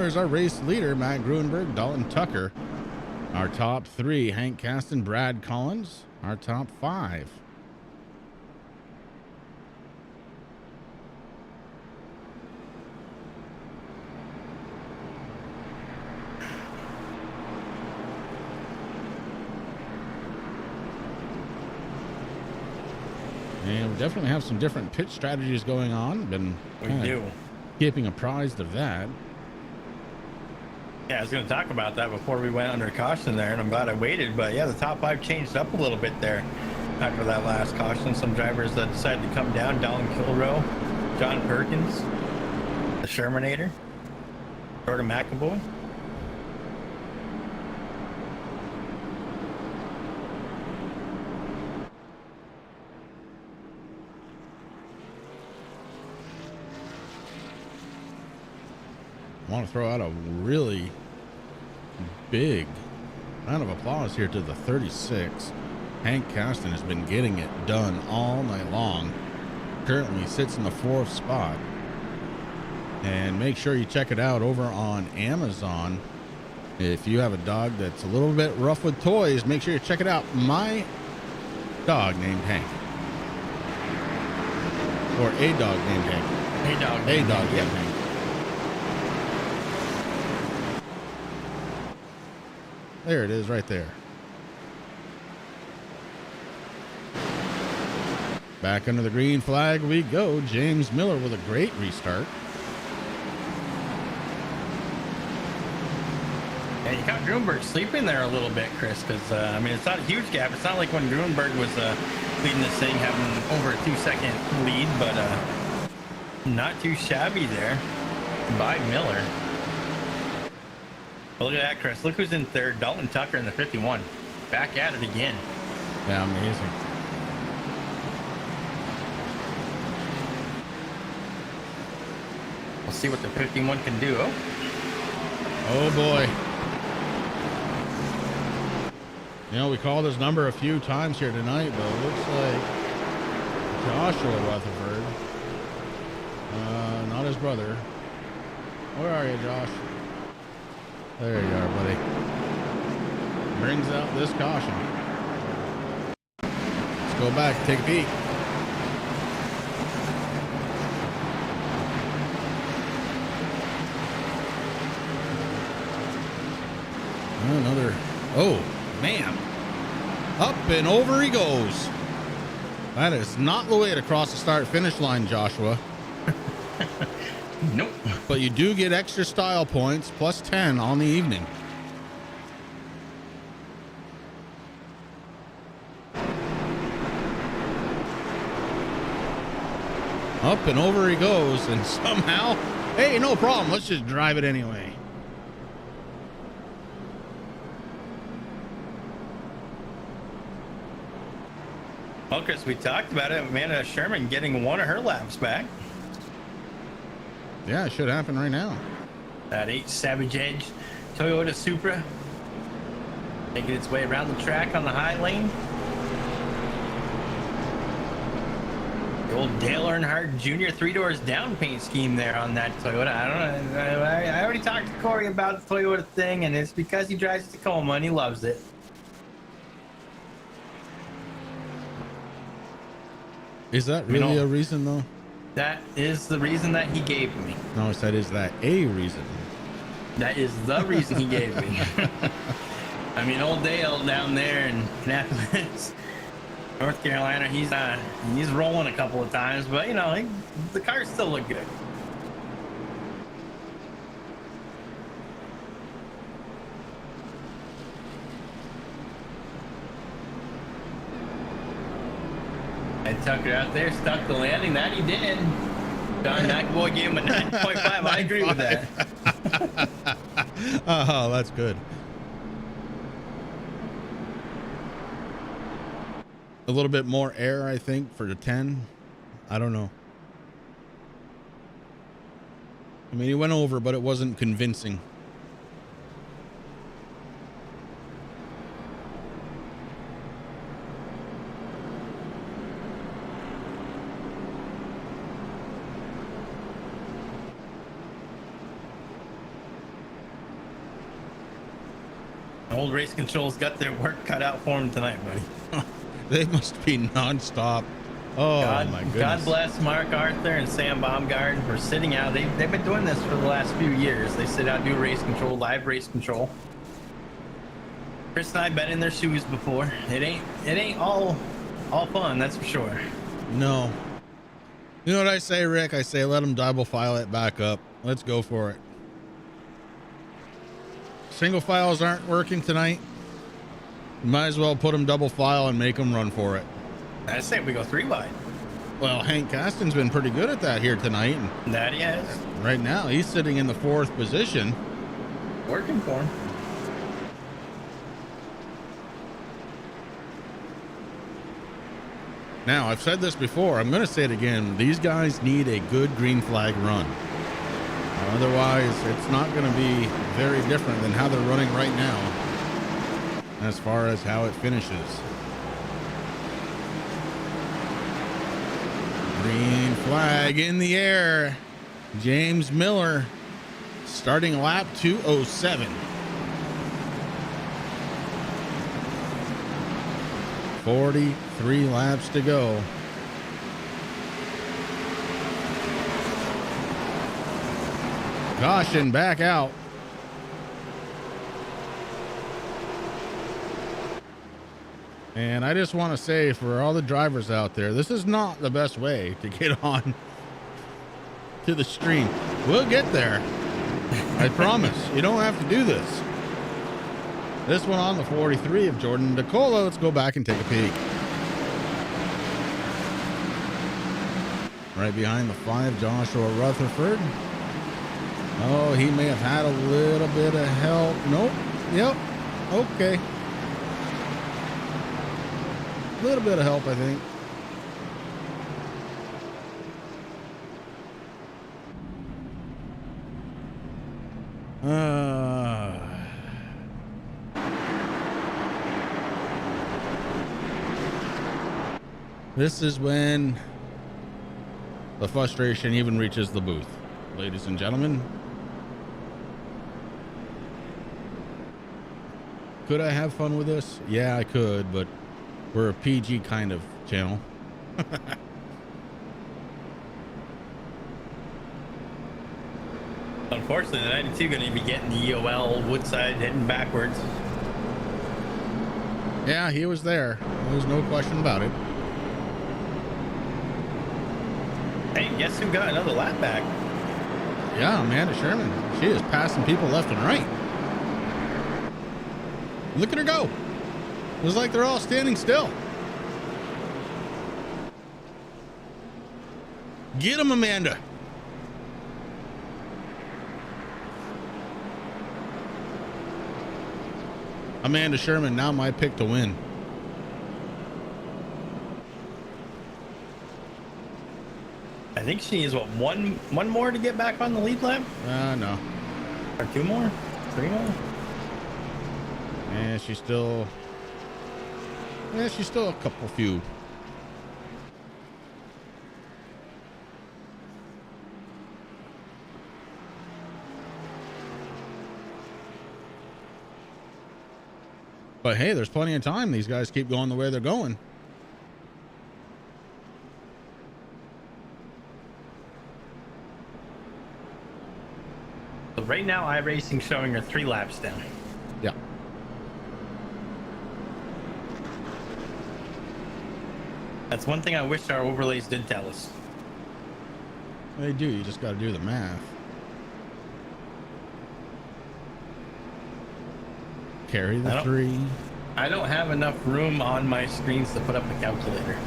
is our race leader. Matt Gruenberg, Dalton Tucker. Our top 3, Hank Caston, Brad Collins. Our top 5. And we definitely have some different pit strategies going on. Been We do. keeping apprised of that. Yeah, I was going to talk about that before we went under caution there, and I'm glad I waited. But yeah, the top 5 changed up a little bit there after that last caution. Some drivers that decided to come down: Dallin Kilroe, John Perkins, the Shermanator, Jordan McAvoy. I want to throw out a really big round of applause here to the 36. Hank Caston has been getting it done all night long. Currently sits in the 4th spot. And make sure you check it out over on Amazon. If you have a dog that's a little bit rough with toys, make sure you check it out. My dog named Hank. Or a dog named Hank. A dog named Hank. There it is right there. Back under the green flag we go. James Miller with a great restart. Yeah, you caught Grunberg sleeping there a little bit, Chris, because, I mean, it's not a huge gap. It's not like when Grunberg was leading this thing, having over a 2-second lead, but not too shabby there by Miller. But look at that, Chris. Look who's in 3rd. Dalton Tucker in the 51. Back at it again. Yeah, amazing. We'll see what the 51 can do. Oh boy. You know, we called his number a few times here tonight, but it looks like Joshua Rutherford, not his brother. Where are you, Josh? There you are, buddy. Brings out this caution. Let's go back, take a peek. Another, oh man, up and over he goes. That is not the way to cross the start finish line, Joshua. Nope. But you do get extra style points, plus 10 on the evening. Up and over he goes, and somehow, hey, no problem, let's just drive it anyway. Well, Chris, we talked about it. Amanda Sherman getting one of her laps back. Yeah, it should happen right now. That 8 Savage Edge Toyota Supra making its way around the track on the high lane. The old Dale Earnhardt Jr. 3 doors down paint scheme there on that Toyota. I don't know. I already talked to Corey about the Toyota thing, and it's because he drives a Tacoma and he loves it. Is that really a reason, though? That is the reason that he gave me. No, I said, is that a reason? That is the reason he gave me. I mean, old Dale down there in Annapolis, North Carolina, he's rolling a couple of times, but you know, the cars still look good. And Tucker out there stuck the landing. That he did. John McAvoy gave him a 9.5. I agree with that. Oh, that's good. A little bit more air, I think, for the 10. I don't know. I mean, he went over, but it wasn't convincing. Old Race Control's got their work cut out for them tonight, buddy. They must be nonstop. Oh, my goodness. God bless Mark Arthur and Sam Baumgart for sitting out. They've been doing this for the last few years. They sit out, do race control, live race control. Chris and I've been in their shoes before. It ain't all fun, that's for sure. No. You know what I say, Rick? I say let them double file it back up. Let's go for it. Single files aren't working tonight. You might as well put them double file and make them run for it. I say we go 3 wide. Well, Hank Caston's been pretty good at that here tonight. And That he has. right now, he's sitting in the 4th position. Working for him. Now, I've said this before. I'm going to say it again. These guys need a good green flag run. Otherwise, it's not going to be very different than how they're running right now as far as how it finishes. Green flag in the air. James Miller starting lap 207. 43 laps to go. Caution back out. And I just want to say for all the drivers out there, this is not the best way to get on to the stream. We'll get there. I promise. You don't have to do this. This one on the 43 of Jordan DeCola. Let's go back and take a peek. Right behind the 5, Joshua Rutherford. Oh, he may have had a little bit of help. Nope. Yep. Okay. A little bit of help, I think. This is when the frustration even reaches the booth, ladies and gentlemen. Could I have fun with this? Yeah, I could, but we're a PG kind of channel. Unfortunately, the 92 going to be getting the EOL Woodside heading backwards. Yeah, he was there. There's no question about it. Hey, guess who got another lap back? Yeah, Amanda Sherman. She is passing people left and right. Look at her go. It was like they're all standing still. Get him, Amanda. Amanda Sherman, now my pick to win. I think she needs, what, one more to get back on the lead lap? No. Or 2 more? 3 more? And she's still a couple few. But hey, there's plenty of time. These guys keep going the way they're going. So right now, iRacing showing her 3 laps down. Yeah. That's one thing I wish our overlays did tell us. They do. You just got to do the math. Carry the 3. I don't have enough room on my screens to put up a calculator.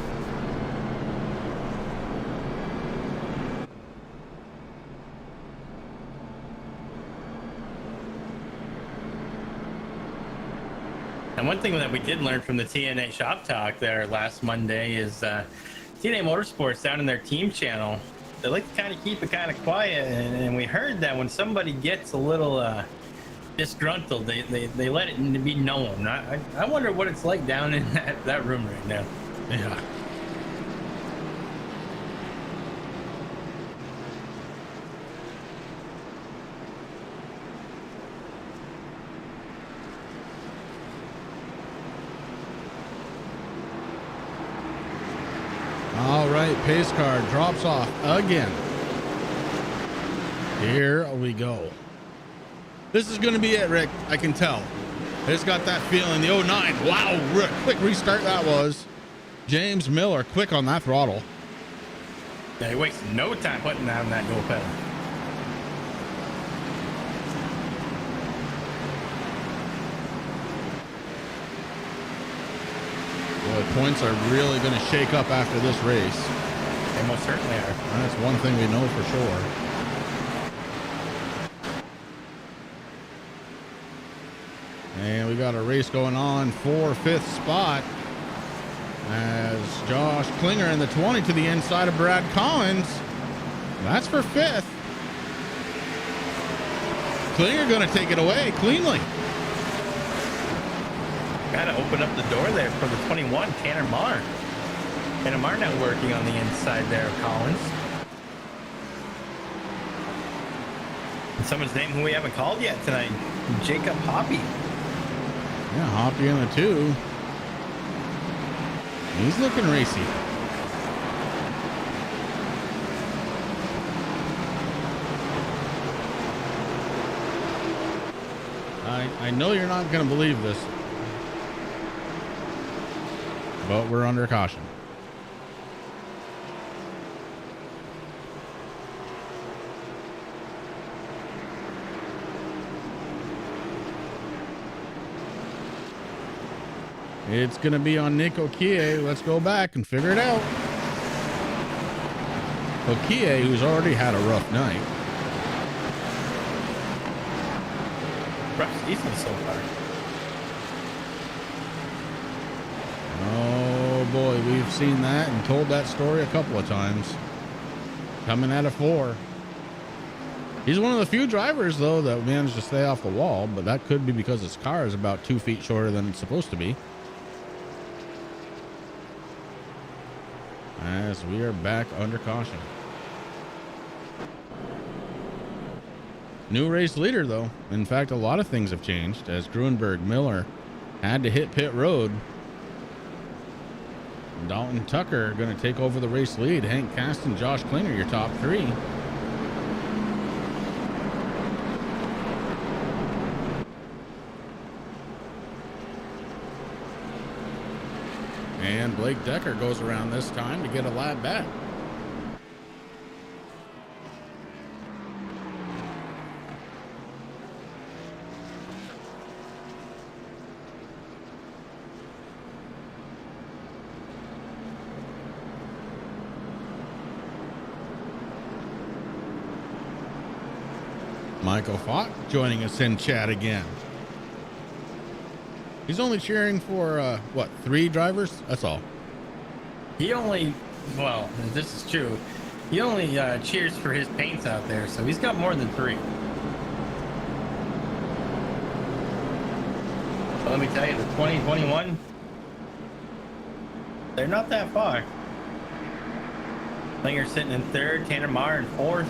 And one thing that we did learn from the TNA Shop Talk there last Monday is TNA Motorsports down in their team channel, they like to kind of keep it kind of quiet. And we heard that when somebody gets a little disgruntled, they let it be known. I wonder what it's like down in that room right now. Yeah. All right, pace car drops off again. Here we go. This is going to be it, Rick. I can tell. It's got that feeling. The 09. Wow, quick restart that was. James Miller, quick on that throttle. Yeah, he wasted no time putting down that dual pedal. Boy, points are really going to shake up after this race. They most certainly are. That's one thing we know for sure. And we got a race going on for 5th spot as Josh Klinger in the 20 to the inside of Brad Collins. That's for 5th. Klinger going to take it away cleanly. Got to open up the door there for the 21, Tanner Marr. Tanner Marr now working on the inside there of Collins. And someone's name who we haven't called yet tonight, Jacob Hoppy. Yeah, Hoppy in the 2. He's looking racy. I know you're not going to believe this, but we're under caution. It's going to be on Nick Okie. Let's go back and figure it out. Okie, who's already had a rough night. Rough season so far. Oh boy, we've seen that and told that story a couple of times. Coming out of 4. He's one of the few drivers, though, that managed to stay off the wall, but that could be because his car is about 2 feet shorter than it's supposed to be. As we are back under caution. New race leader, though. In fact, a lot of things have changed as Gruenberg Miller had to hit pit road. Dalton Tucker going to take over the race lead. Hank Caston, Josh Klinger, your top 3. And Blake Decker goes around this time to get a lap back. Michael Falk joining us in chat again. He's only cheering for, what, 3 drivers? That's all. He only, well, this is true. He only cheers for his paints out there, so he's got more than 3. But let me tell you, the 2021, they're not that far. Klinger sitting in 3rd, Tanner Marr in 4th.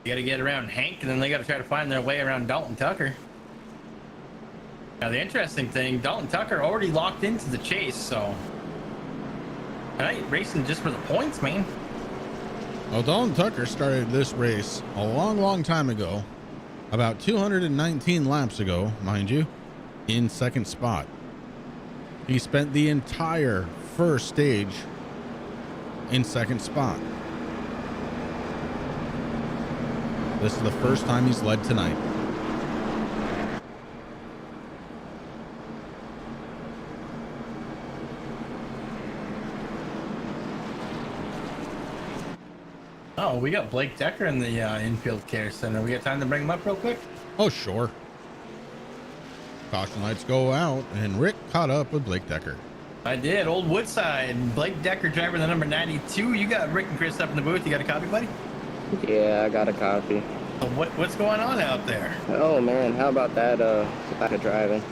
You got to get around Hank, and then they got to try to find their way around Dalton Tucker. Now, the interesting thing, Dalton Tucker already locked into the chase, so tonight racing just for the points, man. Well, Dalton Tucker started this race a long time ago, about 219 laps ago, mind you, in 2nd spot. He spent the entire first stage in 2nd spot. This is the first time he's led tonight. Oh, we got Blake Decker in the infield care center. We got time to bring him up real quick? Oh, sure. Caution lights go out, and Rick caught up with Blake Decker. I did. Old Woodside. Blake Decker, driver the number 92. You got Rick and Chris up in the booth. You got a copy, buddy? Yeah, I got a copy. So what's going on out there? Oh man, how about that lack of driving?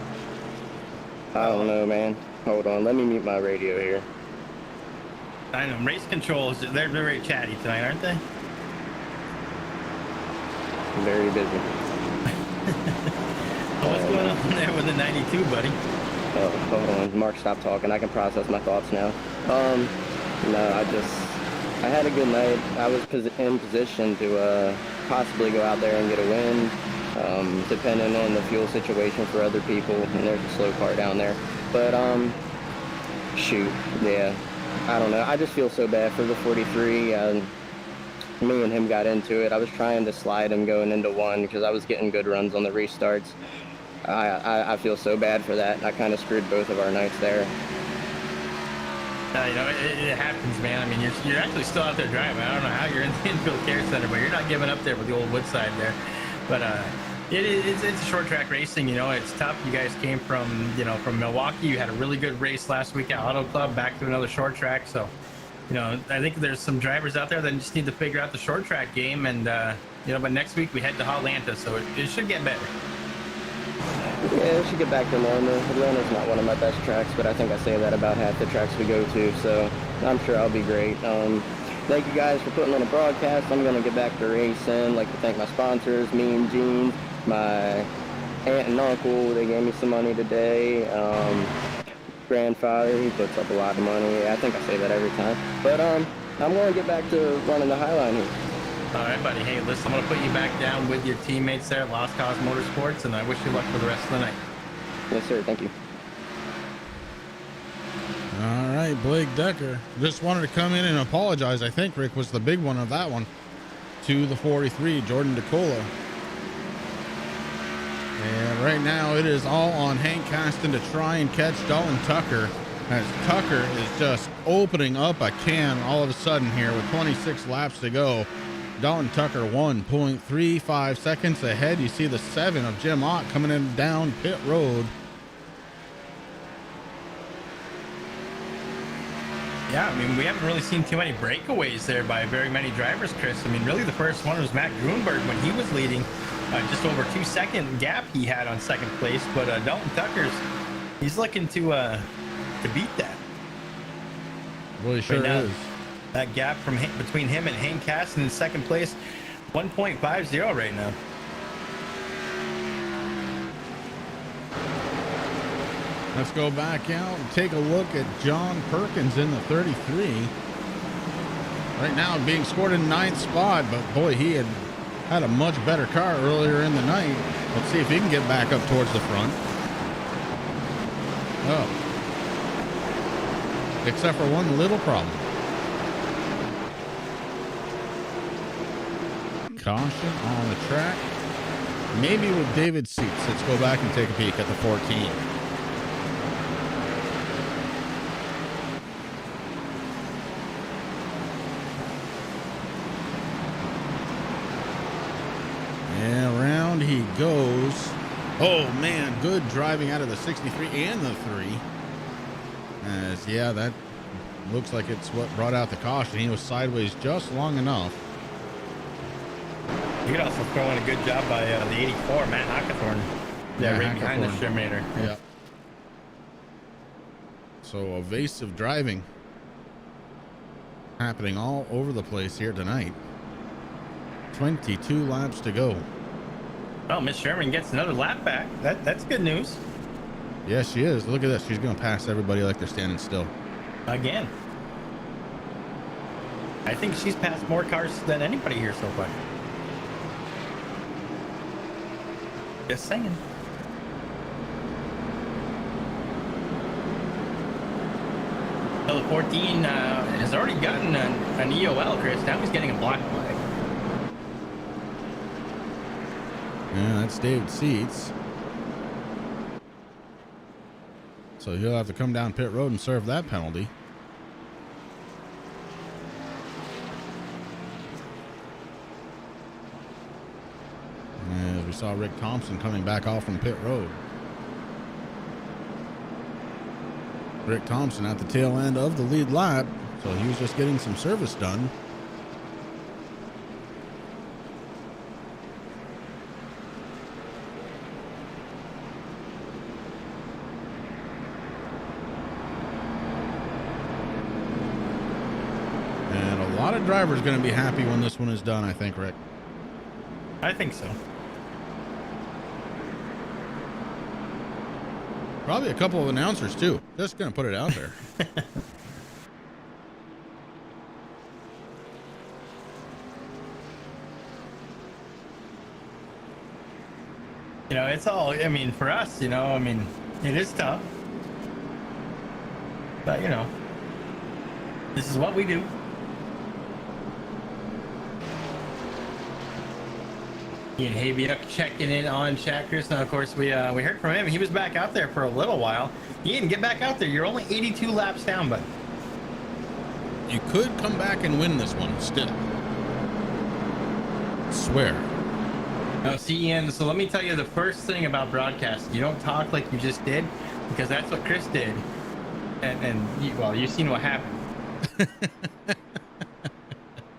I don't know, man. Hold on, let me mute my radio here. I know, race controls, they're very chatty tonight, aren't they? Very busy. What's going on there with the 92, buddy? Oh, hold on, Mark, stop talking. I can process my thoughts now. No, I had a good night. I was in position to possibly go out there and get a win. depending on the fuel situation for other people, and there's a slow car down there. But shoot, yeah, I don't know. I just feel so bad for the 43. Me and him got into it. I was trying to slide him going into one because I was getting good runs on the restarts. I feel so bad for that, and I kind of screwed both of our nights there. You know, it happens, man. I mean, you're actually still out there driving. I don't know how you're in the infield care center, but you're not giving up there with the old Woodside there. But it's a short track racing. You know, it's tough. You guys came from Milwaukee. You had a really good race last week at Auto Club. Back to another short track. So, you know, I think there's some drivers out there that just need to figure out the short track game. And you know, but next week we head to Atlanta, so it should get better. Yeah, we should get back to normal. Atlanta's not one of my best tracks, but I think I say that about half the tracks we go to, so I'm sure I'll be great. Thank you guys for putting on a broadcast. I'm going to get back to racing. I'd like to thank my sponsors, Mean Jeans, my aunt and uncle. They gave me some money today. Grandfather, he puts up a lot of money. I think I say that every time. But I'm going to get back to running the Highline here. All right, buddy. Hey, listen, I'm going to put you back down with your teammates there at Lost Cause Motorsports, and I wish you luck for the rest of the night. Yes, sir. Thank you. All right, Blake Decker just wanted to come in and apologize. I think Rick was the big one of that one to the 43, Jordan DeCola. And right now it is all on Hank Caston to try and catch Dalton Tucker, as Tucker is just opening up a can all of a sudden here with 26 laps to go. Dalton Tucker 1.35 seconds ahead. You see the 7 of Jim Ott coming in down pit road. Yeah, I mean, we haven't really seen too many breakaways there by very many drivers, Chris. I mean, really the first one was Matt Grunberg when he was leading, just over 2 second gap he had on second place. But Dalton Tucker's, he's looking to beat that. Well, he sure right now, is. That gap between him and Hank Caston in second place, 1.50 right now. Let's go back out and take a look at John Perkins in the 33. Right now being scored in 9th spot, but boy, he had a much better car earlier in the night. Let's see if he can get back up towards the front. Oh. Except for one little problem. Caution on the track. Maybe with David Seats. Let's go back and take a peek at the 14. And around he goes. Oh man, good driving out of the 63 and the 3. As yeah, that looks like it's what brought out the caution. He was sideways just long enough. You could also throw in a good job by the 84, Matt Hackathorn. Yeah, right behind the Shermader. Yeah. So evasive driving happening all over the place here tonight. 22 laps to go. Well, Miss Sherman gets another lap back. That's good news. Yes, she is. Look at this. She's going to pass everybody like they're standing still. Again. I think she's passed more cars than anybody here so far. Just saying. Well, the 14 has already gotten an EOL, Chris. Now he's getting a block flag. Yeah, that's David Seats. So he'll have to come down pit road and serve that penalty. As we saw Rick Thompson coming back off from pit road. Rick Thompson at the tail end of the lead lap, so he was just getting some service done. And a lot of drivers going to be happy when this one is done, I think, Rick. I think so. Probably a couple of announcers too. Just gonna put it out there. You know, it's all, I mean, for us, you know, I mean, it is tough. But, you know, this is what we do. Ian Habiuk checking in on Checkers. Now, of course, we heard from him. He was back out there for a little while. Ian, get back out there. You're only 82 laps down, but You could come back and win this one still. Swear. now, see, Ian, so let me tell you the first thing about broadcast. You don't talk like you just did, because that's what Chris did. And well, you've seen what happened.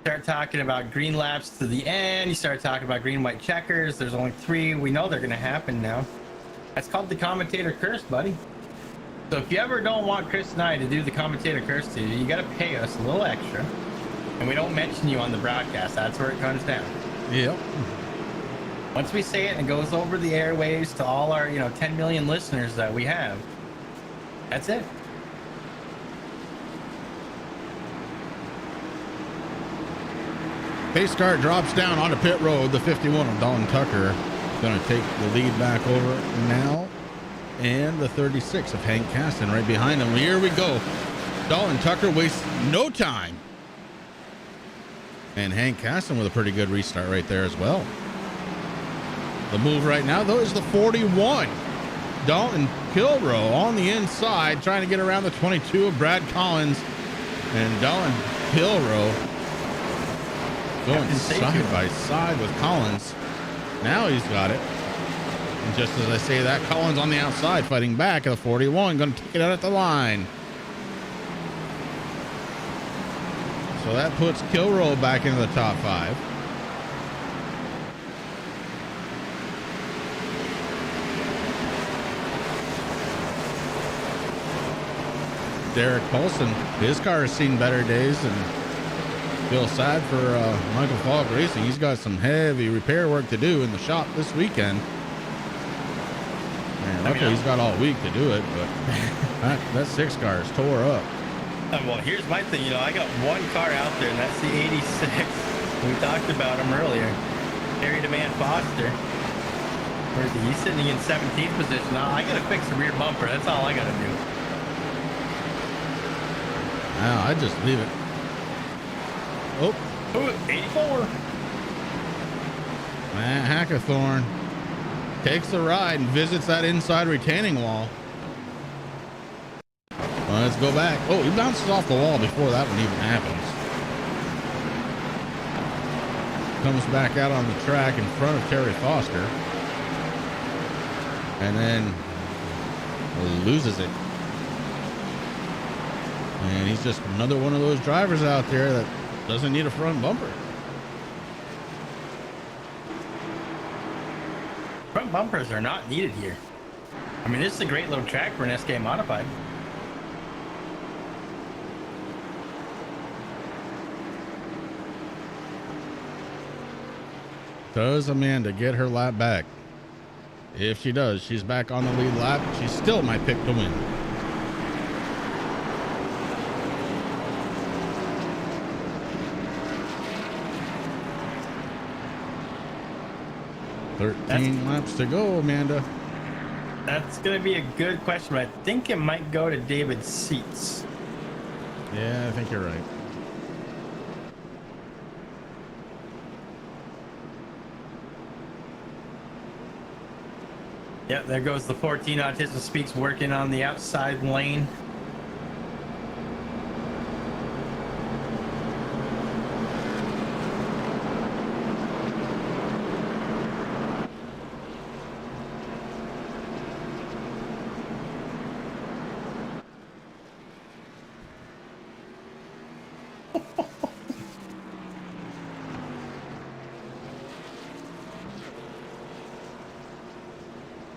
Start talking about green laps to the end. You start talking about green, white checkers. There's only 3. We know they're going to happen now. That's called the commentator curse, buddy. So if you ever don't want Chris and I to do the commentator curse to you, you got to pay us a little extra. And we don't mention you on the broadcast. That's where it comes down. Yep. Once we say it and it goes over the airwaves to all our, 10 million listeners that we have, that's it. Pace car drops down onto pit road. The 51 of Dalton Tucker going to take the lead back over now. And the 36 of Hank Caston right behind him. Here we go. Dalton Tucker wastes no time. And Hank Caston with a pretty good restart right there as well. The move right now, though, is the 41. Dalton Kilrow on the inside trying to get around the 22 of Brad Collins. And Dalton Kilrow going side by side with Collins. Now he's got it. And just as I say that, Collins on the outside fighting back at the 41, going to take it out at the line. So that puts Kilrow back into the top 5. Derek Paulson, his car has seen better days, and feel sad for Michael Falk Racing. He's got some heavy repair work to do in the shop this weekend. Man, luckily he's got all week to do it, but that 6 car is tore up. Well, here's my thing. I got one car out there, and that's the 86. We talked about him earlier. Harry DeMan Foster. Where's he? He's sitting in 17th position. Now, I got to fix the rear bumper. That's all I got to do. Now, I just leave it. Oh. Ooh, 84. Matt Hackathorn takes the ride and visits that inside retaining wall. Well, let's go back. Oh, he bounces off the wall before that one even happens. Comes back out on the track in front of Terry Foster. And then loses it. And he's just another one of those drivers out there that doesn't need a front bumper. Front bumpers are not needed here. I mean, this is a great little track for an SK Modified. Does Amanda get her lap back? If she does, she's back on the lead lap. She still might pick to win. That's laps to go, Amanda. That's going to be a good question, but I think it might go to David Seats. Yeah, I think you're right. Yep, there goes the 14 Autism Speaks working on the outside lane.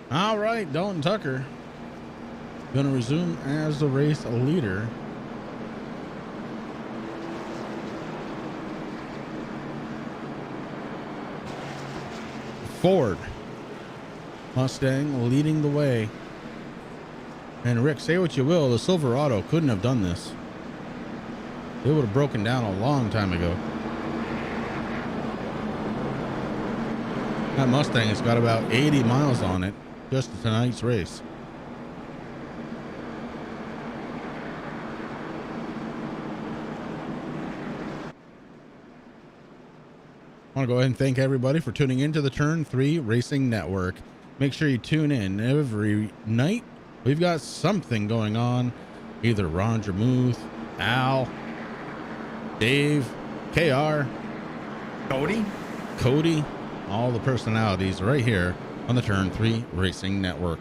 All right, Dalton Tucker going to resume as the race leader. Ford Mustang leading the way. And Rick, say what you will, the Silverado couldn't have done this. It would have broken down a long time ago. That Mustang has got about 80 miles on it just tonight's race. I want to go ahead and thank everybody for tuning into the Turn 3 Racing Network. Make sure you tune in every night. We've got something going on. Either Ron Jermuth, Al, Dave, KR, Cody, all the personalities right here on the Turn 3 Racing Network.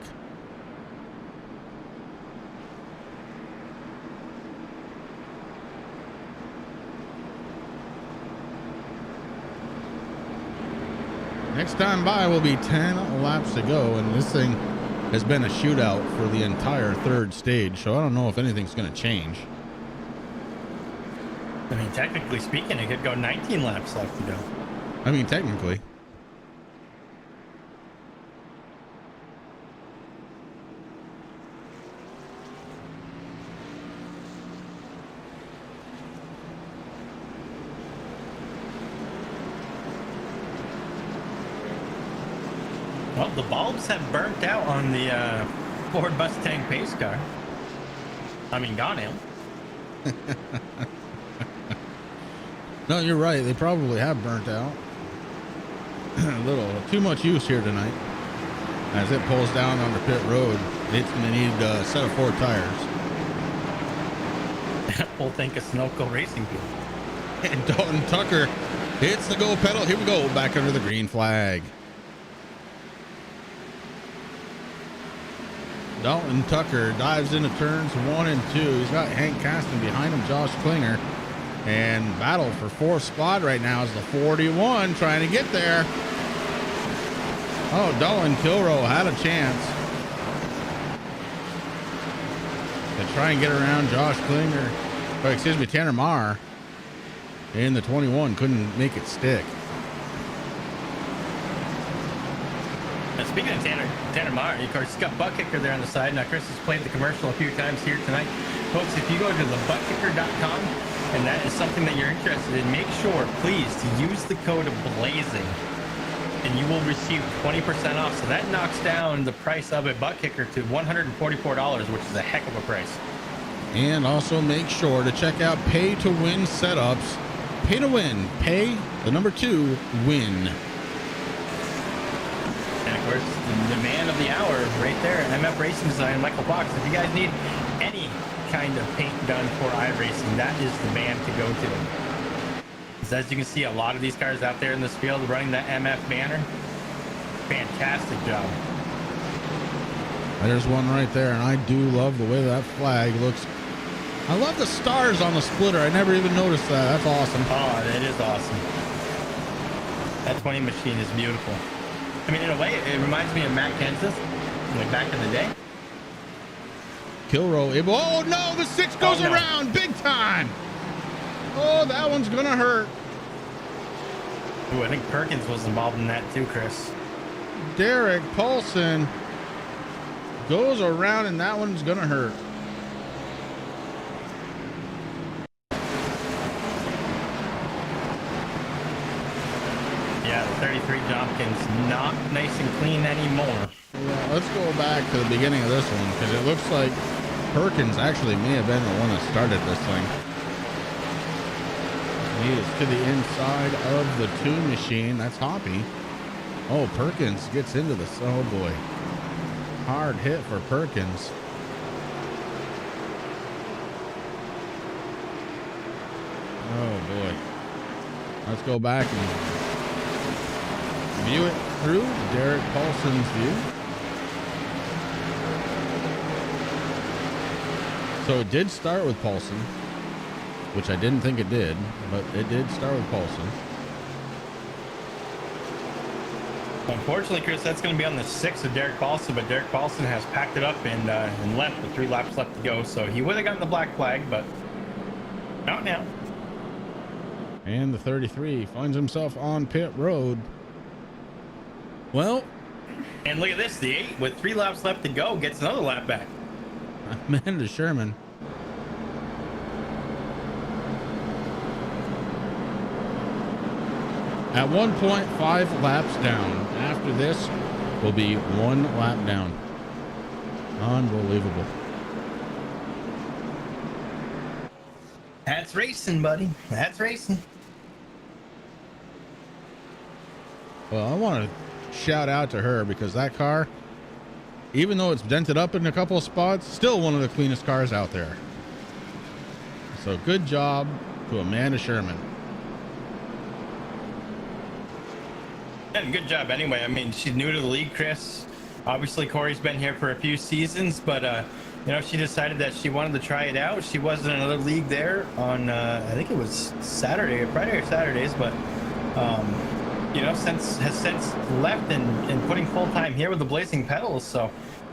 Next time by will be 10 laps to go, and this thing has been a shootout for the entire third stage, so I don't know if anything's going to change. I mean, technically speaking, it could go 19 laps left to go. I mean, technically. Well, the bulbs have burnt out on the Ford Mustang pace car. I mean, gone out. No, you're right. They probably have burnt out. A little too much use here tonight. As it pulls down on the pit road, it's going to need a set of 4 tires. Full tank of Sunoco racing fuel. And Dalton Tucker hits the go pedal. Here we go, back under the green flag. Dalton Tucker dives into turns 1 and 2. He's got Hank Caston behind him, Josh Klinger. And battle for 4th spot right now is the 41 trying to get there. Oh, Dalton Kilroe had a chance to try and get around Josh Klinger. Oh, excuse me, Tanner Marr. And the 21 couldn't make it stick. Speaking of Tanner Marr, of course, he's got butt kicker there on the side. Now, Chris has played the commercial a few times here tonight. Folks, if you go to thebuttkicker.com and that is something that you're interested in, make sure, please, to use the code BLAZING and you will receive 20% off. So that knocks down the price of a butt kicker to $144, which is a heck of a price. And also make sure to check out Pay to Win setups. Pay to Win. Pay, the number 2, win. And of course, the man of the hour right there, MF Racing Design, Michael Fox. If you guys need any kind of paint done for iRacing, that is the man to go to. So as you can see, a lot of these cars out there in this field running that MF banner. Fantastic job. There's one right there, and I do love the way that flag looks. I love the stars on the splitter. I never even noticed that. That's awesome. Oh, it is awesome. That 20 machine is beautiful. I mean, in a way, it reminds me of Matt Kenseth, like back in the day. Kilroe. Oh, no, the 6 goes around big time. Oh, that one's going to hurt. Ooh, I think Perkins was involved in that too, Chris. Derek Paulson goes around, and that one's going to hurt. Yeah, the 33 Jompkins not nice and clean anymore. Yeah, let's go back to the beginning of this one, because it looks like Perkins actually may have been the one that started this thing. He is to the inside of the 2 machine. That's Hoppy. Oh, Perkins gets into this. Oh, boy. Hard hit for Perkins. Oh, boy. Let's go back and view it through Derek Paulson's view. So it did start with Paulson, which I didn't think it did, but it did start with Paulson. Unfortunately, Chris, that's going to be on the 6 of Derek Paulson, but Derek Paulson has packed it up and left with 3 laps left to go. So he would have gotten the black flag, but not now. And the 33 finds himself on pit road. Well, and look at this, the 8 with 3 laps left to go gets another lap back. Amanda Sherman. at 1.5 laps down. After this will be 1 lap down. Unbelievable. That's racing, buddy. That's racing. Well, I want to shout out to her because that car, even though it's dented up in a couple of spots, still one of the cleanest cars out there. So good job to Amanda Sherman. And good job anyway. I mean, she's new to the league, Chris. Obviously, Corey's been here for a few seasons, but you know, she decided that she wanted to try it out. She was in another league there on I think it was Friday or Saturdays, but you know, has since left and putting full time here with the Blazing Pedals. So,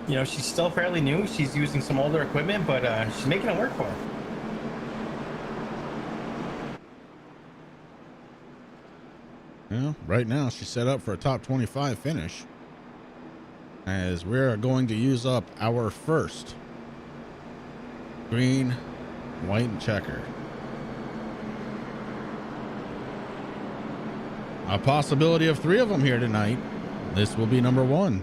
you know, she's still fairly new. She's using some older equipment, but she's making it work for her. Yeah, right now she's set up for a top 25 finish, as we're going to use up our first green, white, and checker. A possibility of 3 of them here tonight. This will be number 1.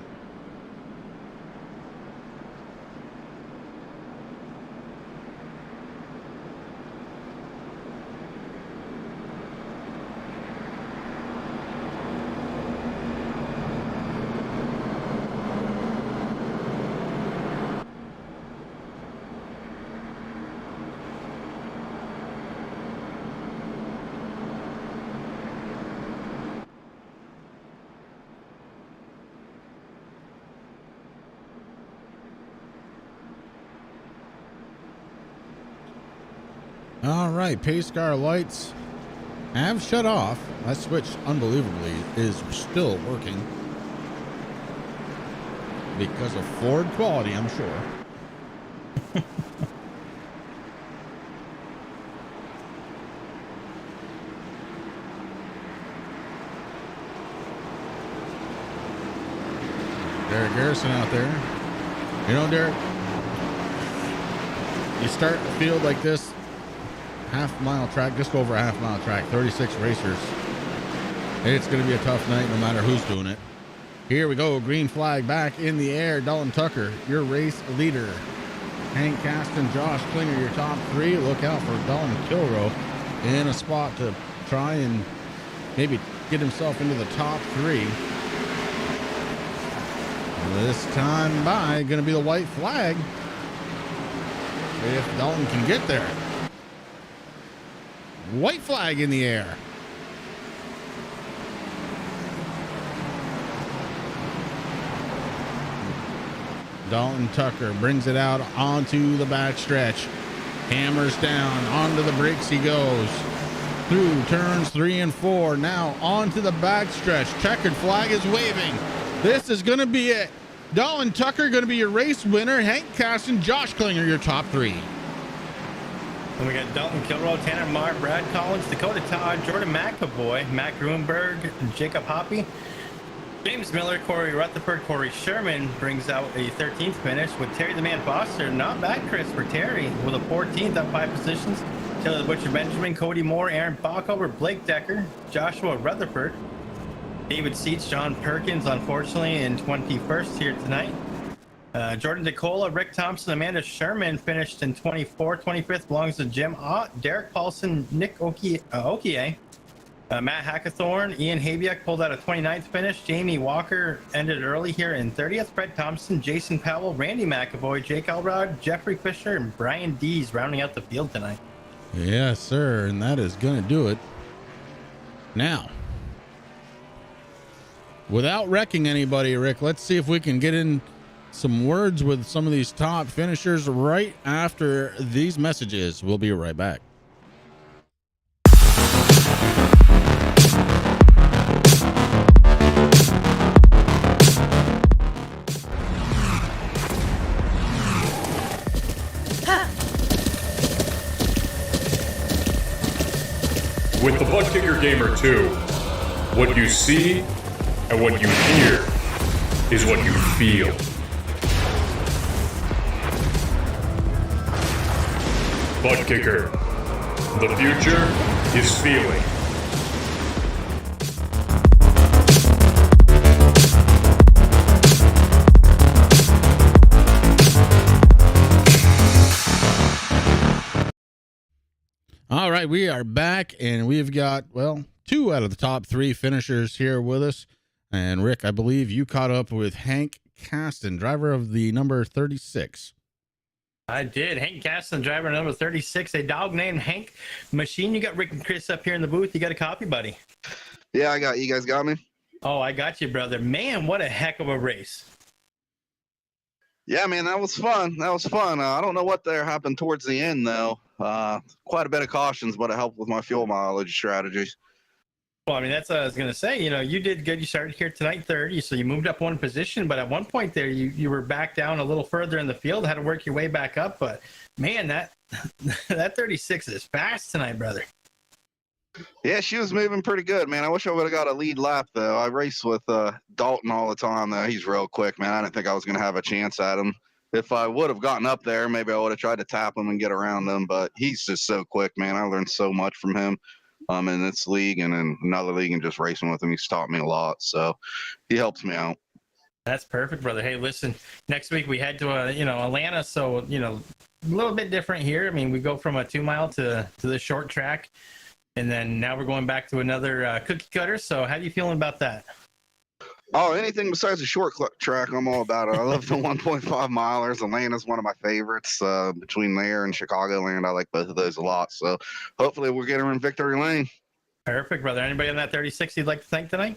All right, pace car lights have shut off. That switch, unbelievably, is still working because of Ford quality, I'm sure. Derek Garrison out there. You know, Derek, you start a field like this, half-mile track, just over a half-mile track, 36 racers. It's going to be a tough night no matter who's doing it. Here we go, green flag back in the air. Dalton Tucker, your race leader. Hank Caston, Josh Klinger, your top 3. Look out for Dalton Kilroe in a spot to try and maybe get himself into the top 3. This time by going to be the white flag if Dalton can get there. White flag in the air. Dalton Tucker brings it out onto the backstretch. Hammers down, onto the brakes he goes. Through turns 3 and 4. Now onto the backstretch. Checkered flag is waving. This is going to be it. Dalton Tucker going to be your race winner. Hank Caston, Josh Klinger, your top 3. And we got Dalton Kilroe, Tanner Marr, Brad Collins, Dakota Todd, Jordan McAvoy, Matt Grunberg, Jacob Hoppy, James Miller, Corey Rutherford, Corey Sherman brings out a 13th finish with Terry the Man Foster. Not bad, Chris, for Terry with a 14th, up 5 positions. Taylor the Butcher Benjamin, Cody Moore, Aaron Bockover, Blake Decker, Joshua Rutherford, David Seats, John Perkins, unfortunately, in 21st here tonight. Jordan DeCola, Rick Thompson, Amanda Sherman finished in 24th. 25th belongs to Jim Ott, Derek Paulson, Nick Okie, Matt Hackathorn, Ian Habiak pulled out a 29th finish. Jamie Walker ended early here in 30th. Fred Thompson, Jason Powell, Randy McAvoy, Jake Elrod, Jeffrey Fisher, and Brian Dees rounding out the field tonight. Yes, sir, and that is going to do it. Now, without wrecking anybody, Rick, let's see if we can get in some words with some of these top finishers right after these messages. We'll be right back. With the Butt Kicker Gamer 2, what you see and what you hear is what you feel. Butt Kicker. The future is feeling. All right, we are back, and we've got, well, 2 out of the top 3 finishers here with us. And Rick, I believe you caught up with Hank Caston, driver of the number 36. I did. Hank Caston, driver number 36, a dog named Hank Machine. You got Rick and Chris up here in the booth. You got a copy, buddy? Yeah, I got you. Guys got me? Oh, I got you, brother. Man, what a heck of a race. Yeah, man, that was fun. I don't know what there happened towards the end, though. Quite a bit of cautions, but it helped with my fuel mileage strategies. Well, I mean, that's what I was going to say. You did good. You started here tonight 30, so you moved up 1 position. But at one point there, you were back down a little further in the field, had to work your way back up. But, man, that 36 is fast tonight, brother. Yeah, she was moving pretty good, man. I wish I would have got a lead lap, though. I race with Dalton all the time, though. He's real quick, man. I didn't think I was going to have a chance at him. If I would have gotten up there, maybe I would have tried to tap him and get around him. But he's just so quick, man. I learned so much from him. In this league and in another league and just racing with him. He's taught me a lot. So he helps me out. That's perfect, brother. Hey, listen, next week we head to Atlanta. So, a little bit different here. I mean, we go from a 2 mile to the short track. And then now we're going back to another cookie cutter. So how are you feeling about that? Oh, anything besides a short track, I'm all about it. I love the 1.5 milers. Atlanta's one of my favorites. Between there and Chicagoland, I like both of those a lot. So hopefully we'll get her in victory lane. Perfect, brother. Anybody on that 36 you'd like to thank tonight?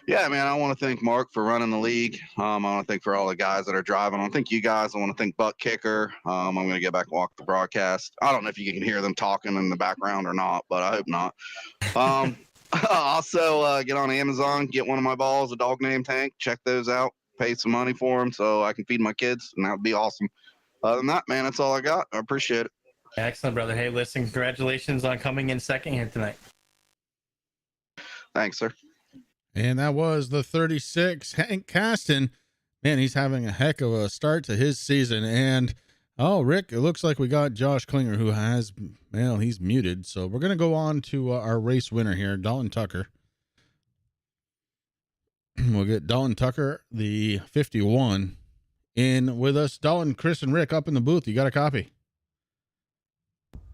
Yeah, man, I want to thank Mark for running the league. I want to thank for all the guys that are driving. I want to thank you guys. I want to thank Butt Kicker. I'm going to get back and walk the broadcast. I don't know if you can hear them talking in the background or not, but I hope not. Also, get on Amazon, get one of my balls, a dog named Tank. Check those out. Pay some money for them so I can feed my kids, and that would be awesome. Other than that, man, that's all I got. I appreciate it. Excellent, brother. Hey, listen, congratulations on coming in second here tonight. Thanks, sir. And that was the 36, Hank Caston. Man, he's having a heck of a start to his season. And, oh, Rick, it looks like we got Josh Klinger, who has, well, he's muted. So we're going to go on to our race winner here, Dalton Tucker. We'll get Dalton Tucker, the 51, in with us. Dalton, Chris, and Rick up in the booth. You got a copy?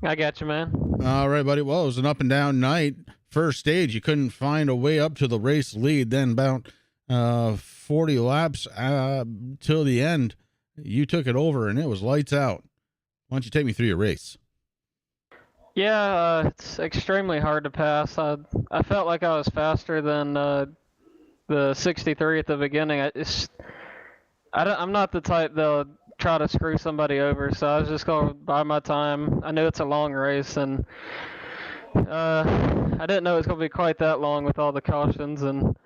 I got you, man. All right, buddy. Well, it was an up and down night. First stage, you couldn't find a way up to the race lead. Then about 40 laps till the end, you took it over, and it was lights out. Why don't you take me through your race? Yeah, it's extremely hard to pass. I felt like I was faster than the 63 at the beginning. I'm not the type that'll try to screw somebody over, so I was just going to buy my time. I knew it's a long race, and I didn't know it was going to be quite that long with all the cautions, and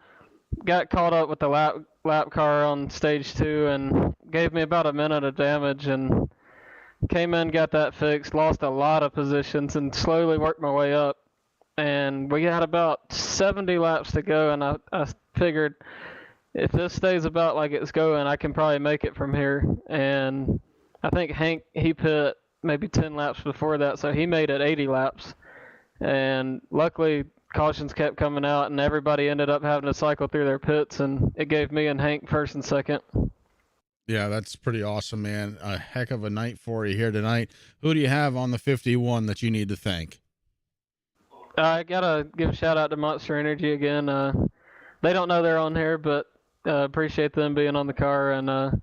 got caught up with the lap car on stage 2 and gave me about a minute of damage, and came in, got that fixed, lost a lot of positions, and slowly worked my way up. And we had about 70 laps to go, and I figured if this stays about like it's going, I can probably make it from here. And I think Hank, he pit maybe 10 laps before that, so he made it 80 laps. And luckily, cautions kept coming out, and everybody ended up having to cycle through their pits, and it gave me and Hank first and second. Yeah, that's pretty awesome, man. A heck of a night for you here tonight. Who do you have on the 51 that you need to thank? I got to give a shout out to Monster Energy again. They don't know they're on here, but appreciate them being on the car. And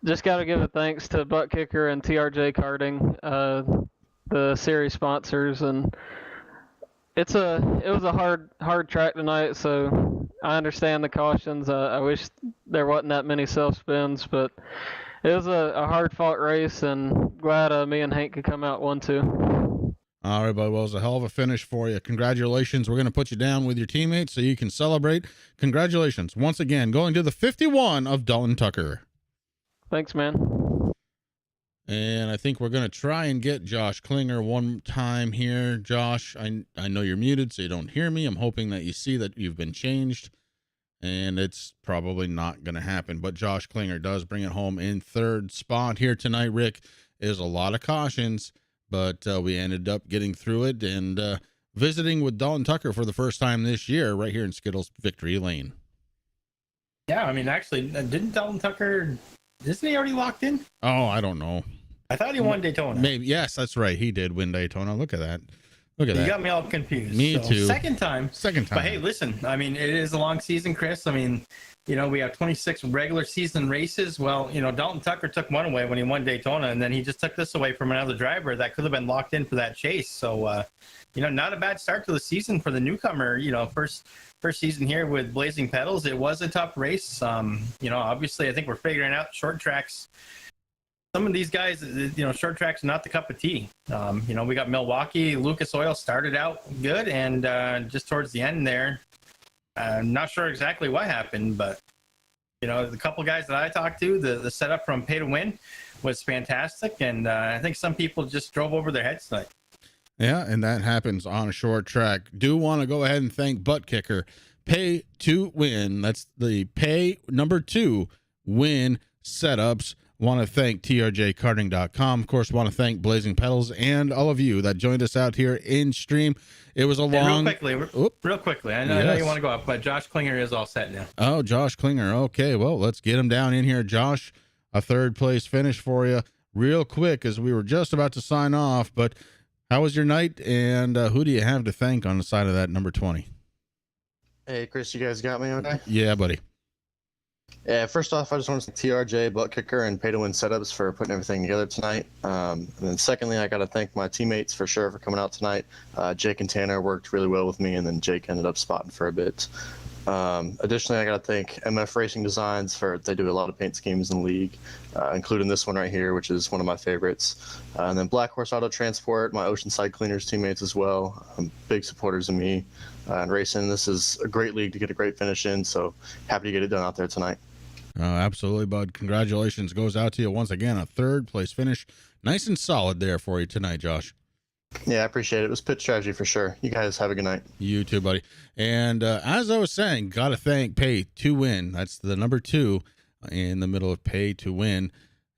just got to give a thanks to Butt Kicker and TRJ Karting, the series sponsors. And it was a hard track tonight, so I understand the cautions. I wish there wasn't that many self spins, but it was a hard fought race, and glad me and Hank could come out 1-2. All right, buddy. Well, it was a hell of a finish for you. Congratulations. We're going to put you down with your teammates so you can celebrate. Congratulations once again, going to the 51 of Dalton Tucker. Thanks, man. And I think we're going to try and get Josh Klinger one time here. Josh, I know you're muted, so you don't hear me. I'm hoping that you see that you've been changed, and it's probably not going to happen. But Josh Klinger does bring it home in third spot here tonight. Rick, is a lot of cautions, but we ended up getting through it and visiting with Dalton Tucker for the first time this year right here in Skittles Victory Lane. Yeah, I mean, actually, didn't Dalton Tucker, isn't he already locked in? Oh, I don't know. I thought he won Daytona. Maybe. Yes, that's right. He did win Daytona. Look at that. Look at You that. got me all confused. Me too. Second time. Second time. But hey, listen, I mean, it is a long season, Chris. I mean, you know, we have 26 regular season races. Well, you know, Dalton Tucker took one away when he won Daytona, and then he just took this away from another driver that could have been locked in for that chase. So, you know, not a bad start to the season for the newcomer. You know, first season here with Blazing Pedals. It was a tough race. You know, obviously, I think we're figuring out short tracks. Some of these guys, you know, short tracks are not the cup of tea. You know, we got Milwaukee. Lucas Oil started out good, and just towards the end there, I'm not sure exactly what happened, but you know, the couple guys that I talked to, the setup from Pay to Win was fantastic, and I think some people just drove over their heads tonight. Yeah, and that happens on a short track. Do want to go ahead and thank Butt Kicker. Pay to Win. That's the pay number 2 win setups. Want to thank TRJKarting.com. Of course, want to thank Blazing Pedals and all of you that joined us out here in stream. It was a long... Real quickly. I know you want to go up, but Josh Klinger is all set now. Oh, Josh Klinger. Okay, well, let's get him down in here. Josh, a third place finish for you real quick as we were just about to sign off. But how was your night, and who do you have to thank on the side of that number 20? Hey, Chris, you guys got me okay? Yeah, buddy. Yeah, first off, I just want to thank TRJ, Butt Kicker, and Pay to Win Setups for putting everything together tonight. And then secondly, I got to thank my teammates for sure for coming out tonight. Jake and Tanner worked really well with me, and then Jake ended up spotting for a bit. Additionally, I got to thank MF Racing Designs they do a lot of paint schemes in the league, including this one right here, which is one of my favorites. And then Black Horse Auto Transport, my Oceanside Cleaners teammates as well, big supporters of me and racing. This is a great league to get a great finish in, so happy to get it done out there tonight. Absolutely, bud. Congratulations goes out to you once again. A third place finish. Nice and solid there for you tonight, Josh. Yeah, I appreciate it. It was pit strategy for sure. You guys have a good night. You too, buddy. And as I was saying, got to thank Pay to Win. That's the number 2 in the middle of Pay to Win.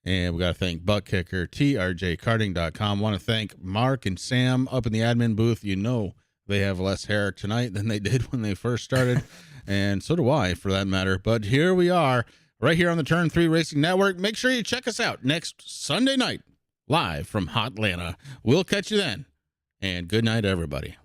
And we got to thank Butt Kicker, TRJKarting.com. Want to thank Mark and Sam up in the admin booth. You know they have less hair tonight than they did when they first started. And so do I, for that matter. But here we are, right here on the Turn 3 Racing Network. Make sure you check us out next Sunday night, live from Hotlanta. We'll catch you then. And good night, everybody.